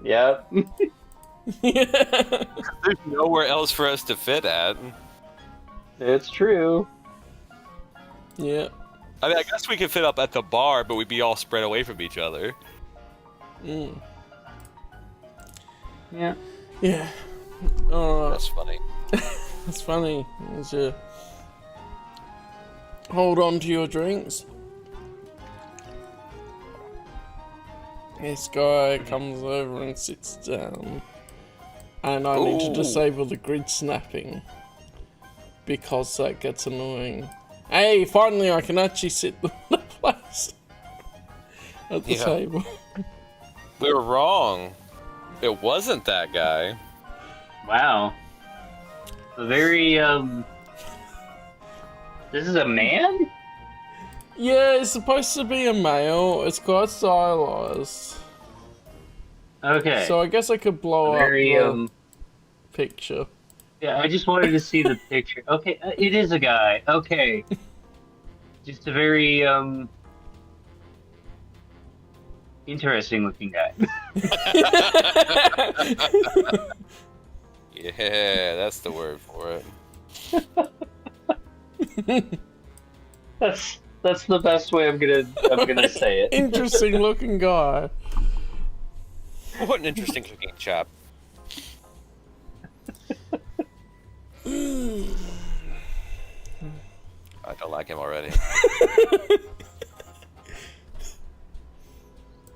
[SPEAKER 2] Yep.
[SPEAKER 3] There's nowhere else for us to fit at.
[SPEAKER 2] It's true.
[SPEAKER 1] Yeah.
[SPEAKER 3] I mean, I guess we could fit up at the bar, but we'd be all spread away from each other.
[SPEAKER 1] Mm.
[SPEAKER 2] Yeah.
[SPEAKER 1] Yeah. Alright.
[SPEAKER 3] That's funny.
[SPEAKER 1] That's funny. As you hold on to your drinks. This guy comes over and sits down. And I need to
[SPEAKER 3] Ooh.
[SPEAKER 1] disable the grid snapping. Because that gets annoying. Hey, finally I can actually sit in the place. At the
[SPEAKER 3] Yeah.
[SPEAKER 1] table.
[SPEAKER 3] We were wrong. It wasn't that guy.
[SPEAKER 2] Wow. A very, This is a man?
[SPEAKER 1] Yeah, it's supposed to be a male. It's quite stylized.
[SPEAKER 2] Okay.
[SPEAKER 1] So I guess I could blow
[SPEAKER 2] Very,
[SPEAKER 1] up the picture.
[SPEAKER 2] Yeah, I just wanted to see the picture. Okay, it is a guy. Okay. Just a very, interesting looking guy.
[SPEAKER 3] Yeah, that's the word for it.
[SPEAKER 2] That's the best way I'm gonna say it.
[SPEAKER 1] Interesting looking guy.
[SPEAKER 3] What an interesting looking chap. I don't like him already.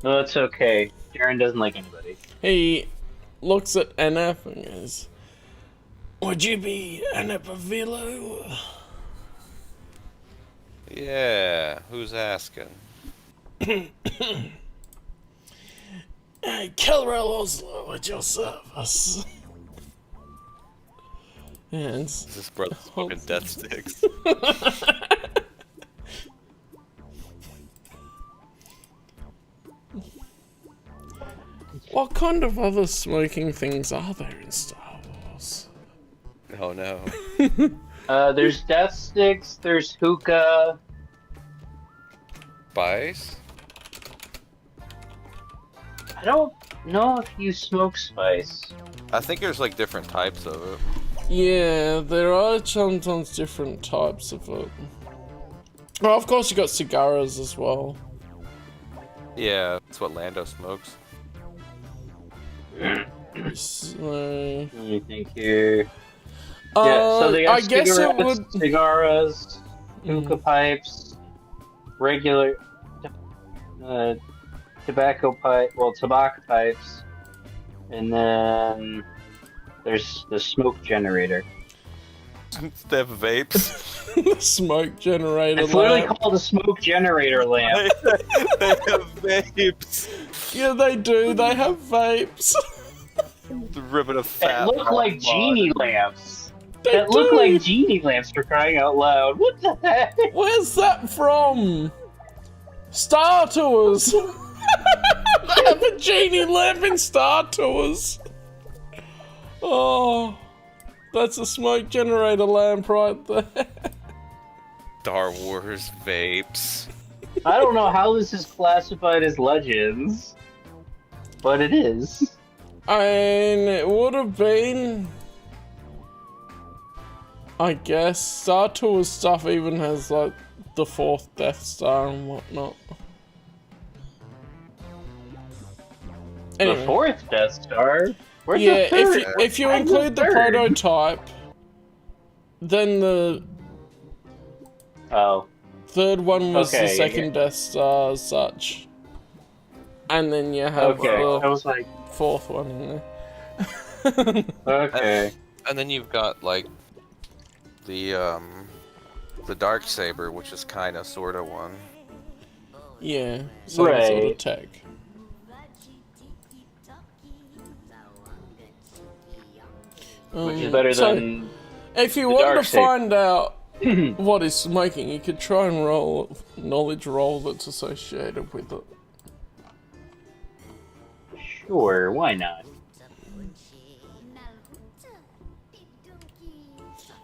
[SPEAKER 2] No, it's okay. Jaren doesn't like anybody.
[SPEAKER 1] He looks at NF and goes, "Would you be NF
[SPEAKER 3] Yeah, who's asking?
[SPEAKER 1] Hey, Kelrel Oslo at your service." And
[SPEAKER 3] This brother's smoking death sticks.
[SPEAKER 1] what kind of other smoking things are there in Star Wars?
[SPEAKER 3] Oh no.
[SPEAKER 2] There's death sticks, there's hookah.
[SPEAKER 3] Spice?
[SPEAKER 2] I don't know if you smoke spice.
[SPEAKER 3] I think there's like different types of it.
[SPEAKER 1] Yeah, there are sometimes different types of it. Oh, of course you got cigars as well.
[SPEAKER 3] Yeah, that's what Lando smokes.
[SPEAKER 1] So,
[SPEAKER 2] Let me think here. Yeah, so they got
[SPEAKER 1] I guess it
[SPEAKER 2] cigarettes,
[SPEAKER 1] would.
[SPEAKER 2] cigars, hookah pipes, regular tobacco pipes, and then there's the smoke generator.
[SPEAKER 3] They have vapes.
[SPEAKER 1] Smoke generator.
[SPEAKER 2] It's literally
[SPEAKER 1] lamp.
[SPEAKER 2] called a smoke generator lamp.
[SPEAKER 3] They have vapes.
[SPEAKER 1] Yeah, they do. They have vapes.
[SPEAKER 3] The ribbon of
[SPEAKER 2] That
[SPEAKER 3] fat.
[SPEAKER 2] look like genie lamps.
[SPEAKER 1] They
[SPEAKER 2] That look
[SPEAKER 1] do.
[SPEAKER 2] like genie lamps for crying out loud. What the heck?
[SPEAKER 1] Where's that from? Star Tours. They have a genie lamp in Star Tours. Oh, that's a smoke generator lamp right there.
[SPEAKER 3] Star Wars vapes.
[SPEAKER 2] I don't know how this is classified as Legends, but it is.
[SPEAKER 1] And it would have been, I guess, Star Tours stuff even has like the 4th Death Star and whatnot. Anyway.
[SPEAKER 2] The 4th Death Star? Where's
[SPEAKER 1] Yeah,
[SPEAKER 2] the 3rd?
[SPEAKER 1] if you
[SPEAKER 2] Where's
[SPEAKER 1] include the
[SPEAKER 2] 3rd?
[SPEAKER 1] prototype, then the
[SPEAKER 2] Oh.
[SPEAKER 1] 3rd one was the
[SPEAKER 2] Okay,
[SPEAKER 1] 2nd
[SPEAKER 2] yeah.
[SPEAKER 1] Death Star as such. And then you have
[SPEAKER 2] Okay. I
[SPEAKER 1] the
[SPEAKER 2] was like,
[SPEAKER 1] 4th one in there.
[SPEAKER 2] okay.
[SPEAKER 3] And then you've got like the dark saber, which is kind of sort of one.
[SPEAKER 1] Yeah, same sort of
[SPEAKER 2] Right.
[SPEAKER 1] tech.
[SPEAKER 2] Which is better
[SPEAKER 1] so,
[SPEAKER 2] than
[SPEAKER 1] if you
[SPEAKER 2] the
[SPEAKER 1] want to
[SPEAKER 2] dark saber.
[SPEAKER 1] find out what is smoking, you could try and roll a knowledge roll that's associated with it.
[SPEAKER 2] Sure, why not?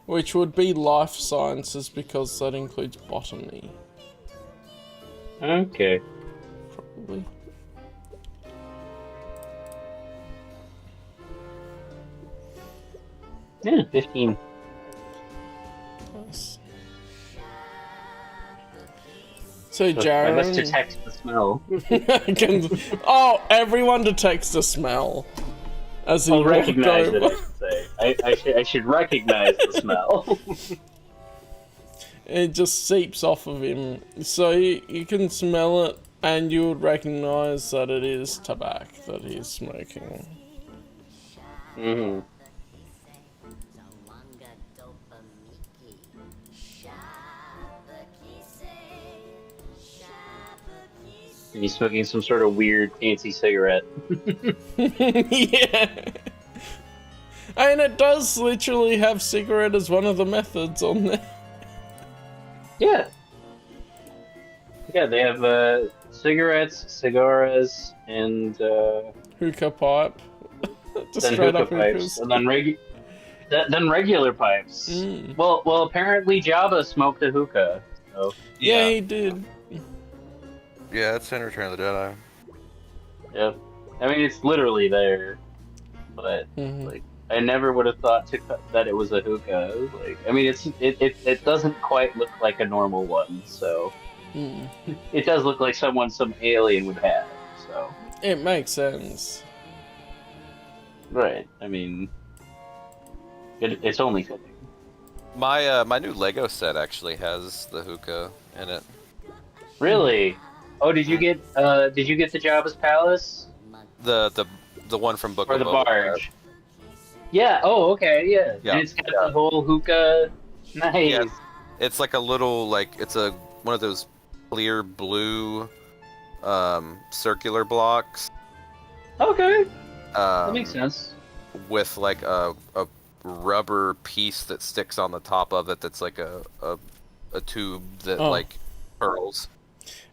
[SPEAKER 1] Which would be life sciences because that includes botany,
[SPEAKER 2] Okay.
[SPEAKER 1] probably.
[SPEAKER 2] Yeah, 15.
[SPEAKER 1] Nice. So
[SPEAKER 2] I must
[SPEAKER 1] Jaren,
[SPEAKER 2] detect the smell.
[SPEAKER 1] oh, everyone detects the smell as he
[SPEAKER 2] I'll
[SPEAKER 1] walked
[SPEAKER 2] recognize it,
[SPEAKER 1] over.
[SPEAKER 2] I should say. I should recognize the smell.
[SPEAKER 1] It just seeps off of him, so you can smell it, and you would recognize that it is tobacco that he's smoking.
[SPEAKER 2] Mm-hmm. And he's smoking some sort of weird fancy cigarette.
[SPEAKER 1] Yeah. And it does literally have cigarette as one of the methods on there.
[SPEAKER 2] Yeah. Yeah, they have cigarettes, cigars, and
[SPEAKER 1] Hookah pipe. Just
[SPEAKER 2] then
[SPEAKER 1] straight
[SPEAKER 2] hookah
[SPEAKER 1] up
[SPEAKER 2] pipes,
[SPEAKER 1] hookahs.
[SPEAKER 2] and then regular pipes.
[SPEAKER 1] Mm.
[SPEAKER 2] Well, apparently Jabba smoked a hookah. So
[SPEAKER 1] Yeah, he did.
[SPEAKER 3] Yeah, it's in Return of the Jedi.
[SPEAKER 2] yeah, I mean it's literally there, but like I never would have thought that it was a hookah. It was like, I mean, it doesn't quite look like a normal one, so it does look like some alien would have. So
[SPEAKER 1] It makes sense.
[SPEAKER 2] right, I mean, it's only fitting.
[SPEAKER 3] My new Lego set actually has the hookah in it.
[SPEAKER 2] Really? Oh, did you get the Jabba's palace
[SPEAKER 3] The one from Book
[SPEAKER 2] or
[SPEAKER 3] of
[SPEAKER 2] the
[SPEAKER 3] Boba
[SPEAKER 2] barge?
[SPEAKER 3] Fett.
[SPEAKER 2] Yeah. Oh, okay. Yeah.
[SPEAKER 3] Yeah.
[SPEAKER 2] And it's got the whole hookah. Nice.
[SPEAKER 3] Yeah, it's like a little it's one of those clear blue circular blocks.
[SPEAKER 2] Okay. That makes
[SPEAKER 3] Um,
[SPEAKER 2] sense.
[SPEAKER 3] with like a rubber piece that sticks on the top of it that's like a tube that
[SPEAKER 1] Oh.
[SPEAKER 3] like curls.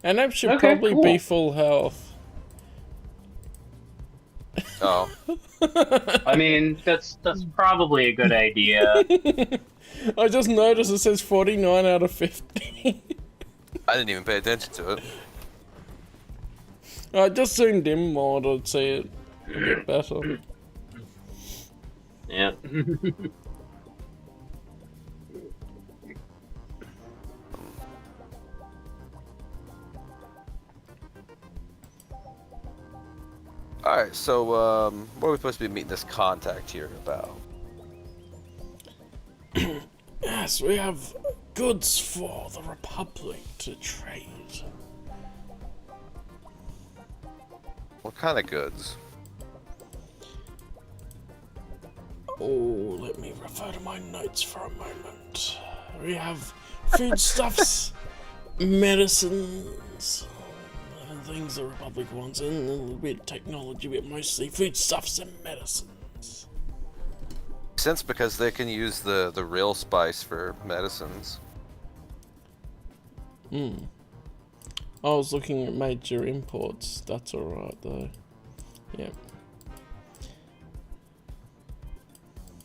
[SPEAKER 1] And that should
[SPEAKER 2] Okay,
[SPEAKER 1] probably
[SPEAKER 2] cool.
[SPEAKER 1] be full health.
[SPEAKER 3] Oh,
[SPEAKER 2] I mean, that's probably a good idea.
[SPEAKER 1] I just noticed it says 49 out of 50.
[SPEAKER 3] I didn't even pay attention to it.
[SPEAKER 1] I just zoomed in more to see it a bit better.
[SPEAKER 2] Yeah.
[SPEAKER 3] Alright, so what are we supposed to be meeting this contact here about?
[SPEAKER 1] Yes, we have goods for the Republic to trade.
[SPEAKER 3] What kind of goods?
[SPEAKER 1] Oh, let me refer to my notes for a moment. We have foodstuffs, medicines, and things the Republic wants, and a little bit of technology, but mostly foodstuffs and medicines.
[SPEAKER 3] Sense because they can use the real spice for medicines.
[SPEAKER 1] I was looking at major imports. That's alright though. Yeah.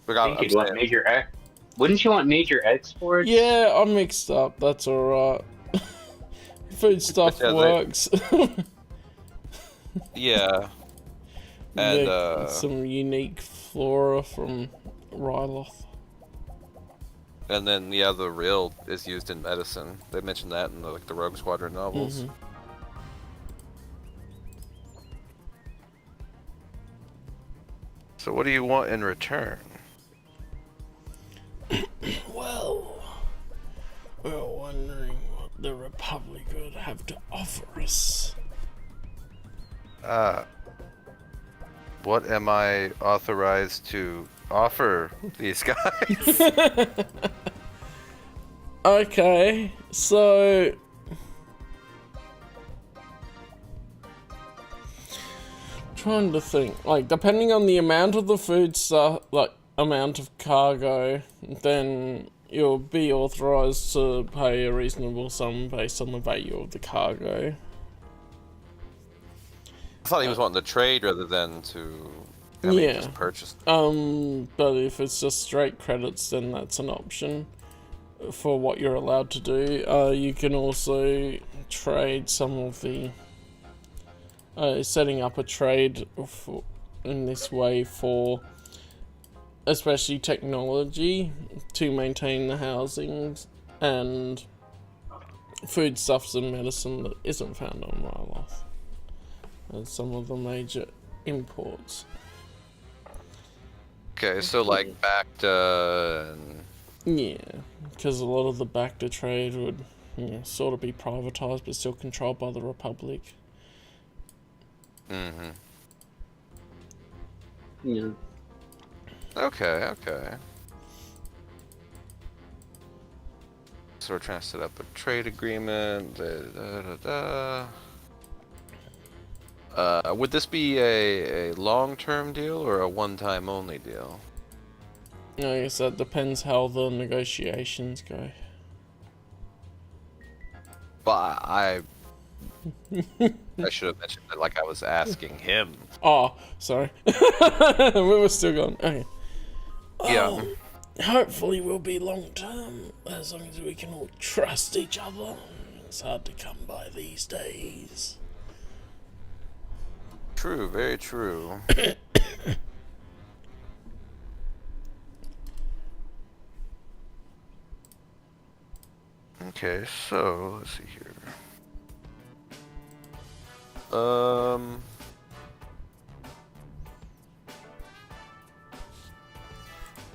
[SPEAKER 3] Look,
[SPEAKER 2] I
[SPEAKER 3] I'm
[SPEAKER 2] think you'd want
[SPEAKER 3] saying-
[SPEAKER 2] major. Wouldn't you want major exports?
[SPEAKER 1] Yeah, I'm mixed up. That's alright. Food stuff
[SPEAKER 3] Yeah, they-
[SPEAKER 1] works.
[SPEAKER 3] Yeah. And
[SPEAKER 1] Yeah, some unique flora from Ryloth.
[SPEAKER 3] and then yeah, the real is used in medicine. They mentioned that in the Rogue Squadron novels. So what do you want in return?
[SPEAKER 1] Well, we're wondering what the Republic would have to offer us.
[SPEAKER 3] What am I authorized to offer these guys?
[SPEAKER 1] Okay, so trying to think, like, depending on the amount of the food stuff, like amount of cargo, then you'll be authorized to pay a reasonable sum based on the value of the cargo.
[SPEAKER 3] I thought he was wanting to trade rather than to
[SPEAKER 1] Yeah.
[SPEAKER 3] just purchase.
[SPEAKER 1] But if it's just straight credits, then that's an option for what you're allowed to do. You can also trade some of the setting up a trade in this way for especially technology to maintain the housings and foodstuffs and medicine that isn't found on Ryloth. As some of the major imports.
[SPEAKER 3] Okay, so like Bacta and
[SPEAKER 1] Yeah, because a lot of the Bacta trade would sort of be privatized but still controlled by the Republic.
[SPEAKER 2] Yeah.
[SPEAKER 3] Okay. So we're trying to set up a trade agreement. Would this be a long-term deal or a one-time only deal?
[SPEAKER 1] I guess that depends how the negotiations go.
[SPEAKER 3] But I should have mentioned that like I was asking him.
[SPEAKER 1] Oh, sorry. We were still going. Okay.
[SPEAKER 3] Yeah.
[SPEAKER 1] Hopefully we'll be long term, as long as we can all trust each other. It's hard to come by these days.
[SPEAKER 3] True, very true. Okay, so let's see here.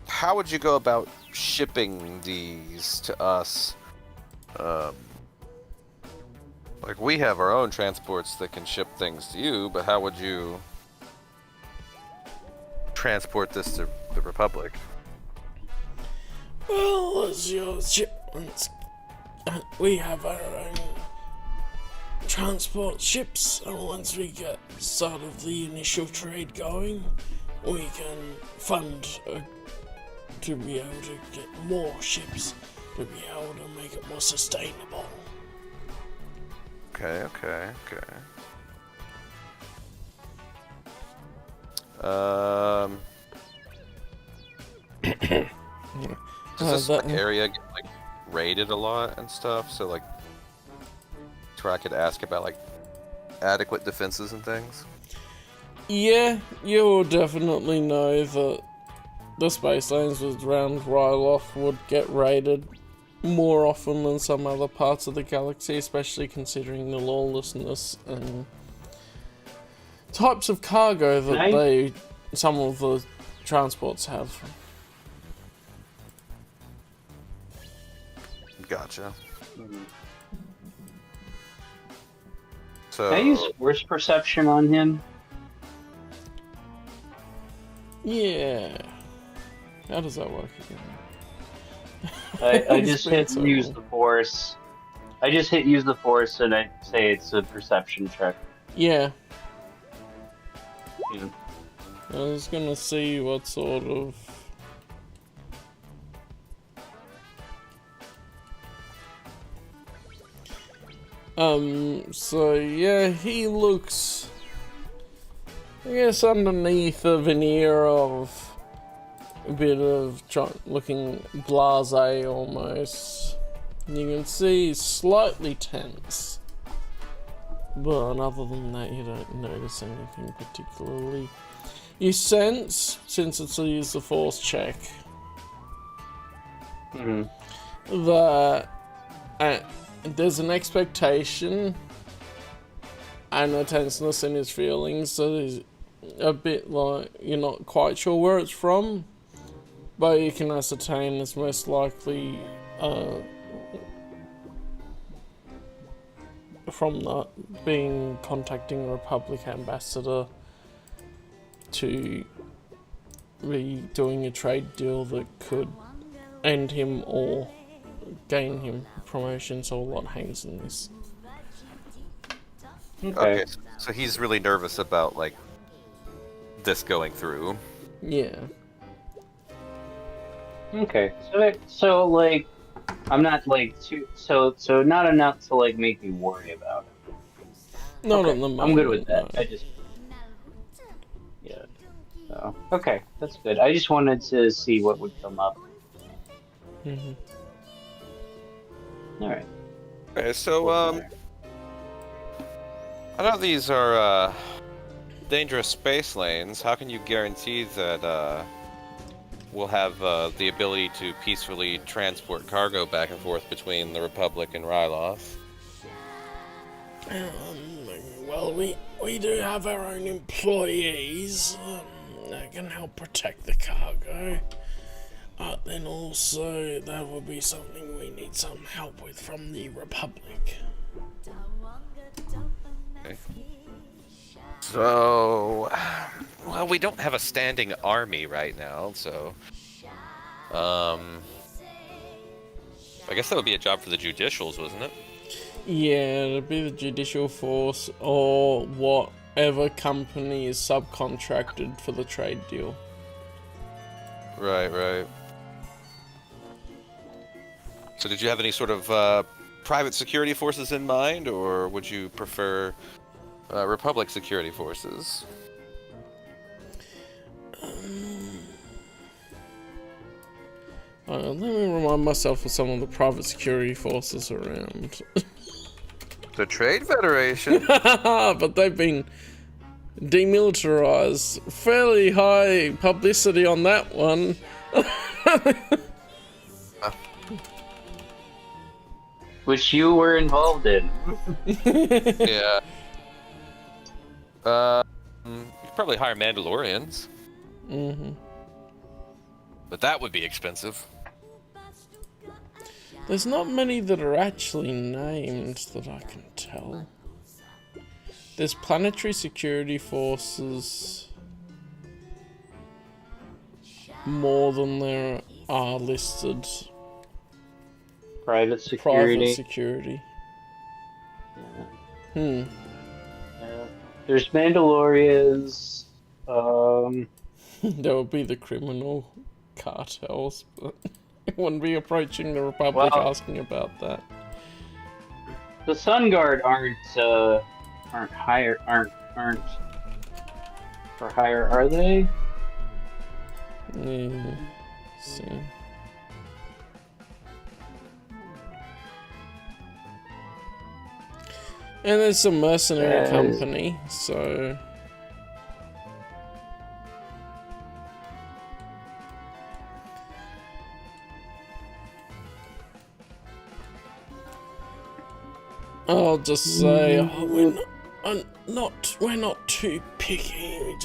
[SPEAKER 3] How would you go about shipping these to us? Like we have our own transports that can ship things to you, but how would you transport this to the Republic?
[SPEAKER 1] Well, as your shipments, we have our own transport ships, and once we get started the initial trade going, we can fund to be able to get more ships to be able to make it more sustainable.
[SPEAKER 3] Okay. Does this
[SPEAKER 1] that-
[SPEAKER 3] area get like raided a lot and stuff? So like, where I could ask about like adequate defenses and things.
[SPEAKER 1] Yeah, you'll definitely know that the space lanes around Ryloth would get raided more often than some other parts of the galaxy, especially considering the lawlessness and types of cargo that some of the transports have.
[SPEAKER 3] Gotcha.
[SPEAKER 2] Mhm.
[SPEAKER 3] So
[SPEAKER 2] Can I use force perception on him?
[SPEAKER 1] Yeah. How does that work again?
[SPEAKER 2] I
[SPEAKER 1] It's
[SPEAKER 2] just
[SPEAKER 1] been
[SPEAKER 2] hit
[SPEAKER 1] so
[SPEAKER 2] use
[SPEAKER 1] long.
[SPEAKER 2] the force. I just hit use the force, and I say it's a perception check.
[SPEAKER 1] Yeah.
[SPEAKER 2] Yeah.
[SPEAKER 1] I was gonna see what sort of... so yeah, he looks, I guess, underneath a veneer of a bit of looking blasé almost. You can see he's slightly tense, but other than that you don't notice anything particularly. You sense, since it's a use the force check, that there's an expectation and a tenseness in his feelings, so he's a bit like you're not quite sure where it's from, but you can ascertain it's most likely from that being contacting a Republic ambassador to be doing a trade deal that could end him or gain him promotion, so a lot hangs in this.
[SPEAKER 3] okay, so he's really nervous about like this going through.
[SPEAKER 1] Yeah.
[SPEAKER 2] Okay. So like, I'm not like too. So not enough to like make me worry about it.
[SPEAKER 1] Not
[SPEAKER 2] Okay,
[SPEAKER 1] at the moment.
[SPEAKER 2] I'm good with that.
[SPEAKER 1] no.
[SPEAKER 2] I just. Yeah. So okay, that's good. I just wanted to see what would come up.
[SPEAKER 1] Mhm.
[SPEAKER 2] All right.
[SPEAKER 3] Okay, so I know these are dangerous space lanes. How can you guarantee that we'll have the ability to peacefully transport cargo back and forth between the Republic and Ryloth?
[SPEAKER 1] Well, we do have our own employees that can help protect the cargo. Then also, that would be something we need some help with from the Republic.
[SPEAKER 3] Okay. So, well, we don't have a standing army right now, so I guess that would be a job for the judicials, wasn't it?
[SPEAKER 1] Yeah, it'd be the judicial force, or what whichever company is subcontracted for the trade deal.
[SPEAKER 3] Right, right. So did you have any sort of private security forces in mind, or would you prefer Republic security forces?
[SPEAKER 1] Let me remind myself of some of the private security forces around.
[SPEAKER 3] The Trade Federation?
[SPEAKER 1] But they've been demilitarized. Fairly high publicity on that one.
[SPEAKER 2] Which you were involved in.
[SPEAKER 3] Yeah. You could probably hire Mandalorians.
[SPEAKER 1] Mm-hmm.
[SPEAKER 3] But that would be expensive.
[SPEAKER 1] There's not many that are actually named that I can tell. There's planetary security forces more than there are listed
[SPEAKER 2] Private security.
[SPEAKER 1] private security.
[SPEAKER 2] There's Mandalorians.
[SPEAKER 1] There would be the criminal cartels, but it wouldn't be approaching the Republic asking about that.
[SPEAKER 2] The Sun Guard aren't for hire, are they?
[SPEAKER 1] Yeah. See. And there's a mercenary company, so... I'll just say, we're not too picky.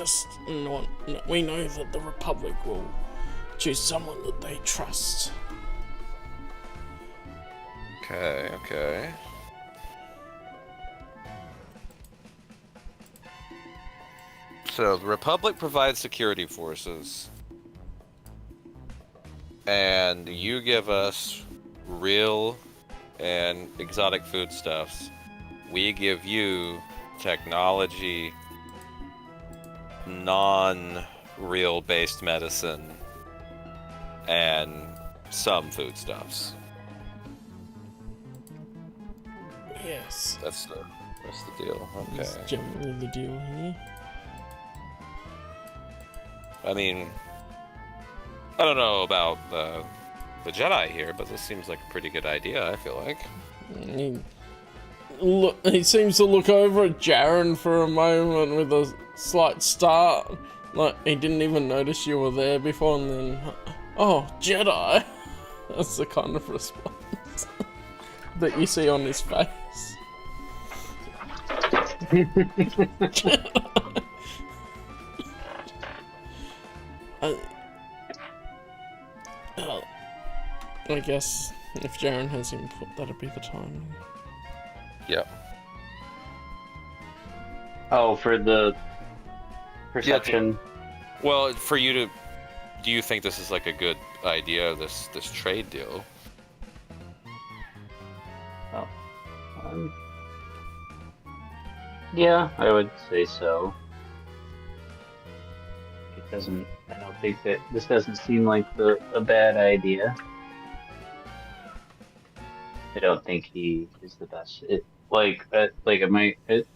[SPEAKER 1] We know that the Republic will choose someone that they trust.
[SPEAKER 3] Okay. So, the Republic provides security forces. And you give us real and exotic foodstuffs. We give you technology, non-real based medicine, and some foodstuffs.
[SPEAKER 1] Yes.
[SPEAKER 3] That's the deal. Okay.
[SPEAKER 1] That's generally the deal here.
[SPEAKER 3] I mean, I don't know about the Jedi here, but this seems like a pretty good idea, I feel like.
[SPEAKER 1] He seems to look over at Jaren for a moment with a slight start. Like, he didn't even notice you were there before, and then, oh, Jedi! That's the kind of response that you see on his face. I guess if Jaren has input, that'd be the time.
[SPEAKER 3] Yep.
[SPEAKER 2] Oh, for the perception.
[SPEAKER 3] Well, for you to, do you think this is like a good idea? This trade deal?
[SPEAKER 2] Oh. Yeah, I would say so. I don't think that this doesn't seem like a bad idea. I don't think he is the best.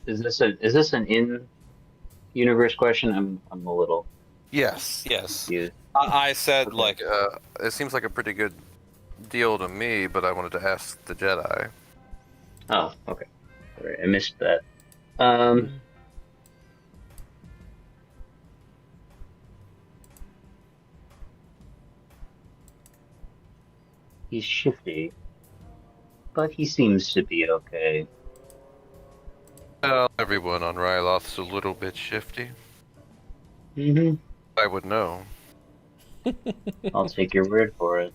[SPEAKER 2] Is this an in-universe question? I'm a little.
[SPEAKER 3] Yes.
[SPEAKER 2] confused.
[SPEAKER 3] I said
[SPEAKER 2] Okay.
[SPEAKER 3] it seems like a pretty good deal to me, but I wanted to ask the Jedi.
[SPEAKER 2] Oh, okay. All right, I missed that. He's shifty, but he seems to be okay.
[SPEAKER 3] Well, everyone on Ryloth's a little bit shifty.
[SPEAKER 2] Mm-hmm.
[SPEAKER 3] I would know.
[SPEAKER 2] I'll take your word for it.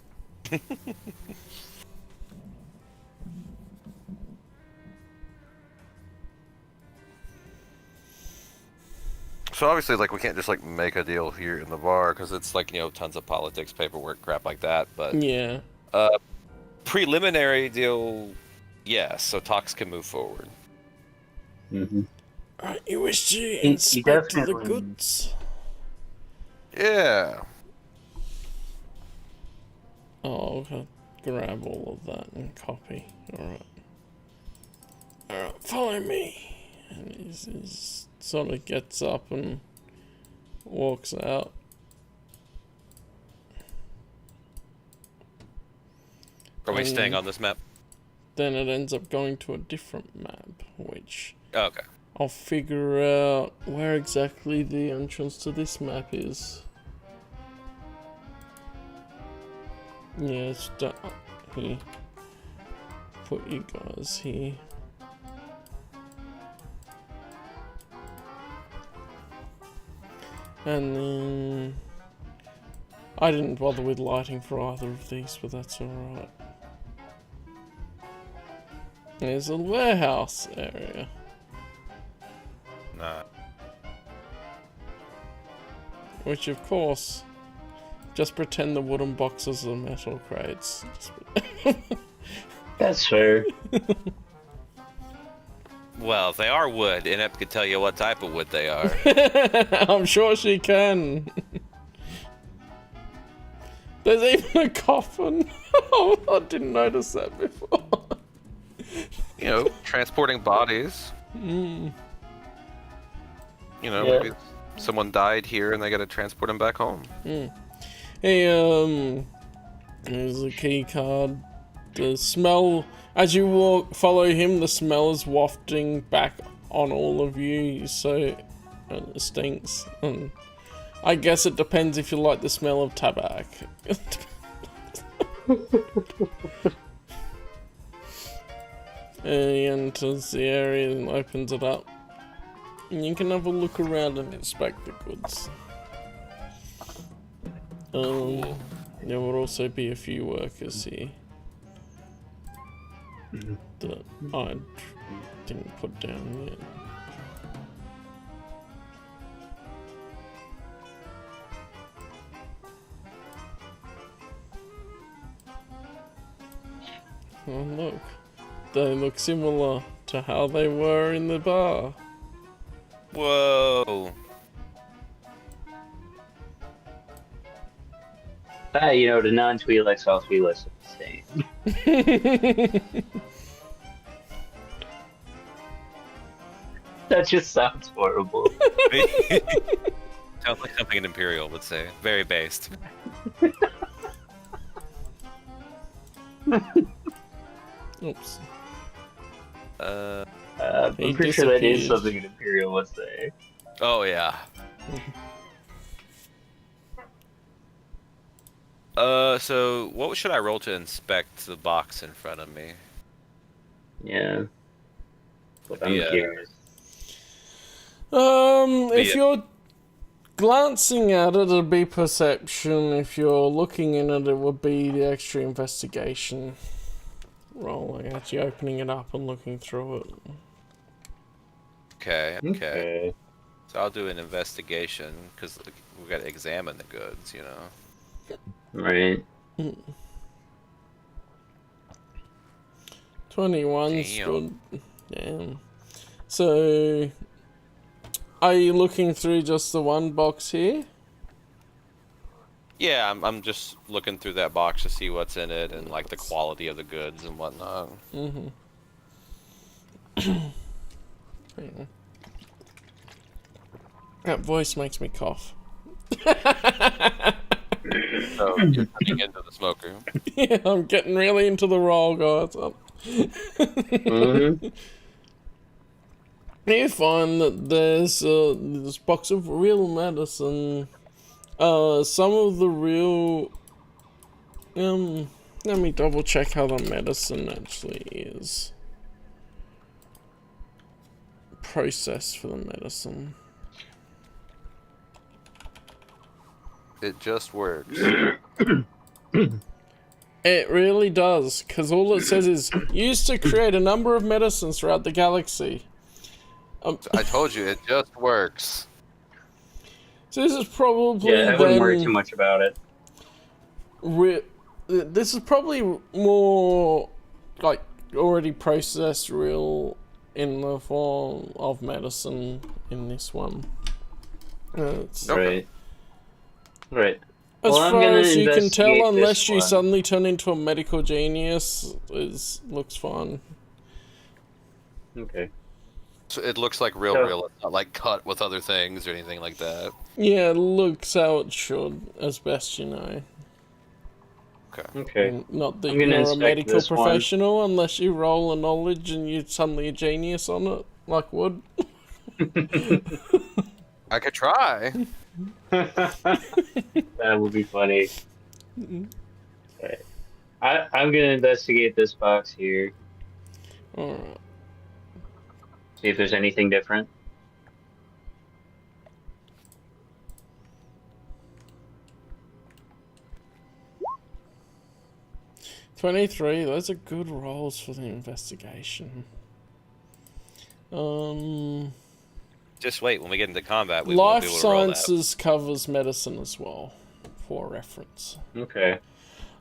[SPEAKER 3] So obviously, like, we can't just like make a deal here in the bar because it's like, tons of politics, paperwork, crap like that. But
[SPEAKER 1] Yeah.
[SPEAKER 3] preliminary deal, yes. So talks can move forward.
[SPEAKER 2] Mm-hmm.
[SPEAKER 1] Right, you wish to
[SPEAKER 2] He
[SPEAKER 1] inspect the
[SPEAKER 2] definitely-
[SPEAKER 1] goods?
[SPEAKER 3] Yeah.
[SPEAKER 1] Oh, I'll grab all of that and copy. Alright. Alright, follow me. And he's sort of gets up and walks out.
[SPEAKER 3] Are we staying on this map?
[SPEAKER 1] Then it ends up going to a different map, which
[SPEAKER 3] Oh, okay.
[SPEAKER 1] I'll figure out where exactly the entrance to this map is. Yeah, it's done here. Put you guys here. And then I didn't bother with lighting for either of these, but that's alright. There's a warehouse area.
[SPEAKER 3] Nah.
[SPEAKER 1] Which, of course, just pretend the wooden boxes are metal crates.
[SPEAKER 2] That's fair.
[SPEAKER 3] Well, if they are wood, Inep could tell you what type of wood they are.
[SPEAKER 1] I'm sure she can. There's even a coffin. Oh, I didn't notice that before.
[SPEAKER 3] You know, transporting bodies.
[SPEAKER 1] Mm.
[SPEAKER 3] You know,
[SPEAKER 2] Yeah.
[SPEAKER 3] maybe someone died here and they gotta transport them back home.
[SPEAKER 1] Mm. Hey, there's a key card. The smell, as you follow him, the smell is wafting back on all of you, so it stinks. And I guess it depends if you like the smell of tobacco. And he enters the area and opens it up. And you can have a look around and inspect the goods. There will also be a few workers here that I didn't put down yet. Oh look, they look similar to how they were in the bar.
[SPEAKER 3] Whoa.
[SPEAKER 2] You know, the non-Twi'leks, all Twi'leks are the same. That just sounds horrible.
[SPEAKER 3] Sounds like something an Imperial would say. Very based.
[SPEAKER 1] Oops.
[SPEAKER 2] I'm
[SPEAKER 1] He
[SPEAKER 2] pretty sure that is
[SPEAKER 1] disappears.
[SPEAKER 2] something an Imperial would say.
[SPEAKER 3] Oh, yeah. So what should I roll to inspect the box in front of me?
[SPEAKER 2] Yeah. But I'm
[SPEAKER 3] Yeah.
[SPEAKER 2] curious.
[SPEAKER 1] If you're glancing at it, it'll be perception. If you're looking in it, it would be the extra investigation. Rolling, actually opening it up and looking through it.
[SPEAKER 3] Okay. So I'll do an investigation, because we gotta examine the goods, you know?
[SPEAKER 2] Right.
[SPEAKER 1] 21's
[SPEAKER 3] Damn.
[SPEAKER 1] good. Damn. So, are you looking through just the one box here?
[SPEAKER 3] Yeah, I'm just looking through that box to see what's in it and, like, the quality of the goods and whatnot.
[SPEAKER 1] Mm-hmm. That voice makes me cough.
[SPEAKER 3] So, you're turning into the smoker.
[SPEAKER 1] Yeah, I'm getting really into the role, guys.
[SPEAKER 2] Mm-hmm.
[SPEAKER 1] You find that there's this box of real medicine. Some of the real... let me double check how the medicine actually is. Process for the medicine.
[SPEAKER 3] It just works.
[SPEAKER 1] It really does, because all it says is, used to create a number of medicines throughout the galaxy.
[SPEAKER 3] I told you, it just works.
[SPEAKER 1] So this is probably
[SPEAKER 2] Yeah, I wouldn't worry too much about it.
[SPEAKER 1] This is probably more like already processed real in the form of medicine in this one. It's,
[SPEAKER 2] Right. Right.
[SPEAKER 1] as
[SPEAKER 2] Well, I'm
[SPEAKER 1] far
[SPEAKER 2] gonna
[SPEAKER 1] as you can tell,
[SPEAKER 2] investigate
[SPEAKER 1] unless
[SPEAKER 2] this
[SPEAKER 1] you
[SPEAKER 2] one.
[SPEAKER 1] suddenly turn into a medical genius, looks fine.
[SPEAKER 2] Okay.
[SPEAKER 3] So it looks like real. It's not like cut with other things or anything like that.
[SPEAKER 1] Yeah, it looks how it should, as best you know.
[SPEAKER 2] Okay.
[SPEAKER 1] And not that
[SPEAKER 2] I'm gonna
[SPEAKER 1] you're a
[SPEAKER 2] inspect
[SPEAKER 1] medical
[SPEAKER 2] this one.
[SPEAKER 1] professional, unless you roll a knowledge and you're suddenly a genius on it, like Wood.
[SPEAKER 3] I could try.
[SPEAKER 2] That would be funny. Right. I'm gonna investigate this box here.
[SPEAKER 1] Alright.
[SPEAKER 2] See if there's anything different.
[SPEAKER 1] $23, those are good rolls for the investigation.
[SPEAKER 3] Just wait. When we get into combat, we won't
[SPEAKER 1] Life
[SPEAKER 3] be able to roll that.
[SPEAKER 1] Sciences covers medicine as well, for reference.
[SPEAKER 2] Okay.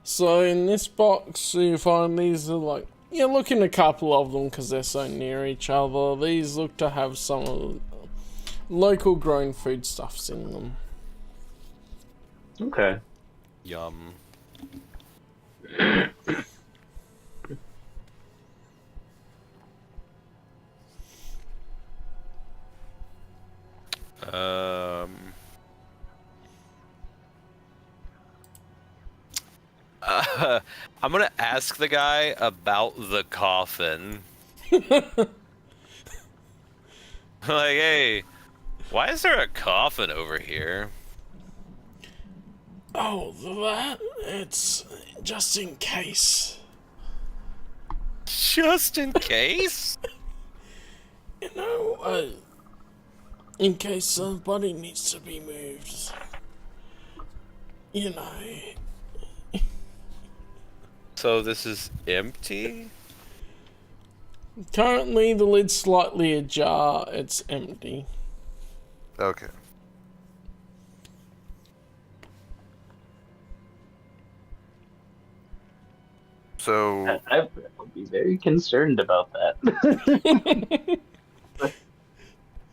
[SPEAKER 1] So in this box, you find these are like, yeah, look in a couple of them because they're so near each other. These look to have some of the local grown foodstuffs in them.
[SPEAKER 2] Okay.
[SPEAKER 3] Yum. I'm gonna ask the guy about the coffin. Like, hey, why is there a coffin over here?
[SPEAKER 1] Oh, that? It's just in case.
[SPEAKER 3] Just in case?
[SPEAKER 1] You know, in case somebody needs to be moved. You know.
[SPEAKER 3] So this is empty?
[SPEAKER 1] Currently, the lid's slightly ajar. It's empty.
[SPEAKER 3] Okay. So
[SPEAKER 2] I would be very concerned about that.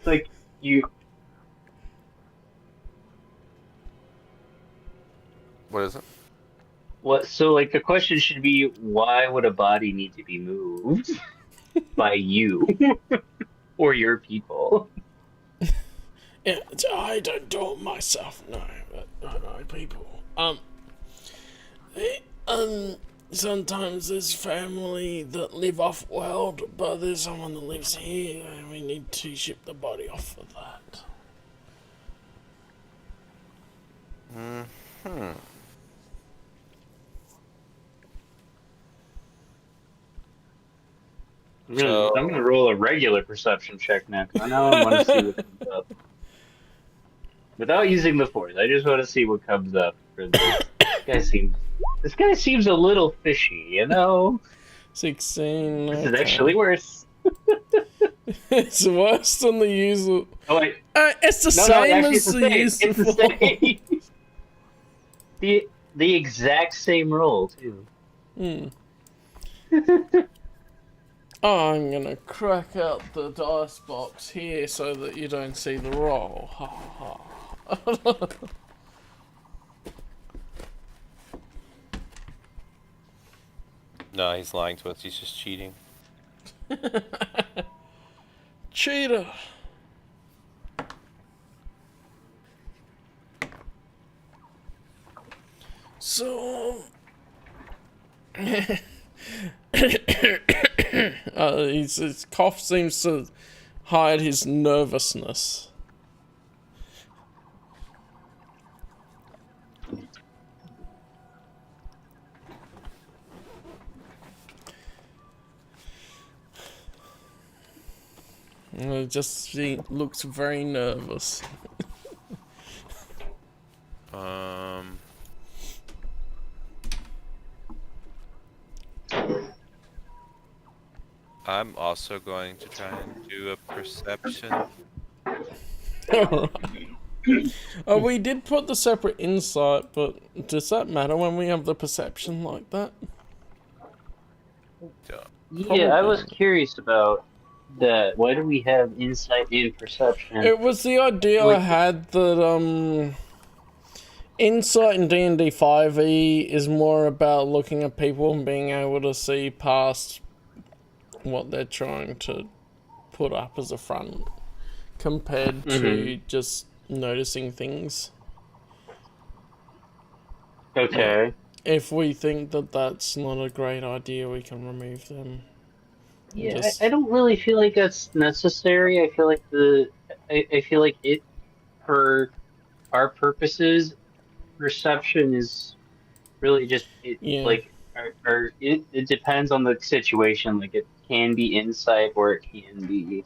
[SPEAKER 2] Like you.
[SPEAKER 3] what is it?
[SPEAKER 2] What? So like the question should be, why would a body need to be moved by you or your people?
[SPEAKER 1] Yeah, I don't do it myself, no, but I know people. Sometimes there's family that live off-world, but there's someone that lives here, and we need to ship the body off for that.
[SPEAKER 2] I'm gonna roll a regular perception check now, 'cause I know I want to see what comes up. Without using the force, I just want to see what comes up for this. This guy seems a little fishy, you know?
[SPEAKER 1] 16.
[SPEAKER 2] This is actually worse.
[SPEAKER 1] It's worse than the usual.
[SPEAKER 2] Oh wait.
[SPEAKER 1] It's the
[SPEAKER 2] No,
[SPEAKER 1] same
[SPEAKER 2] actually,
[SPEAKER 1] as
[SPEAKER 2] it's the
[SPEAKER 1] the
[SPEAKER 2] same.
[SPEAKER 1] usual.
[SPEAKER 2] It's the same. The exact same roll too.
[SPEAKER 1] Oh, I'm gonna crack out the dice box here so that you don't see the roll. Ha ha ha.
[SPEAKER 3] No, he's lying to us. He's just cheating.
[SPEAKER 1] Cheater. So, his cough seems to hide his nervousness. He looks very nervous.
[SPEAKER 3] I'm also going to try and do a perception.
[SPEAKER 1] Alright. We did put the separate insight, but does that matter when we have the perception like that?
[SPEAKER 2] Yeah, I was curious about why do we have insight and perception?
[SPEAKER 1] It was the idea I
[SPEAKER 2] Like-
[SPEAKER 1] had that insight in D&D 5e is more about looking at people and being able to see past what they're trying to put up as a front compared to just noticing things.
[SPEAKER 2] Okay.
[SPEAKER 1] If we think that that's not a great idea, we can remove them.
[SPEAKER 2] Yeah,
[SPEAKER 1] Just-
[SPEAKER 2] I don't really feel like that's necessary. I feel like I feel like it, for our purposes, perception is really just
[SPEAKER 1] Yeah.
[SPEAKER 2] like it depends on the situation. Like it can be insight or it can be.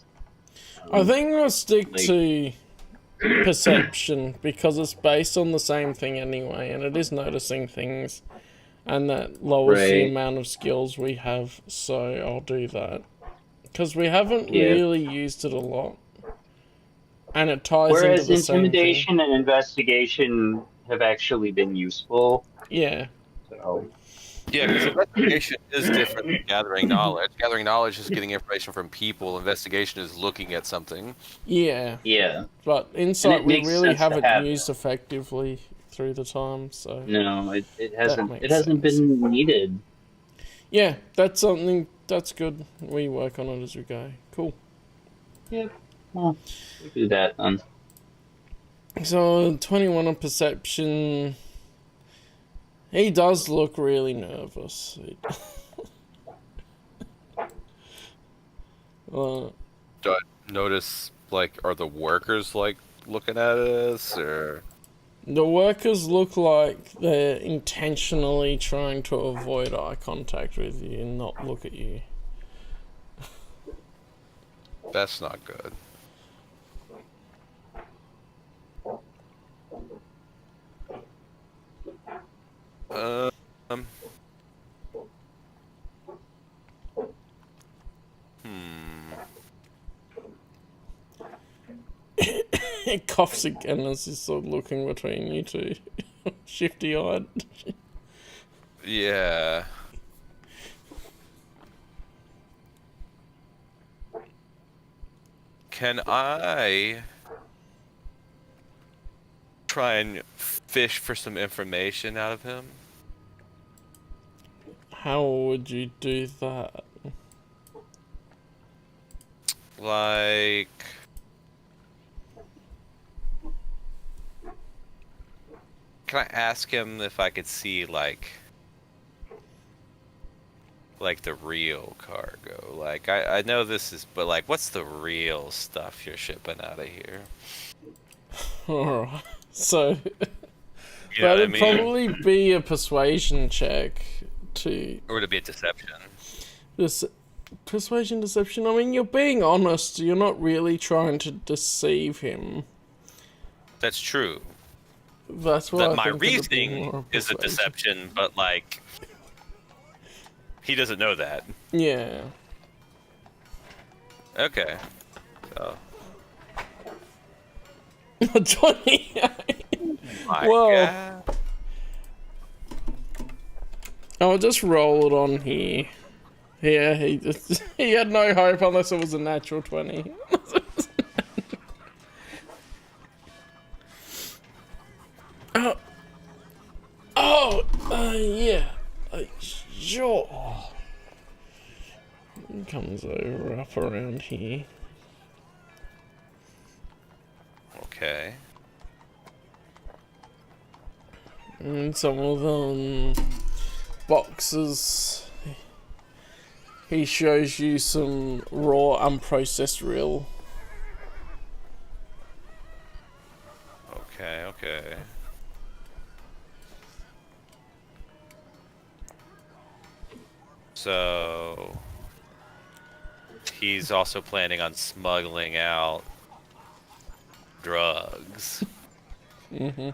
[SPEAKER 1] I think we'll stick
[SPEAKER 2] like-
[SPEAKER 1] to perception because it's based on the same thing anyway, and it is noticing things, and that lowers the
[SPEAKER 2] Right.
[SPEAKER 1] amount of skills we have, so I'll do that. Because we haven't
[SPEAKER 2] Yeah.
[SPEAKER 1] really used it a lot. And it ties
[SPEAKER 2] Whereas
[SPEAKER 1] into the same thing.
[SPEAKER 2] intimidation and investigation have actually been useful.
[SPEAKER 1] Yeah.
[SPEAKER 2] So
[SPEAKER 3] Yeah, because investigation is different than gathering knowledge. Gathering knowledge is getting information from people. Investigation is looking at something.
[SPEAKER 1] Yeah.
[SPEAKER 2] yeah,
[SPEAKER 1] But insight we
[SPEAKER 2] makes
[SPEAKER 1] really
[SPEAKER 2] sense to
[SPEAKER 1] haven't
[SPEAKER 2] have
[SPEAKER 1] used effectively through the time, so...
[SPEAKER 2] no, it
[SPEAKER 1] makes
[SPEAKER 2] hasn't
[SPEAKER 1] sense.
[SPEAKER 2] been needed.
[SPEAKER 1] Yeah, that's something... That's good. We work on it as we go. Cool.
[SPEAKER 2] Yep. Well, we do that then.
[SPEAKER 1] So, 21 on perception... He does look really nervous.
[SPEAKER 3] Do I notice, like, are the workers, like, looking at us, or...
[SPEAKER 1] The workers look like they're intentionally trying to avoid eye contact with you and not look at you.
[SPEAKER 3] That's not good. Um...
[SPEAKER 1] He coughs again as he's sort of looking between you two. Shifty-eyed.
[SPEAKER 3] Yeah. Can I try and fish for some information out of him?
[SPEAKER 1] How would you do that?
[SPEAKER 3] Like... Can I ask him if I could see, like the real cargo? Like, I know this is, but, like, what's the real stuff you're shipping out of here?
[SPEAKER 1] Alright. So,
[SPEAKER 3] You know what I
[SPEAKER 1] that'd
[SPEAKER 3] mean?
[SPEAKER 1] probably be a persuasion check to...
[SPEAKER 3] Or would it be a deception?
[SPEAKER 1] This persuasion, deception. I mean, you're being honest. You're not really trying to deceive him.
[SPEAKER 3] That's true.
[SPEAKER 1] That's why
[SPEAKER 3] That
[SPEAKER 1] I
[SPEAKER 3] my
[SPEAKER 1] think it'd be more
[SPEAKER 3] reasoning is a
[SPEAKER 1] persuasion.
[SPEAKER 3] deception, but, like, he doesn't know that.
[SPEAKER 1] Yeah.
[SPEAKER 3] Okay. So,
[SPEAKER 1] 28.
[SPEAKER 3] my
[SPEAKER 1] Whoa.
[SPEAKER 3] God.
[SPEAKER 1] I'll just roll it on here. Yeah, he had no hope unless it was a natural 20. Yeah. Sure. He comes over up around here.
[SPEAKER 3] Okay.
[SPEAKER 1] And some of them boxes. He shows you some raw, unprocessed real.
[SPEAKER 3] Okay, okay. So he's also planning on smuggling out drugs.
[SPEAKER 1] Mm-hmm.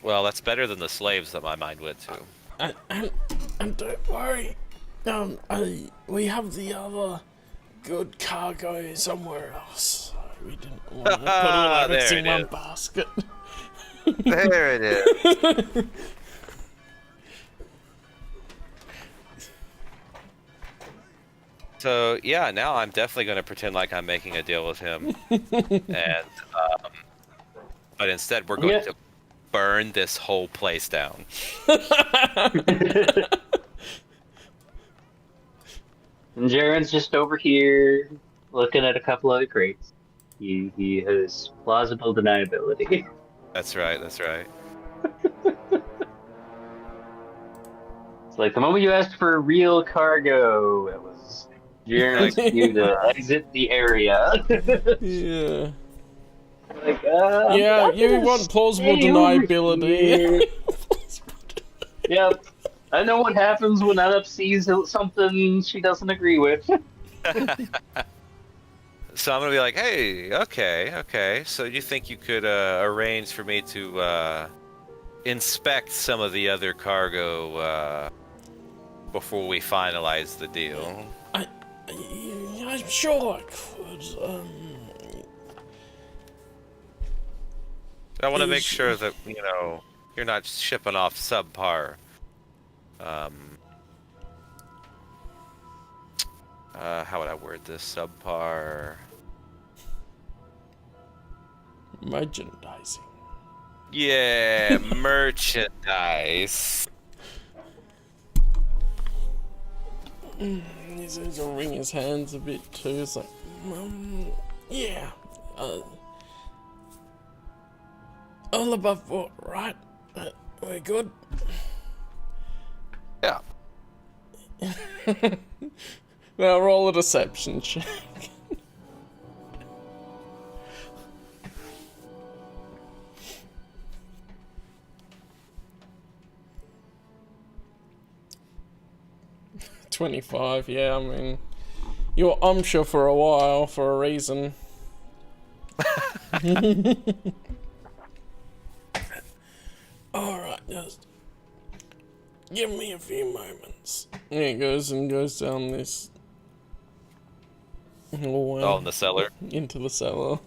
[SPEAKER 3] Well, that's better than the slaves that my mind went to.
[SPEAKER 1] And don't worry, we have the other good cargo somewhere else. We didn't want to put all our eggs
[SPEAKER 3] There
[SPEAKER 1] in
[SPEAKER 3] it
[SPEAKER 1] one
[SPEAKER 3] is.
[SPEAKER 1] basket.
[SPEAKER 3] There it is. So yeah, now I'm definitely going to pretend like I'm making a deal with him, and but instead we're going
[SPEAKER 2] Yeah.
[SPEAKER 3] to burn this whole place down.
[SPEAKER 2] And Jaren's just over here looking at a couple of the crates. He has plausible deniability.
[SPEAKER 3] That's right. That's right.
[SPEAKER 2] It's like the moment you asked for real cargo, it was Jaren's cue to exit the area.
[SPEAKER 1] Yeah.
[SPEAKER 2] Like,
[SPEAKER 1] Yeah,
[SPEAKER 2] I'm
[SPEAKER 1] you
[SPEAKER 2] gonna
[SPEAKER 1] want plausible
[SPEAKER 2] stay over
[SPEAKER 1] deniability.
[SPEAKER 2] here. Yep. I know what happens when Up sees something she doesn't agree with.
[SPEAKER 3] So I'm gonna be like, hey, okay. So you think you could arrange for me to inspect some of the other cargo before we finalize the deal?
[SPEAKER 1] I'm sure I could.
[SPEAKER 3] I want to make
[SPEAKER 1] Is-
[SPEAKER 3] sure that you're not shipping off subpar. How would I word this? Subpar.
[SPEAKER 1] Merchandising.
[SPEAKER 3] Yeah, merchandise.
[SPEAKER 1] He's gonna wring his hands a bit too. It's like, yeah. All above board, right? We're good.
[SPEAKER 3] Yeah.
[SPEAKER 1] Now roll a deception check. $25, yeah, I mean, you were umpsure for a while for a reason. Alright, just give me a few moments. Yeah, he goes down this hallway.
[SPEAKER 3] Oh, in the cellar.
[SPEAKER 1] Into the cellar.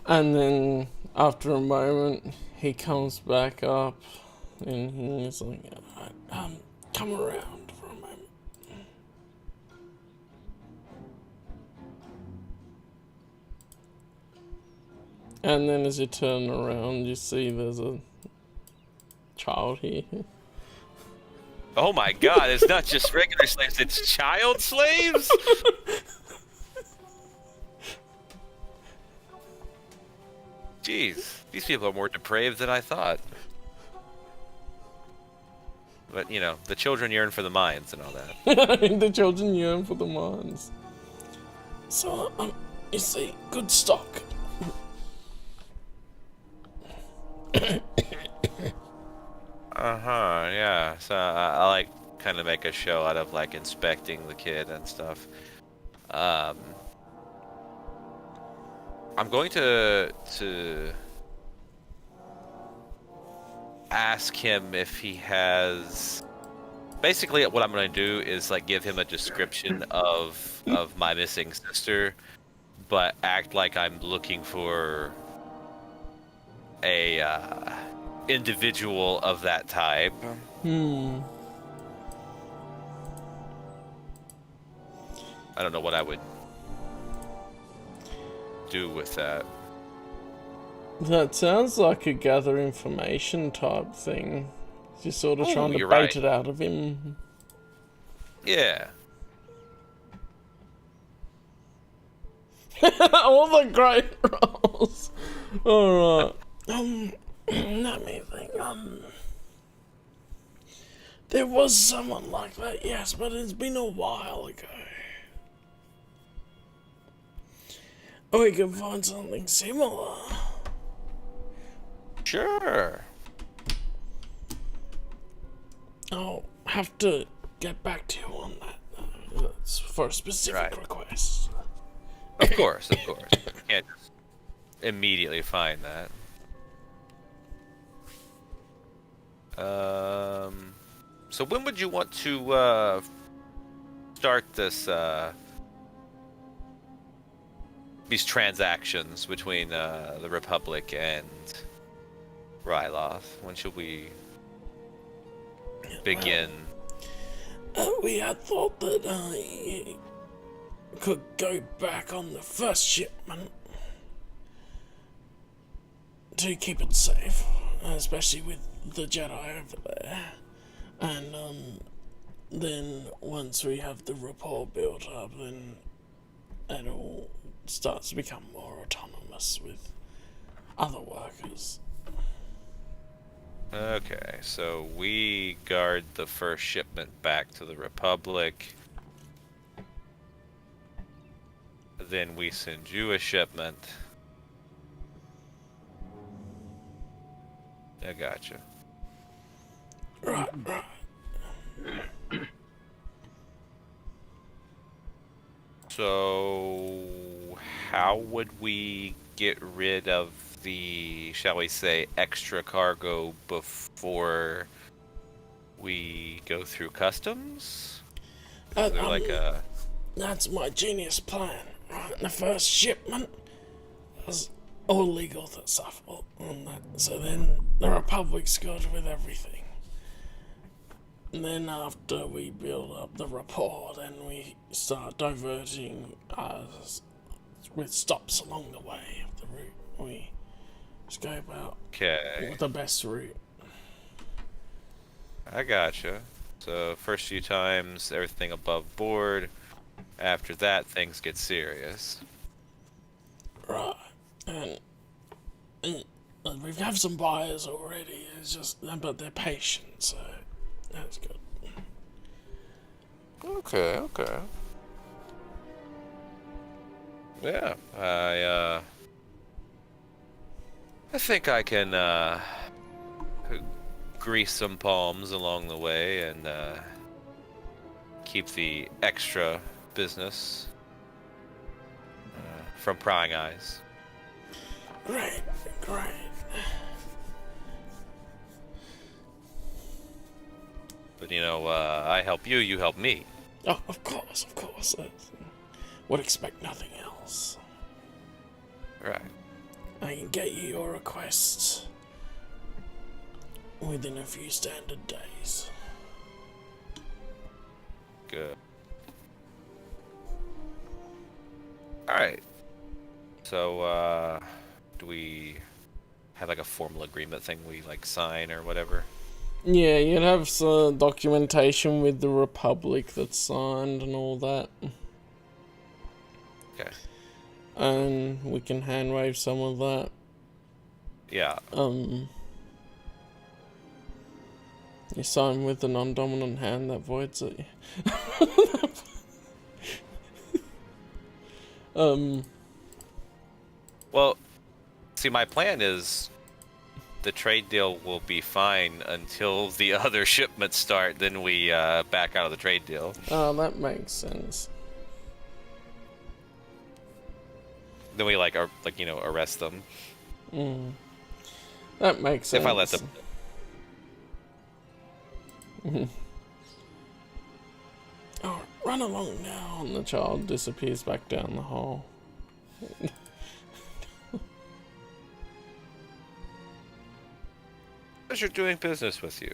[SPEAKER 1] And then after a moment he comes back up and he's like, come around for a moment. And then as you turn around you see there's a child here.
[SPEAKER 3] Oh my god, it's not just regular slaves, it's child slaves? Jeez, these people are more depraved than I thought. But, the children yearn for the mines and all that.
[SPEAKER 1] The children yearn for the mines. So, you see, good stock.
[SPEAKER 3] Yeah. So I like kind of make a show out of like inspecting the kid and stuff. I'm going to ask him if he has. Basically, what I'm going to do is like give him a description of my missing sister, but act like I'm looking for a individual of that type. I don't know what I would do with that.
[SPEAKER 1] That sounds like a gather information type thing. You're sort of trying to
[SPEAKER 3] you're
[SPEAKER 1] bait
[SPEAKER 3] right.
[SPEAKER 1] it out of him.
[SPEAKER 3] Yeah.
[SPEAKER 1] All the great rolls. Alright. Let me think. There was someone like that, yes, but it's been a while ago. We can find something similar.
[SPEAKER 3] Sure.
[SPEAKER 1] I'll have to get back to you on that. That's for a specific
[SPEAKER 3] Right.
[SPEAKER 1] request.
[SPEAKER 3] Of course. You can't just immediately find that. So when would you want to start these transactions between the Republic and Ryloth? When should we begin?
[SPEAKER 1] We had thought that you could go back on the first shipment to keep it safe, especially with the Jedi over there. And then once we have the rapport built up, then it all starts to become more autonomous with other workers.
[SPEAKER 3] Okay, so we guard the first shipment back to the Republic. Then we send you a shipment. I gotcha.
[SPEAKER 1] Right.
[SPEAKER 3] So, how would we get rid of the, shall we say, extra cargo before we go through customs? Is there like a...
[SPEAKER 1] That's my genius plan. Right, the first shipment was all legal stuff on that. So then the Republic's good with everything. And then after we build up the rapport, then we start diverting with stops along the way of the route. We just go about the best route.
[SPEAKER 3] I gotcha. So first few times, everything above board. After that, things get serious.
[SPEAKER 1] Right. And we have some buyers already. It's just, but they're patient, so that's good.
[SPEAKER 3] Okay. Yeah, I think I can grease some palms along the way and keep the extra business from prying eyes.
[SPEAKER 1] Great.
[SPEAKER 3] But I help you, you help me.
[SPEAKER 1] Oh, of course. Would expect nothing else.
[SPEAKER 3] Right.
[SPEAKER 1] I can get you your requests within a few standard days.
[SPEAKER 3] Good. Alright. So, do we have like a formal agreement thing we like sign or whatever?
[SPEAKER 1] Yeah, you'd have some documentation with the Republic that's signed and all that.
[SPEAKER 3] Okay.
[SPEAKER 1] And we can hand wave some of that.
[SPEAKER 3] Yeah.
[SPEAKER 1] You sign with the non-dominant hand that voids it.
[SPEAKER 3] Well, see, my plan is the trade deal will be fine until the other shipments start, then we back out of the trade deal.
[SPEAKER 1] Oh, that makes sense.
[SPEAKER 3] Then we arrest them.
[SPEAKER 1] That makes sense.
[SPEAKER 3] If I let them.
[SPEAKER 1] Oh, run along now, and the child disappears back down the hall.
[SPEAKER 3] Pleasure doing business with you.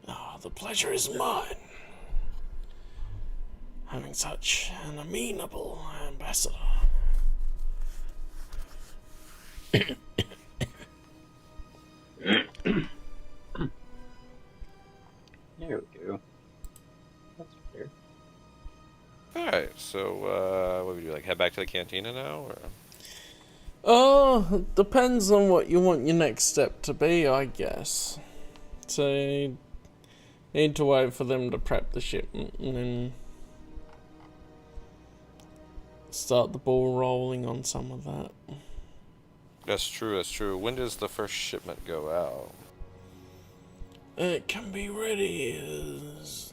[SPEAKER 1] Oh, the pleasure is mine. Having such an amenable ambassador.
[SPEAKER 2] There we go. That's fair.
[SPEAKER 3] Alright, so what would you like? Head back to the cantina now, or?
[SPEAKER 1] Depends on what you want your next step to be, I guess. So, you need to wait for them to prep the shipment and then start the ball rolling on some of that.
[SPEAKER 3] That's true. When does the first shipment go out?
[SPEAKER 1] It can be ready as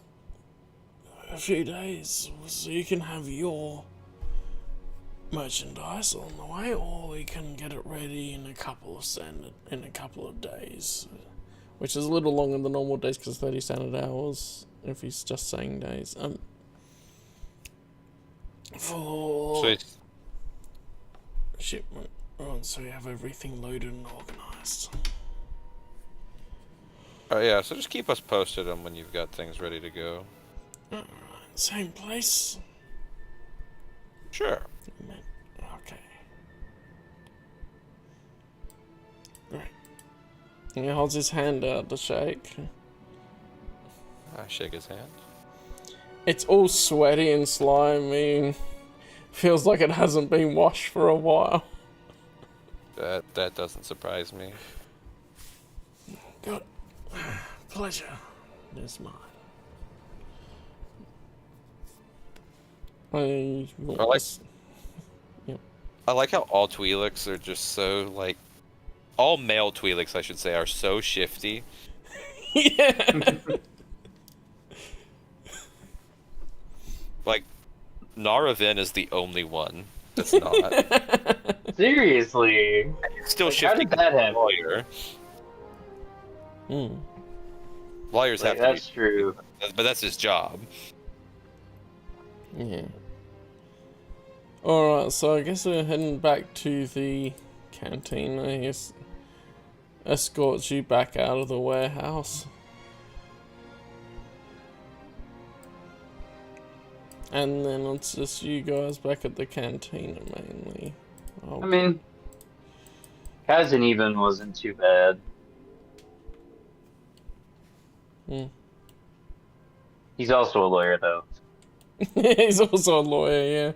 [SPEAKER 1] a few days, so you can have your merchandise on the way, or we can get it ready in a couple of days, which is a little longer than normal days because 30 standard hours. If he's just saying days, for
[SPEAKER 3] Sweet.
[SPEAKER 1] shipment, once we have everything loaded and organized.
[SPEAKER 3] Yeah, so just keep us posted on when you've got things ready to go.
[SPEAKER 1] Same place.
[SPEAKER 3] Sure.
[SPEAKER 1] Okay. Great. He holds his hand out to shake.
[SPEAKER 3] I shake his hand.
[SPEAKER 1] It's all sweaty and slimy. Feels like it hasn't been washed for a while.
[SPEAKER 3] That doesn't surprise me.
[SPEAKER 1] Good. Pleasure. It's mine.
[SPEAKER 3] I like how all Twi'leks are just so, like... All male Twi'leks, I should say, are so shifty.
[SPEAKER 1] Yeah.
[SPEAKER 3] Like, Naravin is the only one that's not.
[SPEAKER 2] Seriously.
[SPEAKER 3] Still
[SPEAKER 2] Like,
[SPEAKER 3] shifty.
[SPEAKER 2] how did that happen?
[SPEAKER 3] Lawyer. Lawyers
[SPEAKER 2] Like,
[SPEAKER 3] have to
[SPEAKER 2] that's true.
[SPEAKER 3] but that's his job.
[SPEAKER 1] Yeah. Alright, so I guess we're heading back to the cantina. He escorts you back out of the warehouse. And then it's just you guys back at the cantina mainly.
[SPEAKER 2] I mean, Kazan even wasn't too bad. He's also a lawyer, though.
[SPEAKER 1] He's also a lawyer, yeah.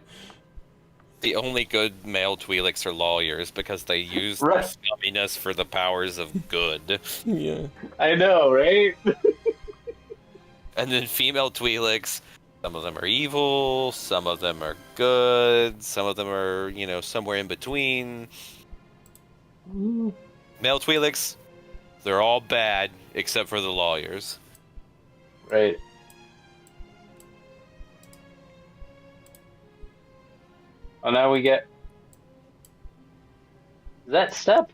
[SPEAKER 3] The only good male Twi'leks are lawyers because they use
[SPEAKER 2] Right.
[SPEAKER 3] their scumminess for the powers of good.
[SPEAKER 1] Yeah.
[SPEAKER 2] I know, right?
[SPEAKER 3] And then female Twi'leks, some of them are evil, some of them are good, some of them are, you know, somewhere in between. Male Twi'leks, they're all bad except for the lawyers.
[SPEAKER 2] Right. Oh, now we get... Is that Step?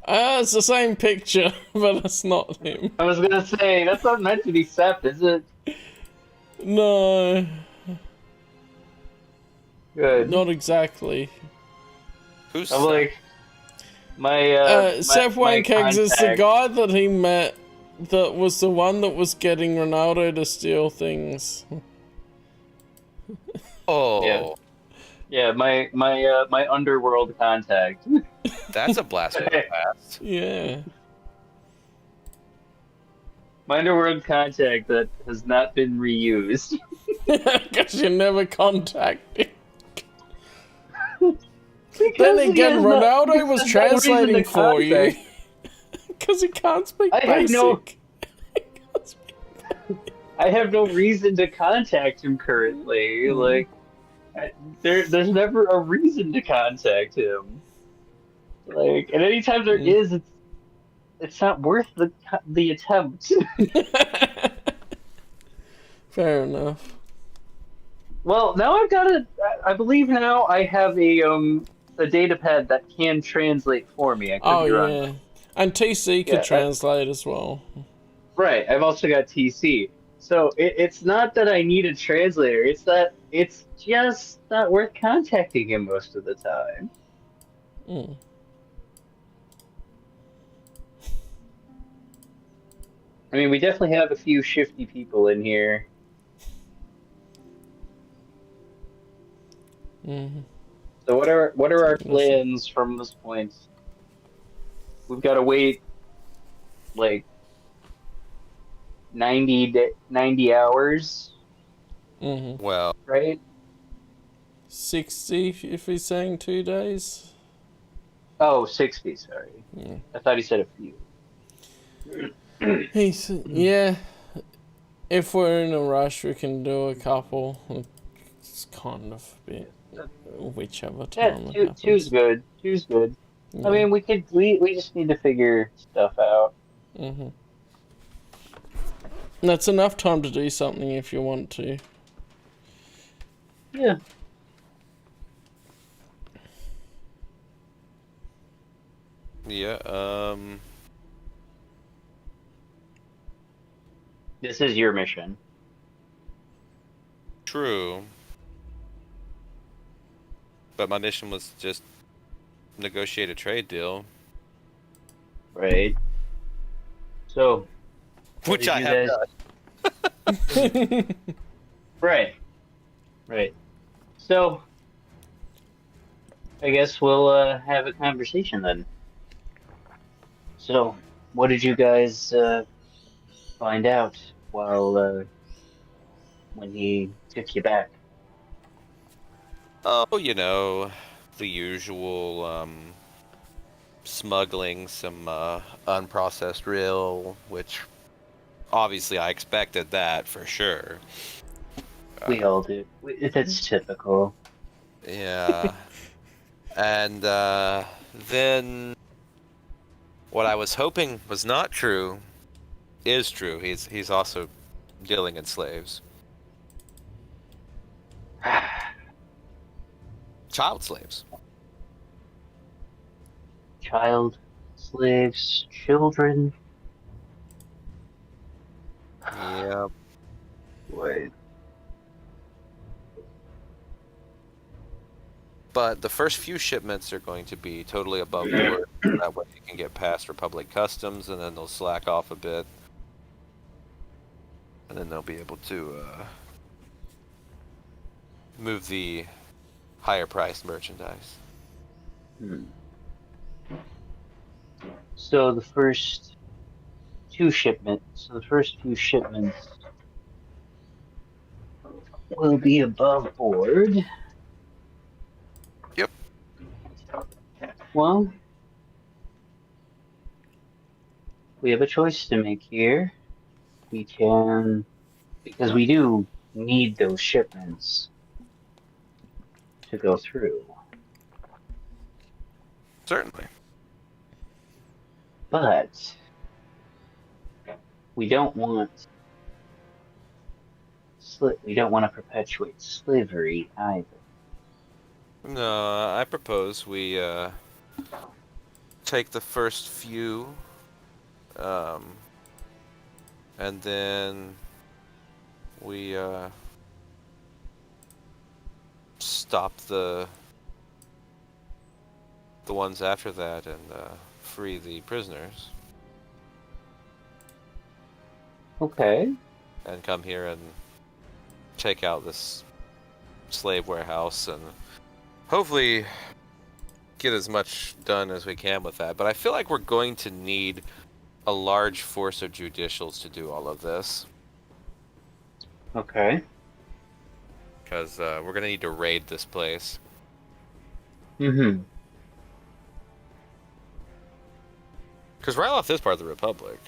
[SPEAKER 1] It's the same picture, but it's not him.
[SPEAKER 2] I was gonna say, that's not meant to be Step, is it?
[SPEAKER 1] No,
[SPEAKER 2] Good.
[SPEAKER 1] not exactly.
[SPEAKER 3] Who's
[SPEAKER 2] I'm like... My,
[SPEAKER 1] Seth
[SPEAKER 2] my
[SPEAKER 1] Wankegs is the
[SPEAKER 2] contact-
[SPEAKER 1] guy that he met that was the one that was getting Ronaldo to steal things.
[SPEAKER 3] Oh,
[SPEAKER 2] Yeah. Yeah, my underworld contact.
[SPEAKER 3] that's a blast from the past.
[SPEAKER 1] Yeah.
[SPEAKER 2] My underworld contact that has not been reused.
[SPEAKER 1] Because you never contacted.
[SPEAKER 2] Because
[SPEAKER 1] Then
[SPEAKER 2] he
[SPEAKER 1] again,
[SPEAKER 2] has no-
[SPEAKER 1] Ronaldo was
[SPEAKER 2] there's no reason
[SPEAKER 1] translating
[SPEAKER 2] to
[SPEAKER 1] for you.
[SPEAKER 2] contact.
[SPEAKER 1] Because he can't speak
[SPEAKER 2] I have
[SPEAKER 1] basic.
[SPEAKER 2] no- I have no reason to contact him currently. Like, there's never a reason to contact him. Like, and anytime there is, it's not worth the attempt.
[SPEAKER 1] Fair enough.
[SPEAKER 2] Well, now I've got I believe now I have a data pad that can translate for me. I could be wrong.
[SPEAKER 1] Yeah. And TC could
[SPEAKER 2] Yeah,
[SPEAKER 1] translate as well.
[SPEAKER 2] Right. I've also got TC. So it's not that I need a translator. It's that it's just not worth contacting him most of the time. I mean, we definitely have a few shifty people in here. So what are our plans from this point? We've got to wait like 90 hours,
[SPEAKER 3] Well,
[SPEAKER 2] right?
[SPEAKER 1] 60 if he's saying 2 days.
[SPEAKER 2] Oh, 60, sorry.
[SPEAKER 1] Yeah.
[SPEAKER 2] I thought he said a few.
[SPEAKER 1] Yeah. If we're in a rush, we can do a couple. It's kind of a bit whichever
[SPEAKER 2] Yeah,
[SPEAKER 1] time it happens.
[SPEAKER 2] two's good. Two's good.
[SPEAKER 1] Yeah.
[SPEAKER 2] I mean, we just need to figure stuff out.
[SPEAKER 1] That's enough time to do something if you want to.
[SPEAKER 2] Yeah.
[SPEAKER 3] yeah,
[SPEAKER 2] This is your mission.
[SPEAKER 3] true. But my mission was just negotiate a trade deal.
[SPEAKER 2] Right. So, what
[SPEAKER 3] Which
[SPEAKER 2] did
[SPEAKER 3] I
[SPEAKER 2] you
[SPEAKER 3] have
[SPEAKER 2] guys-
[SPEAKER 3] done.
[SPEAKER 2] Right. Right. So, I guess we'll have a conversation then. So, what did you guys find out while when he took you back?
[SPEAKER 3] Oh, you know, the usual smuggling some unprocessed real, which obviously I expected that for sure.
[SPEAKER 2] We all do. That's typical.
[SPEAKER 3] Yeah. And then what I was hoping was not true is true. He's also dealing in slaves. Child slaves.
[SPEAKER 2] Child slaves, children.
[SPEAKER 3] Yeah.
[SPEAKER 2] Wait.
[SPEAKER 3] But the first few shipments are going to be totally above board. That way you can get past Republic Customs, and then they'll slack off a bit. And then they'll be able to move the higher priced merchandise.
[SPEAKER 2] So the first two shipments. So the first few shipments will be above board.
[SPEAKER 3] Yep.
[SPEAKER 2] Well, we have a choice to make here. We can, because we do need those shipments to go through.
[SPEAKER 3] Certainly.
[SPEAKER 2] But we don't want we don't want to perpetuate slavery either.
[SPEAKER 3] No, I propose we take the first few, and then we stop the ones after that and free the prisoners,
[SPEAKER 2] Okay.
[SPEAKER 3] and come here and take out this slave warehouse and hopefully get as much done as we can with that. But I feel like we're going to need a large force of judicials to do all of this,
[SPEAKER 2] Okay.
[SPEAKER 3] because we're going to need to raid this place.
[SPEAKER 2] Mm-hmm.
[SPEAKER 3] Because Ryloth is part of the Republic,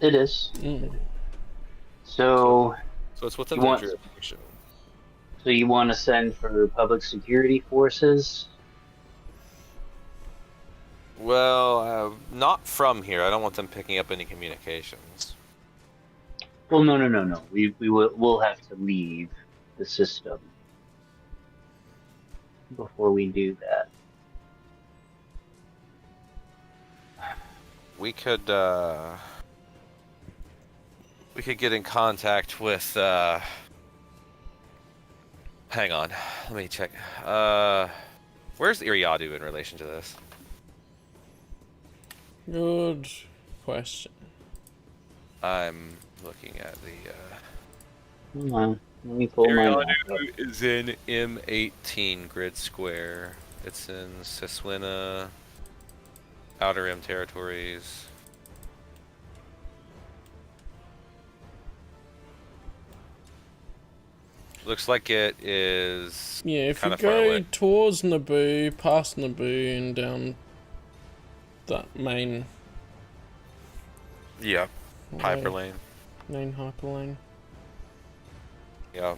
[SPEAKER 2] It is.
[SPEAKER 1] Mm.
[SPEAKER 2] So,
[SPEAKER 3] so it's within
[SPEAKER 2] You
[SPEAKER 3] their
[SPEAKER 2] want-
[SPEAKER 3] jurisdiction.
[SPEAKER 2] so you want to send for public security forces?
[SPEAKER 3] Well, not from here. I don't want them picking up any communications.
[SPEAKER 2] Well, no. We'll have to leave the system before we do that.
[SPEAKER 3] We could get in contact with hang on, let me check. Where's Iriadu in relation to this?
[SPEAKER 1] Good question.
[SPEAKER 3] I'm looking at the
[SPEAKER 2] Hold on. Let me pull my map up.
[SPEAKER 3] Iriadu is in M18 grid square. It's in Siswina, Outer Rim territories. Looks like it is
[SPEAKER 1] Yeah, if you
[SPEAKER 3] kind of far
[SPEAKER 1] go
[SPEAKER 3] away.
[SPEAKER 1] towards Naboo, past Naboo, and down that main
[SPEAKER 3] Yeah,
[SPEAKER 1] way,
[SPEAKER 3] hyperlane.
[SPEAKER 1] main hyperlane.
[SPEAKER 3] Yeah.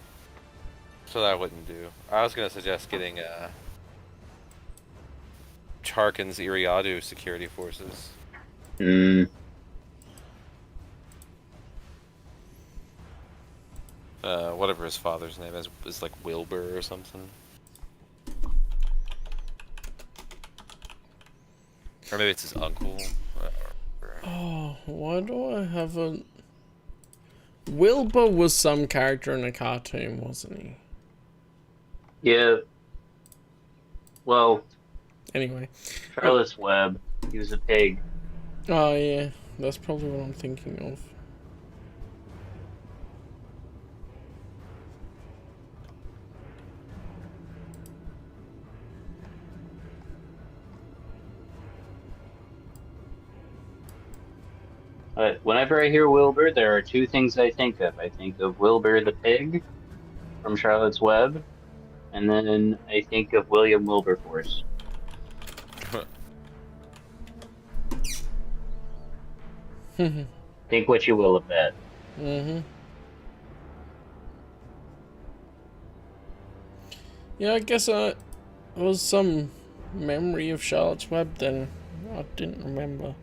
[SPEAKER 3] So that wouldn't do. I was gonna suggest getting Charkin's Iriadu security forces.
[SPEAKER 2] Hmm.
[SPEAKER 3] Whatever his father's name is like Wilbur or something. Or maybe it's his uncle. I don't remember.
[SPEAKER 1] Oh, why do I have a... Wilbur was some character in a cartoon, wasn't he?
[SPEAKER 2] Yeah. Well,
[SPEAKER 1] Anyway.
[SPEAKER 2] Charlotte's Web. He was a pig.
[SPEAKER 1] Oh, yeah. That's probably what I'm thinking of.
[SPEAKER 2] Whenever I hear Wilbur, there are two things I think of. I think of Wilbur the pig from Charlotte's Web, and then I think of William Wilberforce. Think what you will of that.
[SPEAKER 1] Yeah, I guess it was some memory of Charlotte's Web then. I didn't remember.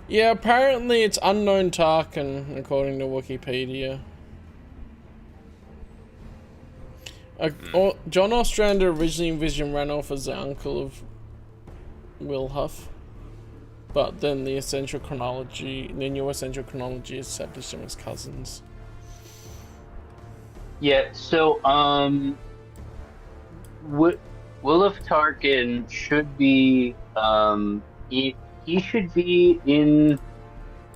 [SPEAKER 1] Yeah, apparently it's unknown Tarkin, according to Wikipedia. John Ostrander originally envisioned Ranulph as the uncle of Will Huff, but then the new essential chronology established them as cousins.
[SPEAKER 2] Yeah, so, Williff Tarkin should be, he should be in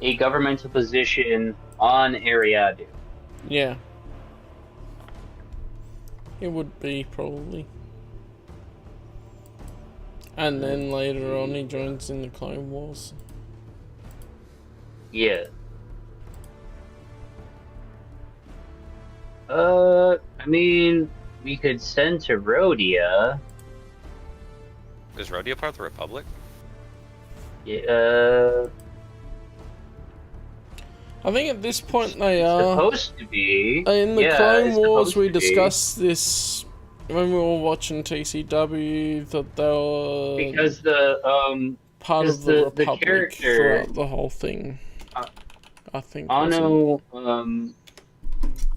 [SPEAKER 2] a governmental position on Ariadu.
[SPEAKER 1] Yeah. It would be, probably. And then later on he joins in the Clone Wars.
[SPEAKER 2] Yeah. I mean, we could send to Rhodia.
[SPEAKER 3] Is Rhodia part of the Republic?
[SPEAKER 2] Yeah,
[SPEAKER 1] I think at this point they are.
[SPEAKER 2] supposed to be.
[SPEAKER 1] In the
[SPEAKER 2] Yeah,
[SPEAKER 1] Clone
[SPEAKER 2] it's
[SPEAKER 1] Wars,
[SPEAKER 2] supposed
[SPEAKER 1] we
[SPEAKER 2] to be.
[SPEAKER 1] discussed this when we were watching TCW, that they were
[SPEAKER 2] Because the
[SPEAKER 1] part
[SPEAKER 2] because
[SPEAKER 1] of the
[SPEAKER 2] the
[SPEAKER 1] Republic
[SPEAKER 2] character-
[SPEAKER 1] throughout the whole thing. I think. wasn't
[SPEAKER 2] Ano,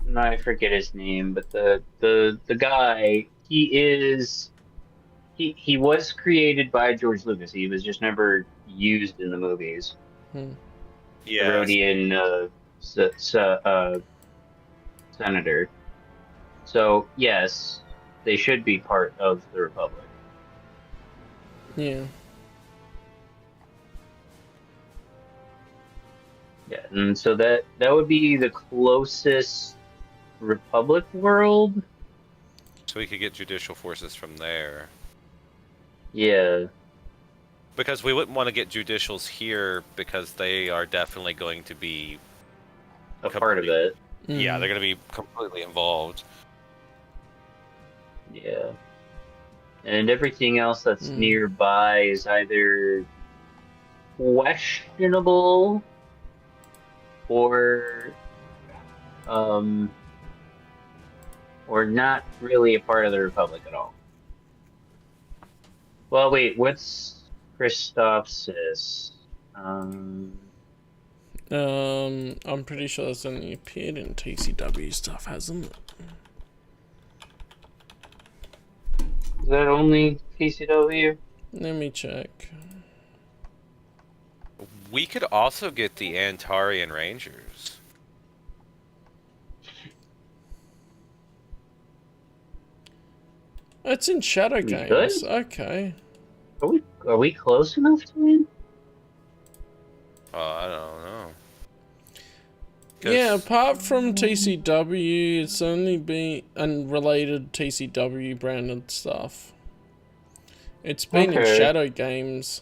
[SPEAKER 2] no, I forget his name, but the guy, he was created by George Lucas. He was just never used in the movies.
[SPEAKER 3] Yeah.
[SPEAKER 2] The Rhodian senator. So yes, they should be part of the Republic.
[SPEAKER 1] Yeah.
[SPEAKER 2] Yeah, and so that would be the closest Republic world.
[SPEAKER 3] So we could get judicial forces from there.
[SPEAKER 2] Yeah.
[SPEAKER 3] Because we wouldn't want to get judicials here because they are definitely going to be...
[SPEAKER 2] A part of it.
[SPEAKER 3] Yeah, they're going to be completely involved.
[SPEAKER 2] Yeah. And everything else that's nearby is either questionable or not really a part of the Republic at all. Well, wait, what's Christophsis?
[SPEAKER 1] I'm pretty sure that's only appeared in TCW stuff, hasn't it?
[SPEAKER 2] Is that only PCW?
[SPEAKER 1] Let me check.
[SPEAKER 3] We could also get the Antarian Rangers.
[SPEAKER 1] It's in Shadow
[SPEAKER 2] We
[SPEAKER 1] Games.
[SPEAKER 2] could?
[SPEAKER 1] Okay.
[SPEAKER 2] Are we close enough to win?
[SPEAKER 3] I don't know.
[SPEAKER 1] Yeah, apart from TCW, it's only been unrelated TCW branded stuff. It's been in
[SPEAKER 2] Okay.
[SPEAKER 1] Shadow Games,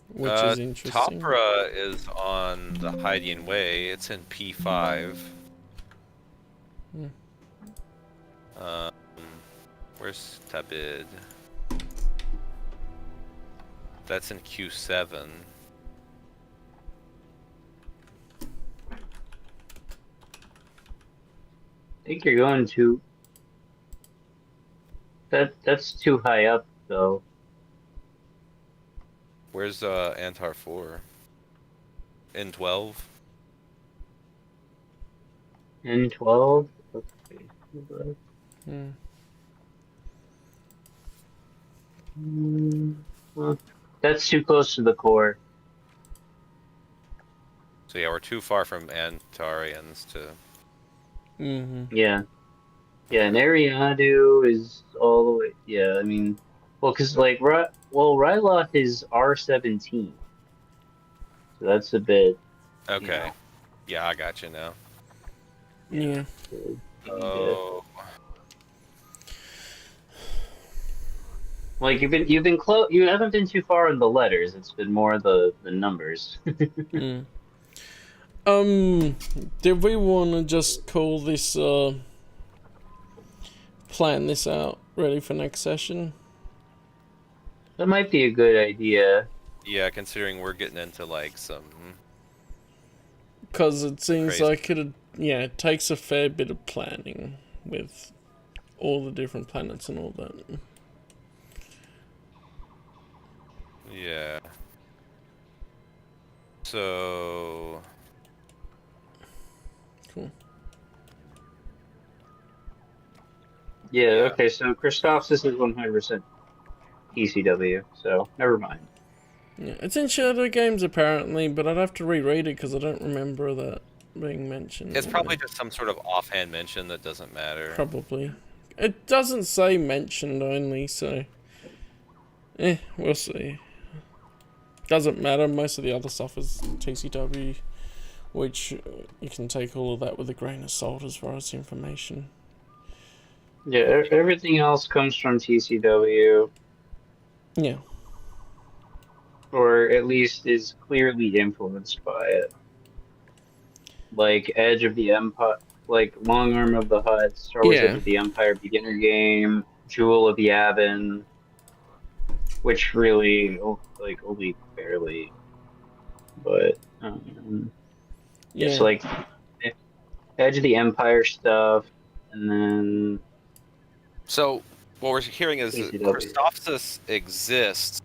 [SPEAKER 1] which is interesting.
[SPEAKER 3] Topra is on the Hydian Way. It's in P5. Where's Tabid? That's in Q7.
[SPEAKER 2] I think you're going to. That's too high up, though.
[SPEAKER 3] Where's Antar 4? In 12?
[SPEAKER 2] N12? Okay. Well, that's too close to the core.
[SPEAKER 3] So yeah, we're too far from Antarians to...
[SPEAKER 2] Yeah. Yeah, and Ariadu is all the way. Yeah, I mean, Well, because like Ryloth is R17, so that's a bit.
[SPEAKER 3] Okay. Yeah, I got you now.
[SPEAKER 1] Yeah.
[SPEAKER 2] So
[SPEAKER 3] Oh.
[SPEAKER 2] like you've been close. You haven't been too far in the letters. It's been more the numbers.
[SPEAKER 1] Mm. Did we want to just call this, plan this out, ready for next session?
[SPEAKER 2] That might be a good idea.
[SPEAKER 3] Yeah, considering we're getting into like some.
[SPEAKER 1] Because it seems
[SPEAKER 3] Crazy.
[SPEAKER 1] like it takes a fair bit of planning with all the different planets and all that.
[SPEAKER 3] Yeah. So.
[SPEAKER 1] Cool.
[SPEAKER 2] Yeah.
[SPEAKER 3] Yeah.
[SPEAKER 2] Okay. So Christoph's is 100% TCW. So never mind.
[SPEAKER 1] Yeah, it's in Shadow Games apparently, but I'd have to reread it because I don't remember that being mentioned.
[SPEAKER 3] It's probably just some sort of offhand mention that doesn't matter.
[SPEAKER 1] Probably. It doesn't say mentioned only, so... we'll see. Doesn't matter, most of the other stuff is TCW, which you can take all of that with a grain of salt as far as information.
[SPEAKER 2] Yeah. Everything else comes from TCW,
[SPEAKER 1] Yeah.
[SPEAKER 2] or at least is clearly influenced by it. Like Edge of the Empire, like Long Arm of the Hutt, Star Wars
[SPEAKER 1] Yeah.
[SPEAKER 2] Edge of the Empire beginner game, Jewel of Yavin, which really like only barely, but
[SPEAKER 1] Yeah.
[SPEAKER 2] it's like Edge of the Empire stuff, and then
[SPEAKER 3] So, what we're hearing is that
[SPEAKER 2] TCW.
[SPEAKER 3] Christophsis exists,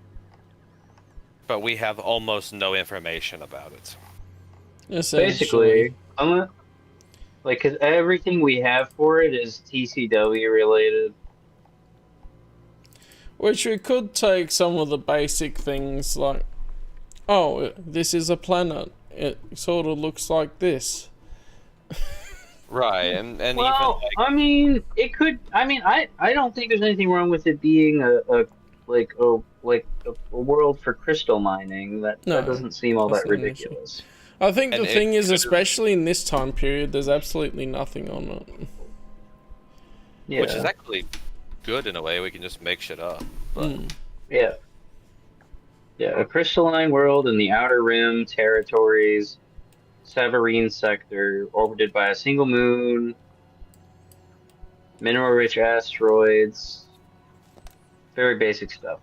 [SPEAKER 3] but we have almost no information about it.
[SPEAKER 2] Basically, like, cause everything we have for it is TCW related.
[SPEAKER 1] Which we could take some of the basic things like, oh, this is a planet. It sort of looks like this.
[SPEAKER 3] Right, and
[SPEAKER 2] Well,
[SPEAKER 3] even like,
[SPEAKER 2] I mean, it could. I mean, I don't think there's anything wrong with it being a world for crystal mining. That
[SPEAKER 1] No,
[SPEAKER 2] doesn't seem all
[SPEAKER 1] that's
[SPEAKER 2] that
[SPEAKER 1] not an issue.
[SPEAKER 2] ridiculous.
[SPEAKER 1] I think
[SPEAKER 3] And
[SPEAKER 1] the
[SPEAKER 3] it
[SPEAKER 1] thing is,
[SPEAKER 3] could-
[SPEAKER 1] especially in this time period, there's absolutely nothing on it.
[SPEAKER 2] Yeah,
[SPEAKER 3] which is actually good in a way. We can just make shit up. But
[SPEAKER 2] yeah, a crystalline world in the Outer Rim territories, Severine sector, orbited by a single moon, mineral-rich asteroids. Very basic stuff.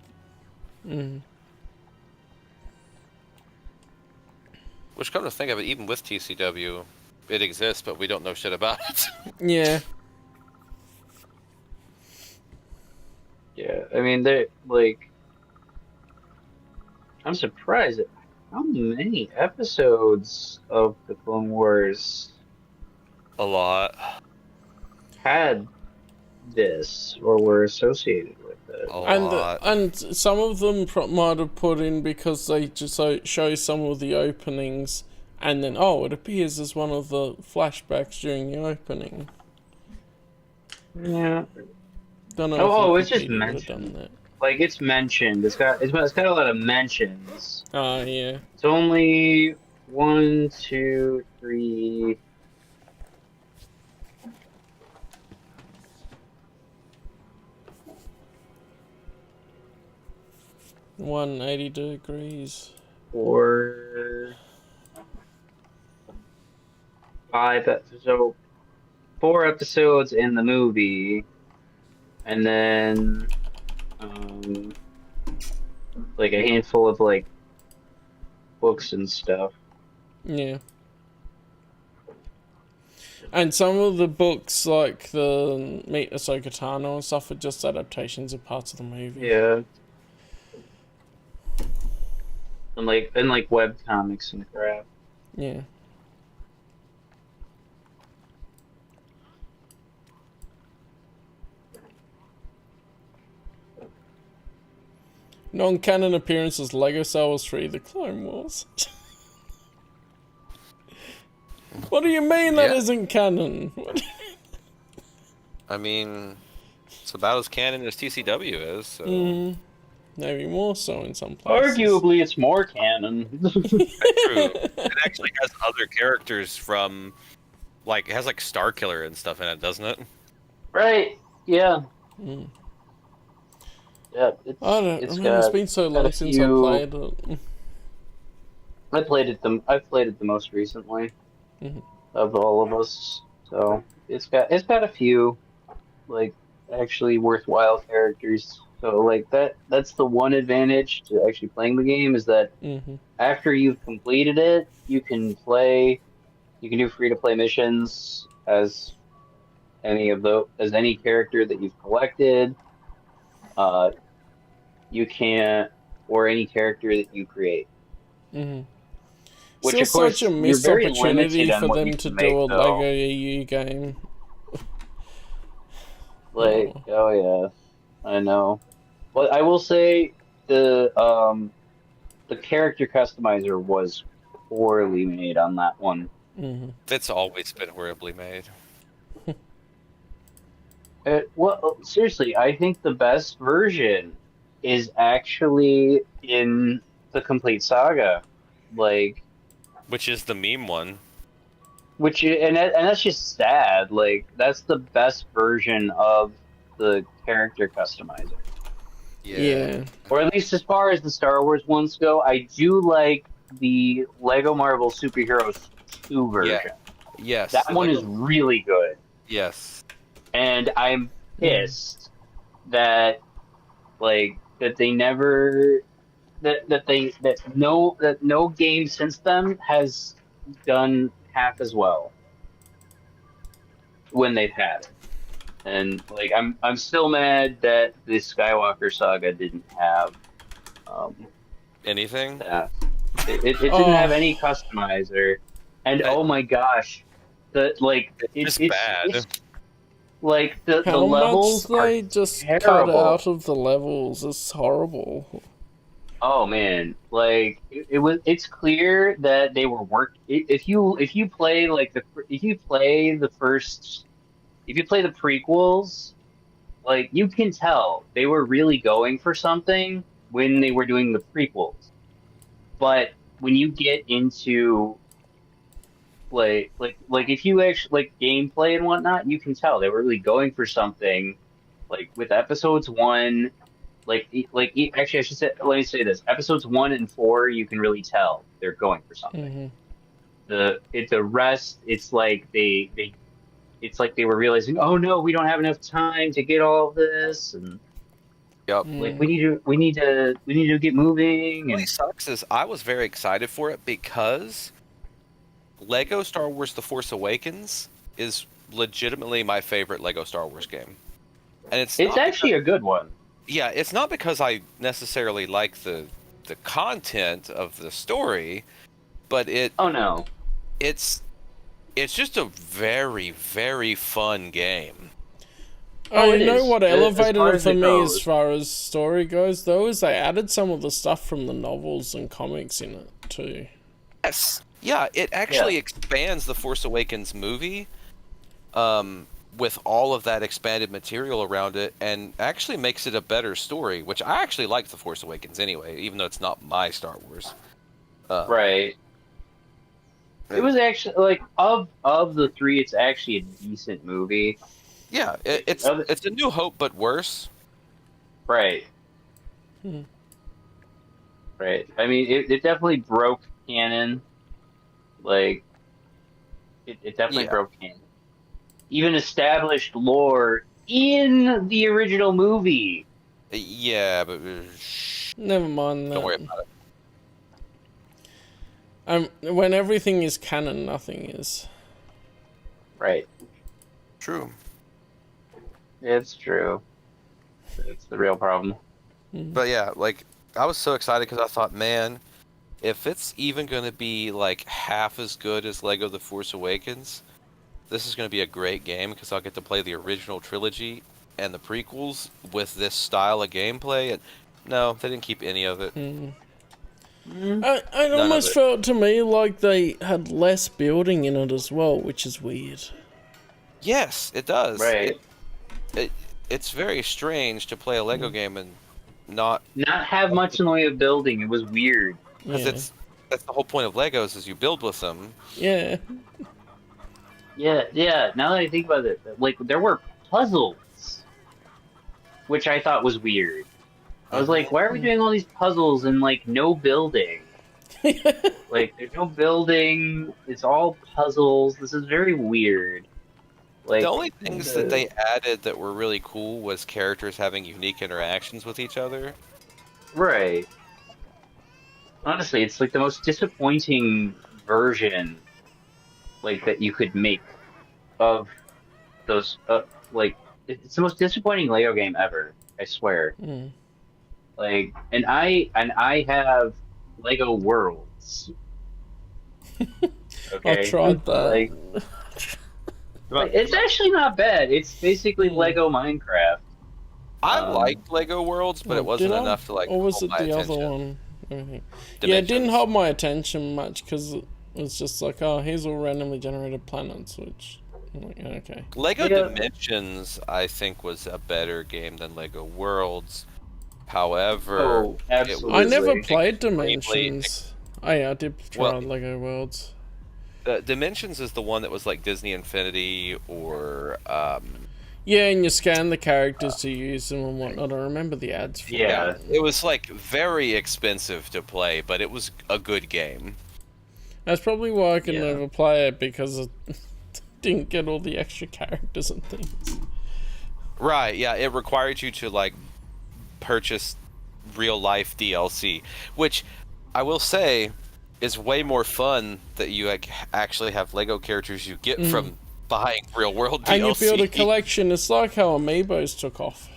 [SPEAKER 3] which, come to think of it, even with TCW, it exists, but we don't know shit about it.
[SPEAKER 1] Yeah.
[SPEAKER 2] Yeah, I mean, they like. I'm surprised at how many episodes of the Clone Wars
[SPEAKER 3] A lot.
[SPEAKER 2] had this or were associated with it.
[SPEAKER 3] A
[SPEAKER 1] And
[SPEAKER 3] lot.
[SPEAKER 1] and some of them might have put in because they just show some of the openings, and then it appears as one of the flashbacks during the opening.
[SPEAKER 2] Yeah,
[SPEAKER 1] Don't know.
[SPEAKER 2] Oh,
[SPEAKER 1] if
[SPEAKER 2] it's just
[SPEAKER 1] Wikipedia would have
[SPEAKER 2] mentioned.
[SPEAKER 1] done that.
[SPEAKER 2] like it's mentioned. It's got a lot of mentions.
[SPEAKER 1] Yeah.
[SPEAKER 2] It's only 1, 2, 3.
[SPEAKER 1] $180.
[SPEAKER 2] 4, 5. So 4 episodes in the movie, and then like a handful of like books and stuff.
[SPEAKER 1] Yeah. And some of the books, like the Meet Ahsoka Tano and stuff, are just adaptations of parts of the movie.
[SPEAKER 2] Yeah. And like web comics and crap.
[SPEAKER 1] Yeah. Non-canon appearances: Lego Star Wars 3: The Clone Wars. What do you mean that
[SPEAKER 3] Yeah.
[SPEAKER 1] isn't canon?
[SPEAKER 3] I mean, it's about as canon as TCW is, so.
[SPEAKER 1] Maybe more so in some places.
[SPEAKER 2] Arguably, it's more canon.
[SPEAKER 3] True. It actually has other characters from, like, it has like Star Killer and stuff in it, doesn't it?
[SPEAKER 2] Right? Yeah.
[SPEAKER 1] Mm.
[SPEAKER 2] Yeah.
[SPEAKER 1] I don't. I mean, it's been so long since I played it.
[SPEAKER 2] I've played it the most recently
[SPEAKER 1] Mhm.
[SPEAKER 2] of all of us. So it's got a few like actually worthwhile characters. So like that's the one advantage to actually playing the game is that
[SPEAKER 1] Mhm.
[SPEAKER 2] after you've completed it, you can do free to play missions as any character that you've collected. Uh, you can't or any character that you create.
[SPEAKER 1] Mhm.
[SPEAKER 2] Which
[SPEAKER 1] Still
[SPEAKER 2] of
[SPEAKER 1] such a
[SPEAKER 2] course you're
[SPEAKER 1] missed
[SPEAKER 2] very
[SPEAKER 1] opportunity
[SPEAKER 2] limited on
[SPEAKER 1] for
[SPEAKER 2] what you
[SPEAKER 1] them to
[SPEAKER 2] can
[SPEAKER 1] do
[SPEAKER 2] make
[SPEAKER 1] a
[SPEAKER 2] though.
[SPEAKER 1] Lego EU game.
[SPEAKER 2] Like, oh yeah, I know. But I will say the character customizer was poorly made on that one.
[SPEAKER 1] Mhm.
[SPEAKER 3] It's always been horribly made.
[SPEAKER 2] Well, seriously, I think the best version is actually in the complete saga, like,
[SPEAKER 3] Which is the meme one.
[SPEAKER 2] and that's just sad. Like, that's the best version of the character customizer,
[SPEAKER 1] Yeah.
[SPEAKER 2] or at least as far as the Star Wars ones go. I do like the Lego Marvel Superheroes 2
[SPEAKER 3] Yeah.
[SPEAKER 2] version.
[SPEAKER 3] Yes.
[SPEAKER 2] That one is really good.
[SPEAKER 3] Yes.
[SPEAKER 2] And I'm pissed that they never that no game since then has done half as well when they've had it. And like I'm still mad that the Skywalker saga didn't have
[SPEAKER 3] Anything?
[SPEAKER 2] that. It didn't have
[SPEAKER 1] Oh,
[SPEAKER 2] any customizer. And
[SPEAKER 3] That-
[SPEAKER 2] oh my gosh,
[SPEAKER 3] It's bad.
[SPEAKER 2] it's like the
[SPEAKER 1] how much
[SPEAKER 2] levels are
[SPEAKER 1] they just cut
[SPEAKER 2] terrible.
[SPEAKER 1] out of the levels is horrible.
[SPEAKER 2] Oh man, like it's clear that they were if you play the prequels, like you can tell they were really going for something when they were doing the prequels. But when you get into if you actually like gameplay and whatnot, you can tell they were really going for something. Like with episodes 1, actually I should say, let me say this: episodes 1 and 4, you can really tell they're going for something.
[SPEAKER 1] Mhm.
[SPEAKER 2] The rest, it's like they were realizing, oh no, we don't have enough time to get all of this, and
[SPEAKER 3] Yep.
[SPEAKER 2] like we need to get moving.
[SPEAKER 3] What really
[SPEAKER 2] And
[SPEAKER 3] sucks is I was very excited for it because Lego Star Wars The Force Awakens is legitimately my favorite Lego Star Wars game. And it's
[SPEAKER 2] it's
[SPEAKER 3] not
[SPEAKER 2] actually a good one.
[SPEAKER 3] yeah, it's not because I necessarily like the content of the story, but
[SPEAKER 2] Oh no.
[SPEAKER 3] it's just a very, very fun game.
[SPEAKER 2] Oh,
[SPEAKER 1] You
[SPEAKER 2] it
[SPEAKER 1] know
[SPEAKER 2] is.
[SPEAKER 1] what
[SPEAKER 2] As
[SPEAKER 1] elevated
[SPEAKER 2] far
[SPEAKER 1] it
[SPEAKER 2] as
[SPEAKER 1] for
[SPEAKER 2] it
[SPEAKER 1] me as
[SPEAKER 2] goes.
[SPEAKER 1] far as story goes, though, is they added some of the stuff from the novels and comics in it too.
[SPEAKER 3] Yes. Yeah, it actually expands the Force Awakens movie with all of that expanded material around it and actually makes it a better story, which I actually like The Force Awakens anyway, even though it's not my Star Wars.
[SPEAKER 2] Right. It was actually like of the three, it's actually a decent movie.
[SPEAKER 3] Yeah, it's A New Hope, but worse.
[SPEAKER 2] Right.
[SPEAKER 1] Hmm.
[SPEAKER 2] Right. I mean, it definitely broke canon. Like, it definitely
[SPEAKER 3] Yeah.
[SPEAKER 2] broke canon. Even established lore in the original movie.
[SPEAKER 3] Yeah, but
[SPEAKER 1] Never mind that.
[SPEAKER 3] don't worry about it.
[SPEAKER 1] When everything is canon, nothing is.
[SPEAKER 2] Right.
[SPEAKER 3] True.
[SPEAKER 2] It's true. It's the real problem.
[SPEAKER 3] But yeah, like, I was so excited because I thought, man, if it's even going to be like half as good as Lego The Force Awakens, this is going to be a great game because I'll get to play the original trilogy and the prequels with this style of gameplay. And no, they didn't keep any of it.
[SPEAKER 1] It almost felt to me like they had less building in it as well, which is weird.
[SPEAKER 3] Yes, it does.
[SPEAKER 2] Right.
[SPEAKER 3] It's very strange to play a Lego game and not
[SPEAKER 2] have much in the way of building. It was weird.
[SPEAKER 3] because that's the whole point of Legos is you build with them.
[SPEAKER 1] Yeah.
[SPEAKER 2] Yeah. Now that I think about it, like there were puzzles, which I thought was weird. I was like, why are we doing all these puzzles and like no building? Like there's no building. It's all puzzles. This is very weird. Like
[SPEAKER 3] The only things that they added that were really cool was characters having unique interactions with each other.
[SPEAKER 2] right. Honestly, it's like the most disappointing version, like that you could make of those. Like it's the most disappointing Lego game ever. I swear.
[SPEAKER 1] Mm.
[SPEAKER 2] Like, and I have Lego Worlds. Okay,
[SPEAKER 1] I tried that.
[SPEAKER 2] Like, it's actually not bad. It's basically
[SPEAKER 1] Hmm.
[SPEAKER 2] Lego Minecraft.
[SPEAKER 3] I liked Lego Worlds, but it wasn't enough to like.
[SPEAKER 1] Or was
[SPEAKER 3] hold
[SPEAKER 1] it
[SPEAKER 3] my
[SPEAKER 1] the
[SPEAKER 3] attention.
[SPEAKER 1] other one? Everything. Yeah, it didn't
[SPEAKER 3] Dimensions.
[SPEAKER 1] hold my attention much because it was just like, oh, here's all randomly generated planets, which, I'm like, yeah, okay.
[SPEAKER 3] Lego
[SPEAKER 2] Yeah.
[SPEAKER 3] Dimensions, I think, was a better game than Lego Worlds. However,
[SPEAKER 2] Oh, absolutely.
[SPEAKER 1] I never
[SPEAKER 2] Absolutely.
[SPEAKER 1] played
[SPEAKER 3] Extremely-
[SPEAKER 1] Dimensions. Oh yeah, I did try
[SPEAKER 3] Well-
[SPEAKER 1] Lego Worlds.
[SPEAKER 3] Dimensions is the one that was like Disney Infinity or
[SPEAKER 1] Yeah, and you scan the characters to use them and whatnot. I remember the ads for
[SPEAKER 2] Yeah.
[SPEAKER 1] that.
[SPEAKER 3] it was like very expensive to play, but it was a good game.
[SPEAKER 1] That's probably why I could
[SPEAKER 2] Yeah.
[SPEAKER 1] never play it, because it didn't get all the extra characters and things.
[SPEAKER 3] Right, yeah, it required you to like purchase real life DLC, which I will say is way more fun that you like, actually have Lego characters you get from buying real world DLC.
[SPEAKER 1] And you build a collection. It's like how Amiibos took off.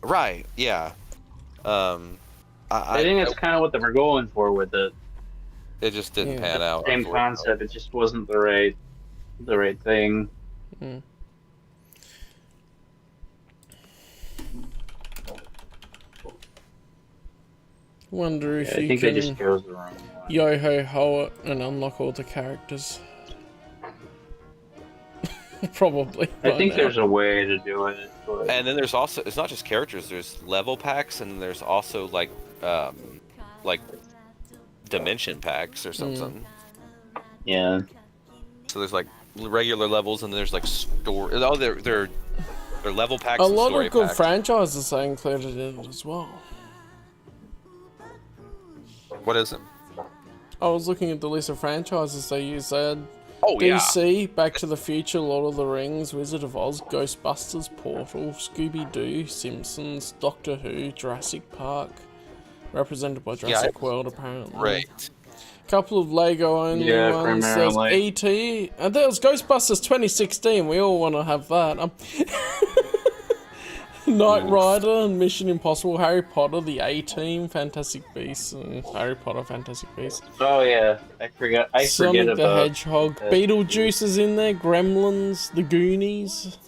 [SPEAKER 3] Right, yeah.
[SPEAKER 2] I think that's kind of what they were going for with it.
[SPEAKER 3] it just didn't
[SPEAKER 1] Yeah.
[SPEAKER 3] pan out.
[SPEAKER 2] Same
[SPEAKER 3] unfortunately.
[SPEAKER 2] concept. It just wasn't the right thing.
[SPEAKER 1] Mm. Wonder if
[SPEAKER 2] I
[SPEAKER 1] you
[SPEAKER 2] think
[SPEAKER 1] can
[SPEAKER 2] they just chose the wrong one.
[SPEAKER 1] yo-ho-ho it and unlock all the characters. Probably.
[SPEAKER 2] I
[SPEAKER 1] by
[SPEAKER 2] think
[SPEAKER 1] now.
[SPEAKER 2] there's a way to do it. But...
[SPEAKER 3] And then there's also, it's not just characters, there's level packs and there's also like dimension packs or something.
[SPEAKER 2] yeah.
[SPEAKER 3] So there's like regular levels and then there's like store. Oh, they're level packs.
[SPEAKER 1] A
[SPEAKER 3] and
[SPEAKER 1] lot
[SPEAKER 3] story
[SPEAKER 1] of good
[SPEAKER 3] packs.
[SPEAKER 1] franchises are included in it as well.
[SPEAKER 3] What is it?
[SPEAKER 1] I was looking at the list of franchises they use. They had
[SPEAKER 3] Oh yeah.
[SPEAKER 1] DC, Back to the Future, Lord of the Rings, Wizard of Oz, Ghostbusters, Portal, Scooby-Doo, Simpsons, Doctor Who, Jurassic Park, represented by Jurassic World apparently.
[SPEAKER 3] Right.
[SPEAKER 1] Couple of Lego only
[SPEAKER 2] Yeah,
[SPEAKER 1] ones. There's
[SPEAKER 2] primarily.
[SPEAKER 1] E.T. and there was Ghostbusters 2016. We all want to have that. Knight Rider, Mission Impossible, Harry Potter, the A-Team, Fantastic Beasts, and Harry Potter, Fantastic Beasts.
[SPEAKER 2] Oh yeah, I forget
[SPEAKER 1] Sonic the
[SPEAKER 2] about.
[SPEAKER 1] Hedgehog,
[SPEAKER 2] that.
[SPEAKER 1] Beetlejuice is in there, Gremlins, The Goonies.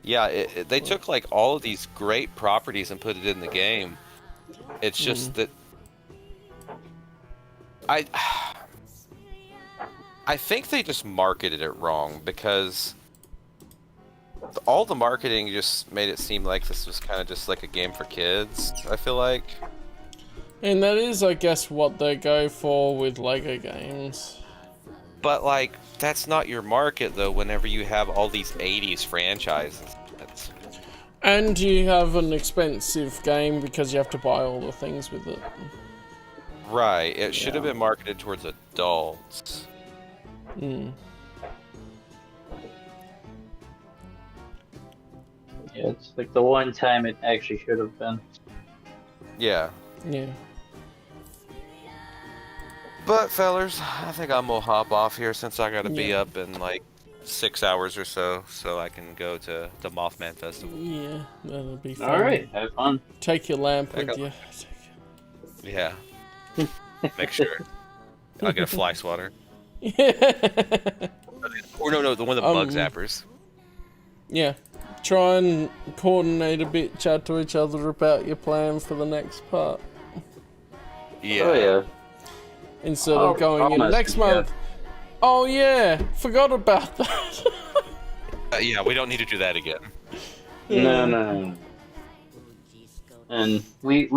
[SPEAKER 3] Yeah, they took like all of these great properties and put it in the game. It's just that I think they just marketed it wrong because all the marketing just made it seem like this was kind of just like a game for kids, I feel like.
[SPEAKER 1] And that is, I guess, what they go for with Lego games.
[SPEAKER 3] But like that's not your market though whenever you have all these 80s franchises. That's,
[SPEAKER 1] And you have an expensive game because you have to buy all the things with it.
[SPEAKER 3] right, it should have been marketed towards adults.
[SPEAKER 1] Mm.
[SPEAKER 2] Yeah, it's like the one time it actually should have been.
[SPEAKER 3] Yeah.
[SPEAKER 1] Yeah.
[SPEAKER 3] But fellers, I think I'm gonna hop off here since I gotta be
[SPEAKER 1] Yeah.
[SPEAKER 3] up in like 6 hours or so I can go to the Mothman Festival.
[SPEAKER 1] Yeah, that'll be fun.
[SPEAKER 2] All right, have fun.
[SPEAKER 1] Take your lamp
[SPEAKER 3] Pick
[SPEAKER 1] with
[SPEAKER 3] up-
[SPEAKER 1] you.
[SPEAKER 3] Yeah. Make sure. I'll get a fly swatter. Or no, the one that bug zappers.
[SPEAKER 1] Yeah. Try and coordinate a bit, chat to each other about your plan for the next part.
[SPEAKER 3] Yeah.
[SPEAKER 2] Oh yeah.
[SPEAKER 1] Instead
[SPEAKER 2] I'll-
[SPEAKER 1] of going
[SPEAKER 2] I'll
[SPEAKER 1] in
[SPEAKER 2] message
[SPEAKER 1] next
[SPEAKER 2] ya.
[SPEAKER 1] month. Oh yeah, forgot about that.
[SPEAKER 3] Yeah, we don't need to do that again.
[SPEAKER 2] No. And we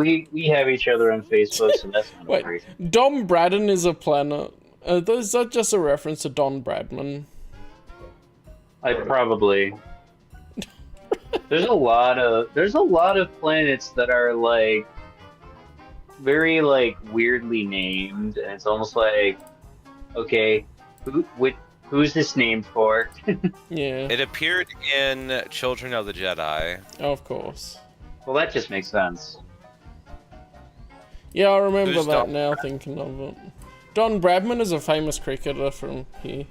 [SPEAKER 2] have each other on Facebook, so that's not a
[SPEAKER 1] Wait,
[SPEAKER 2] worry.
[SPEAKER 1] Don Braddon is a planet. Is that just a reference to Don Bradman?
[SPEAKER 2] I probably. There's a lot of planets that are like very like weirdly named, and it's almost like, okay, who's this named for?
[SPEAKER 1] Yeah,
[SPEAKER 3] It appeared in Children of the Jedi.
[SPEAKER 1] of course.
[SPEAKER 2] Well, that just makes sense.
[SPEAKER 1] Yeah, I remember
[SPEAKER 3] Who's
[SPEAKER 1] that
[SPEAKER 3] Don
[SPEAKER 1] now, thinking of it. Don Bradman is a famous cricketer from here.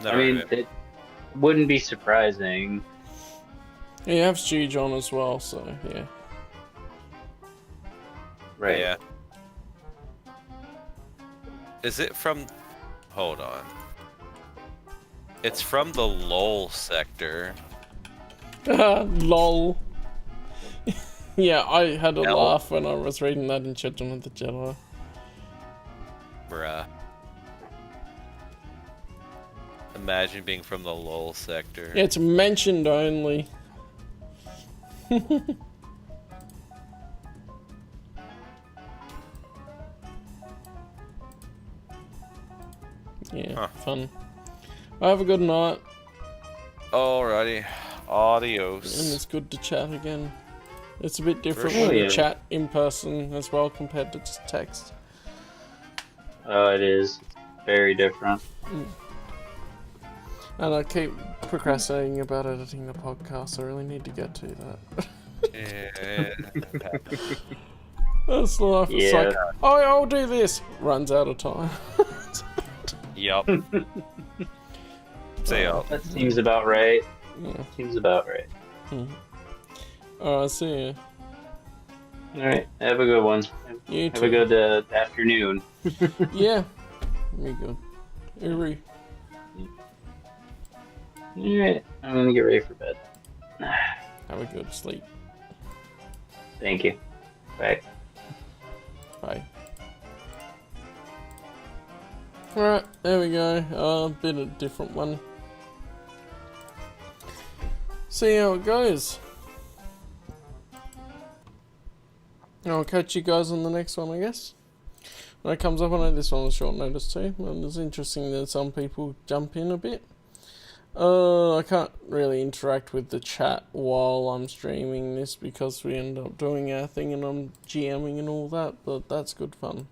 [SPEAKER 3] Never
[SPEAKER 2] I mean,
[SPEAKER 3] heard of it.
[SPEAKER 2] it wouldn't be surprising.
[SPEAKER 1] You have Stu John as well, so yeah.
[SPEAKER 2] Right.
[SPEAKER 3] Yeah. Is it from? Hold on. It's from the Lowell sector.
[SPEAKER 1] Lol. Yeah, I had a
[SPEAKER 3] L.
[SPEAKER 1] laugh when I was reading that in Children of the Jedi.
[SPEAKER 3] Bruh. Imagine being from the Lowell sector.
[SPEAKER 1] Yeah, it's mentioned only. Yeah,
[SPEAKER 3] Huh.
[SPEAKER 1] fun. Have a good night,
[SPEAKER 3] Alrighty.
[SPEAKER 1] and
[SPEAKER 3] Adios.
[SPEAKER 1] it's good to chat again. It's a bit different
[SPEAKER 3] sure.
[SPEAKER 1] when you
[SPEAKER 2] Yeah.
[SPEAKER 1] chat in person as well compared to just text.
[SPEAKER 2] Oh, it is. It's very different.
[SPEAKER 1] And I keep procrastinating about editing the podcast. I really need to get to that.
[SPEAKER 3] Yeah.
[SPEAKER 1] That's life. It's
[SPEAKER 2] Yeah.
[SPEAKER 1] like, oh, I'll do this. Runs out of time.
[SPEAKER 3] Yup. See ya.
[SPEAKER 2] That seems about right.
[SPEAKER 1] Yeah.
[SPEAKER 2] Seems about right.
[SPEAKER 1] Alright, see ya.
[SPEAKER 2] All right. Have a good one.
[SPEAKER 1] You
[SPEAKER 2] Have a
[SPEAKER 1] too.
[SPEAKER 2] good afternoon.
[SPEAKER 1] Yeah. Me good. Eerie.
[SPEAKER 2] All right. I'm gonna get ready for bed.
[SPEAKER 1] Have a good sleep.
[SPEAKER 2] Thank you. Bye.
[SPEAKER 1] Bye. Alright, there we go. A bit of a different one. See how it goes. I'll catch you guys on the next one, I guess. When it comes up, I know this one was short notice too. And it's interesting that some people jump in a bit. I can't really interact with the chat while I'm streaming this because we end up doing our thing and I'm GMing and all that, but that's good fun.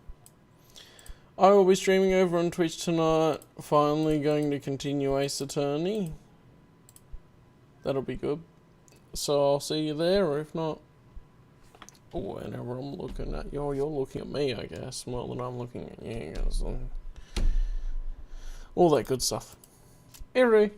[SPEAKER 1] I will be streaming over on Twitch tonight, finally going to continue Ace Attorney. That'll be good. So I'll see you there, or if not, whenever I'm looking at you, you're looking at me, I guess, more than I'm looking at you guys. All that good stuff. Everybody.